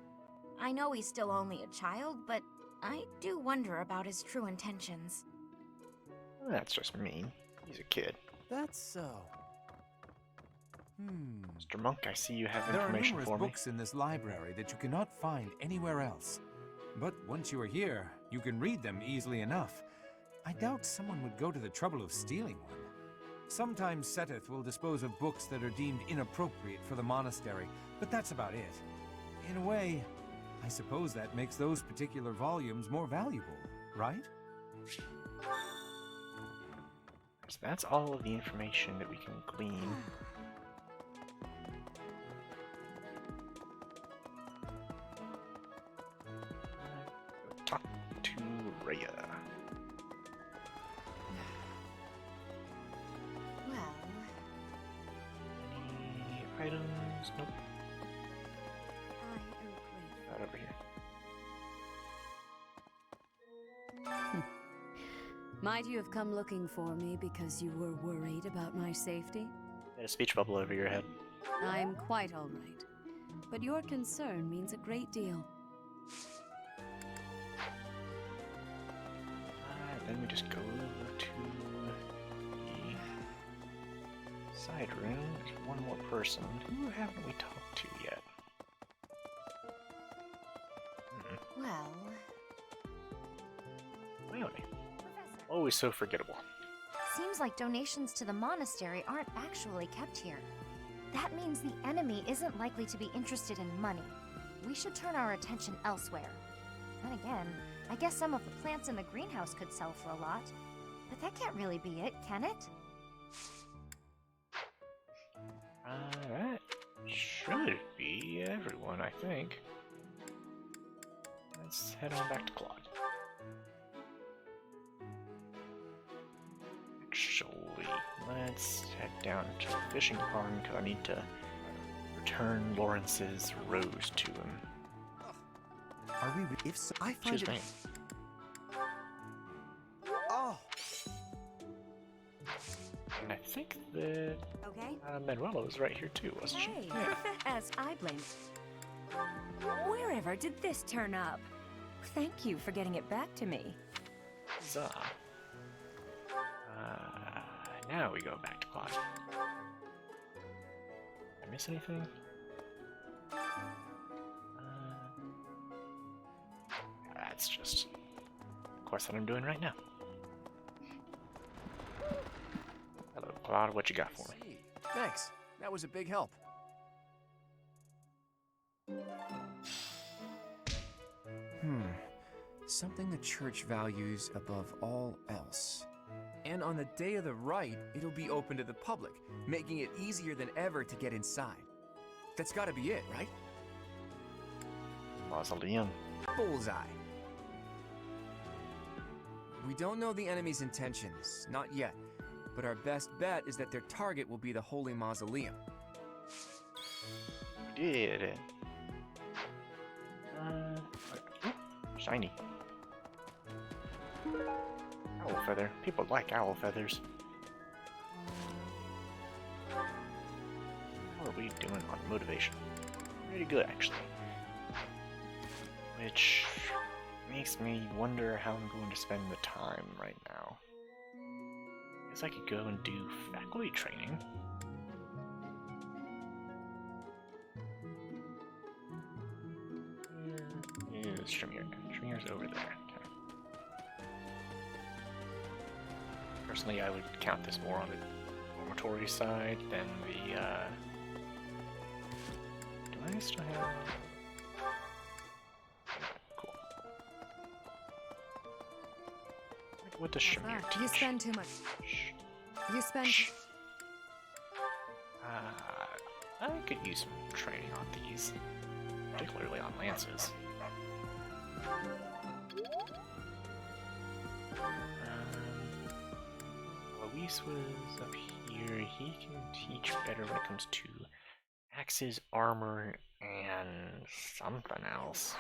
I know he's still only a child, but I do wonder about his true intentions. That's just mean. He's a kid. That's so. Mr. Monk, I see you have There are information numerous for me. books in this library that you cannot find anywhere else. But once you are here, you can read them easily enough. I doubt someone would go to the trouble of stealing one. Sometimes Seteth will dispose of books that are deemed inappropriate for the monastery, but that's about it. In a way, I suppose that makes those particular volumes more valuable, right? So that's all of the information that we can glean. Talk to Rhea. Well, any items? Nope. Not over here. Might you have come looking for me because you were worried about my safety? Got a speech bubble over your head. I'm quite all right, but your concern means a great deal. Then we just go over to the side room. There's one more person. Who haven't we talked to yet? well, Leonie. Always so forgettable. Seems like donations to the monastery aren't actually kept here. That means the enemy isn't likely to be interested in money. We should turn our attention elsewhere. Then again, I guess some of the plants in the greenhouse could sell for a lot. But that can't really be it, can it? That should be everyone, I think. Let's head on back to Claude. Actually, let's head down to the fishing pond because I need to return Lawrence's rose to him. Are we? If so, I find Excuse me. Oh. And I think that okay. Manuela was right here too, wasn't she? Hey, As I blame. Wherever did this turn up? Thank you for getting it back to me. Huzzah. Now we go back to Claude. Did I miss anything? That's just the course that I'm doing right now. Hello, Claude. What you got for me? Thanks. That was a big help. Something the church values above all else. And on the day of the rite, it'll be open to the public, making it easier than ever to get inside. That's gotta be it, right? Mausoleum. Bullseye. We don't know the enemy's intentions, not yet. But our best bet is that their target will be the Holy Mausoleum. We did it. Shiny. Owl feather. People like owl feathers. How are we doing on motivation? Pretty good, actually. Which makes me wonder how I'm going to spend the time right now. Guess I could go and do faculty training. Here's Shamir. Shamir's over there. Okay. Personally, I would count this more on the dormitory side than the, Do I still have... Cool. What does Shamir teach? You spend too much. You spend... I could use some training on these, particularly on lances. Luis was up here. He can teach better when it comes to axes, armor, and something else.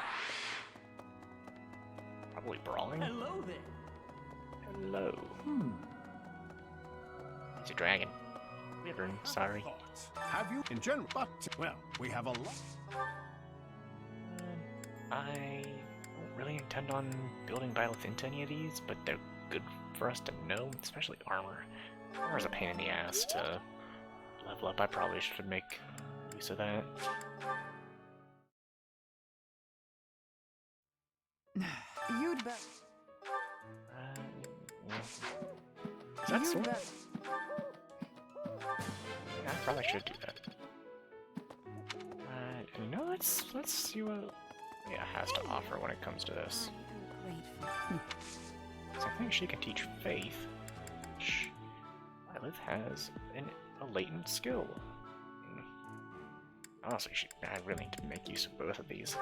Probably brawling. Hello there. Hello. It's a dragon. Wyvern, sorry. Have you in general? But, well, we have a lot. I don't really intend on building Byleth into any of these, but they're good for us to know, especially armor. Armor's a pain in the ass to level up. I probably should make use of that. You'd bet. Is that sword? Yeah, I probably should do that. You know, let's see what Leah has to offer when it comes to this. So I think she can teach Faith. Lilith has a latent skill. Honestly, I really need to make use of both of these.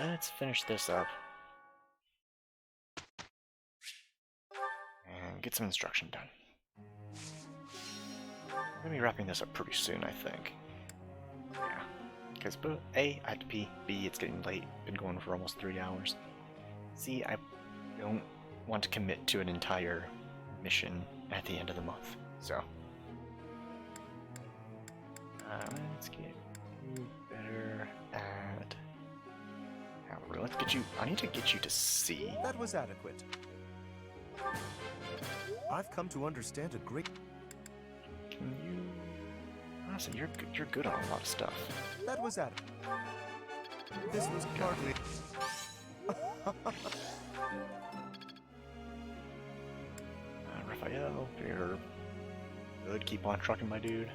Let's finish this up. And get some instruction done. I'm gonna be wrapping this up pretty soon, I think. Yeah. Because A, I have to pee, B, it's getting late. Been going for almost 3 hours. C, I don't want to commit to an entire mission at the end of the month, so. Let's get you better at... However, let's get you... I need to get you to C. That was adequate. I've come to understand a great... Can you... Honestly, you're good on a lot of stuff. That was adequate. This was hardly... Raphael, you're good. Keep on trucking, my dude.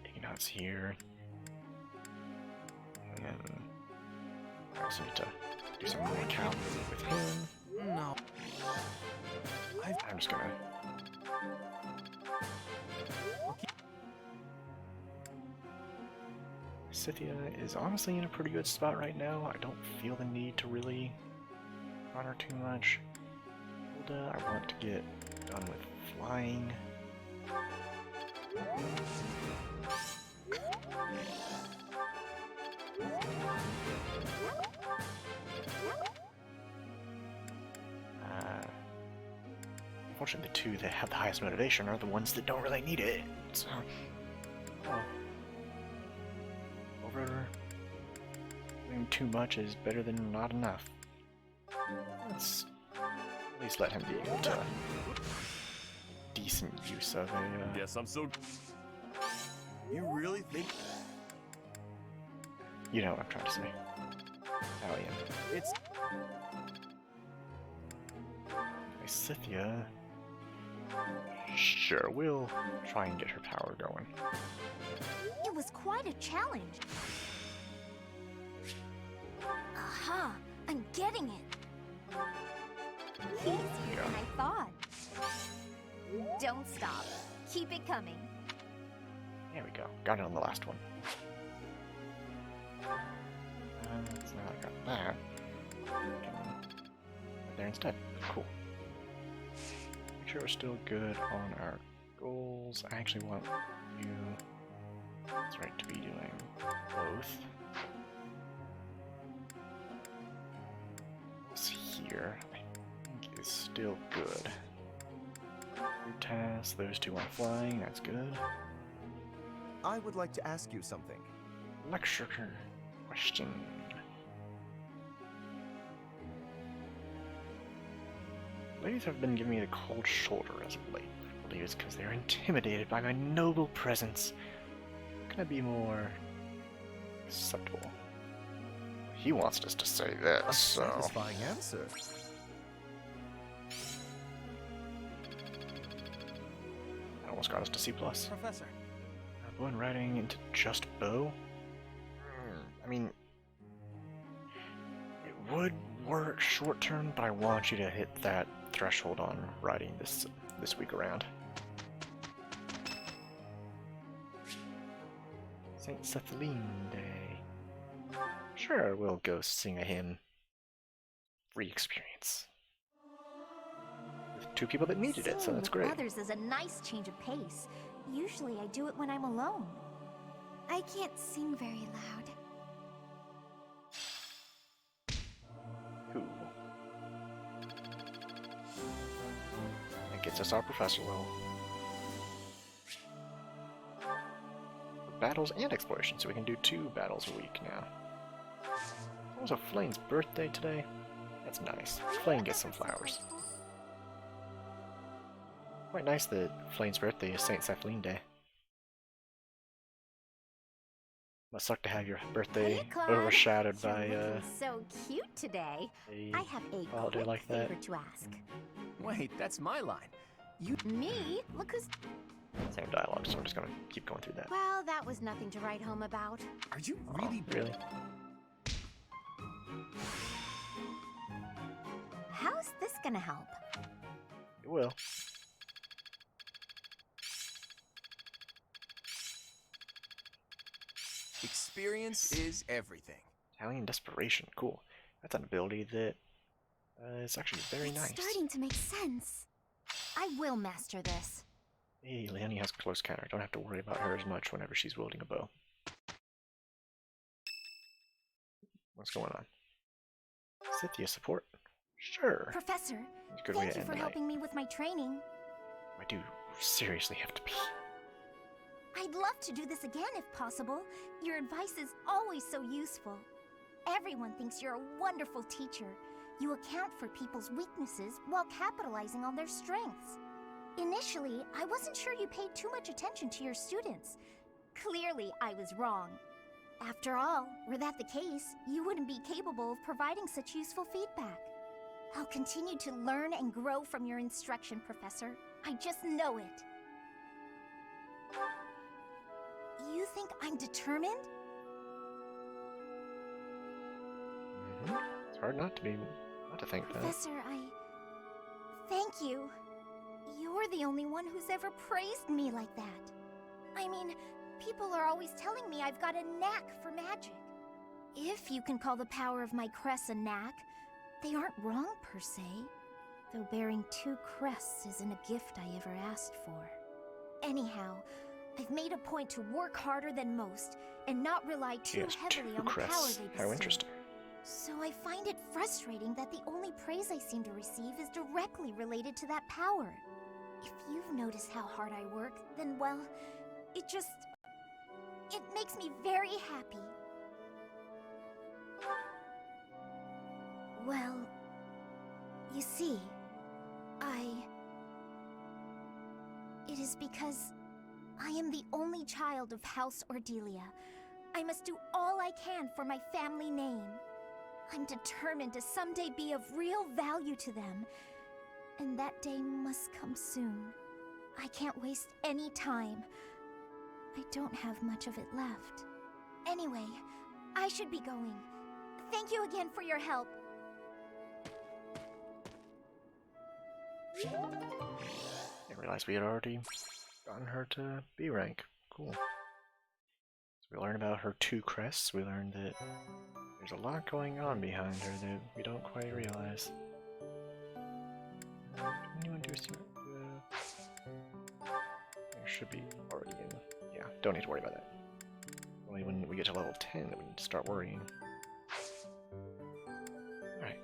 Ignat's here. And I also need to do some more cavalry with him. No. I'm just gonna... Scythia is honestly in a pretty good spot right now. I don't feel the need to really run her too much. Hilda, I want to get done with flying. Unfortunately, the two that have the highest motivation are the ones that don't really need it. So, over doing too much is better than not enough. Let's at least let him be able to decent use of a. Yes, I'm so. You really think? You know what I'm trying to say. Alien. It's. Scythia. Sure, we'll try and get her power going. It was quite a challenge. Aha! I'm getting it. Easier than I thought. Don't stop. Keep it coming. There we go. Got it on the last one. So now I got that. Put there instead. Cool. Make sure we're still good on our goals. I actually want you, that's right, to be doing both. This here, I think is still good. Your tasks, those two on flying, that's good. I would like to ask you something. Lecture question. Ladies have been giving me the cold shoulder as of late. I believe it's because they're intimidated by my noble presence. Can I be more acceptable? He wants us to say this, A so... satisfying answer. That almost got us to C+. Professor. Bow and riding into just bow? I mean... It would work short term, but I want you to hit that threshold on riding this week around. St. Cethaline Day. Sure, we'll go sing a hymn. Free experience. With two people that needed it, so that's Singing great. with others is a nice change of pace. Usually I do it when I'm alone. I can't sing very loud. Cool. That gets us our professor level. Battles and exploration, so we can do 2 battles a week now. It's also Flane's birthday today. That's nice. Flane gets some flowers. Quite nice that Flane's birthday is St. Cethaline Day. Must suck to have your birthday Hey, Claude. overshadowed You're by looking so cute today. a I have a holiday quick like that. favor to ask. Wait, that's my line. Me? Look who's... Same dialogue, so I'm just gonna keep going through that. Well, that was nothing to write home about. Are you really... Really? How's this gonna help? It will. Experience is everything. Italian Desperation, cool. That's an ability that is actually very nice. It's starting to make sense. I will master this. Hey, Leonie has close counter. Don't have to worry about her as much whenever she's wielding a bow. What's going on? Scythia support? Sure. Professor, It's a good way thank to you end for the night. helping me with my training. I do seriously have to pee. I'd love to do this again if possible. Your advice is always so useful. Everyone thinks you're a wonderful teacher. You account for people's weaknesses while capitalizing on their strengths. Initially, I wasn't sure you paid too much attention to your students. Clearly, I was wrong. After all, were that the case, you wouldn't be capable of providing such useful feedback. I'll continue to learn and grow from your instruction, Professor. I just know it. You think I'm determined? It's hard not to think that. Professor, thank you. You're the only one who's ever praised me like that. I mean, people are always telling me I've got a knack for magic. If you can call the power of my crests a knack, they aren't wrong per se. Though bearing 2 crests isn't a gift I ever asked for. Anyhow, I've made a point to work harder than most and not rely too heavily on the power they bestow. How interesting. So I find it frustrating that the only praise I seem to receive is directly related to that power. If you've noticed how hard I work, then well, it makes me very happy. Well, you see, it is because I am the only child of House Ordelia. I must do all I can for my family name. I'm determined to someday be of real value to them, and that day must come soon. I can't waste any time. I don't have much of it left. Anyway, I should be going. Thank you again for your help. Didn't realize we had already gotten her to B rank. Cool. So we learned about her 2 crests. We learned that there's a lot going on behind her that we don't quite realize. Anyone do a secret? There should be already in. Yeah, don't need to worry about that. Only when we get to level 10 that we need to start worrying. Alright.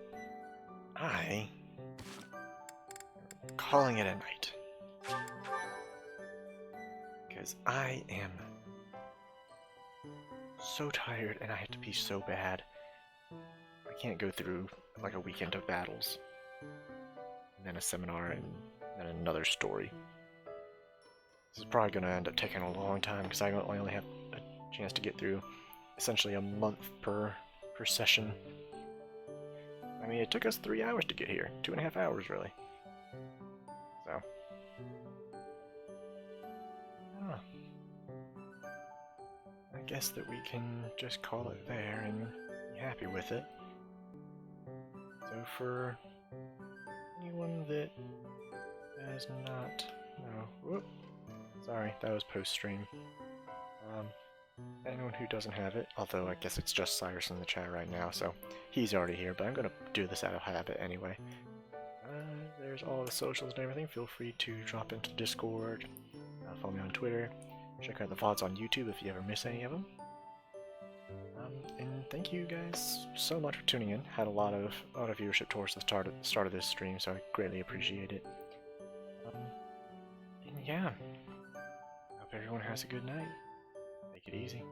I am calling it a night. Because I am so tired and I have to pee so bad. I can't go through like a weekend of battles, and then a seminar, and then another story. This is probably going to end up taking a long time because I only have a chance to get through essentially a month per session. I mean, it took us 3 hours to get here. 2.5 hours, really. So. I guess that we can just call it there and be happy with it. So for anyone that has not... No. Whoop. Sorry, that was post-stream. Anyone who doesn't have it, although I guess it's just Cyrus in the chat right now, so he's already here, but I'm going to do this out of habit anyway. There's all the socials and everything. Feel free to drop into Discord, follow me on Twitter, check out the VODs on YouTube if you ever miss any of them. And thank you guys so much for tuning in. Had a lot of viewership towards the start of this stream, so I greatly appreciate it. And yeah, hope everyone has a good night. Take it easy.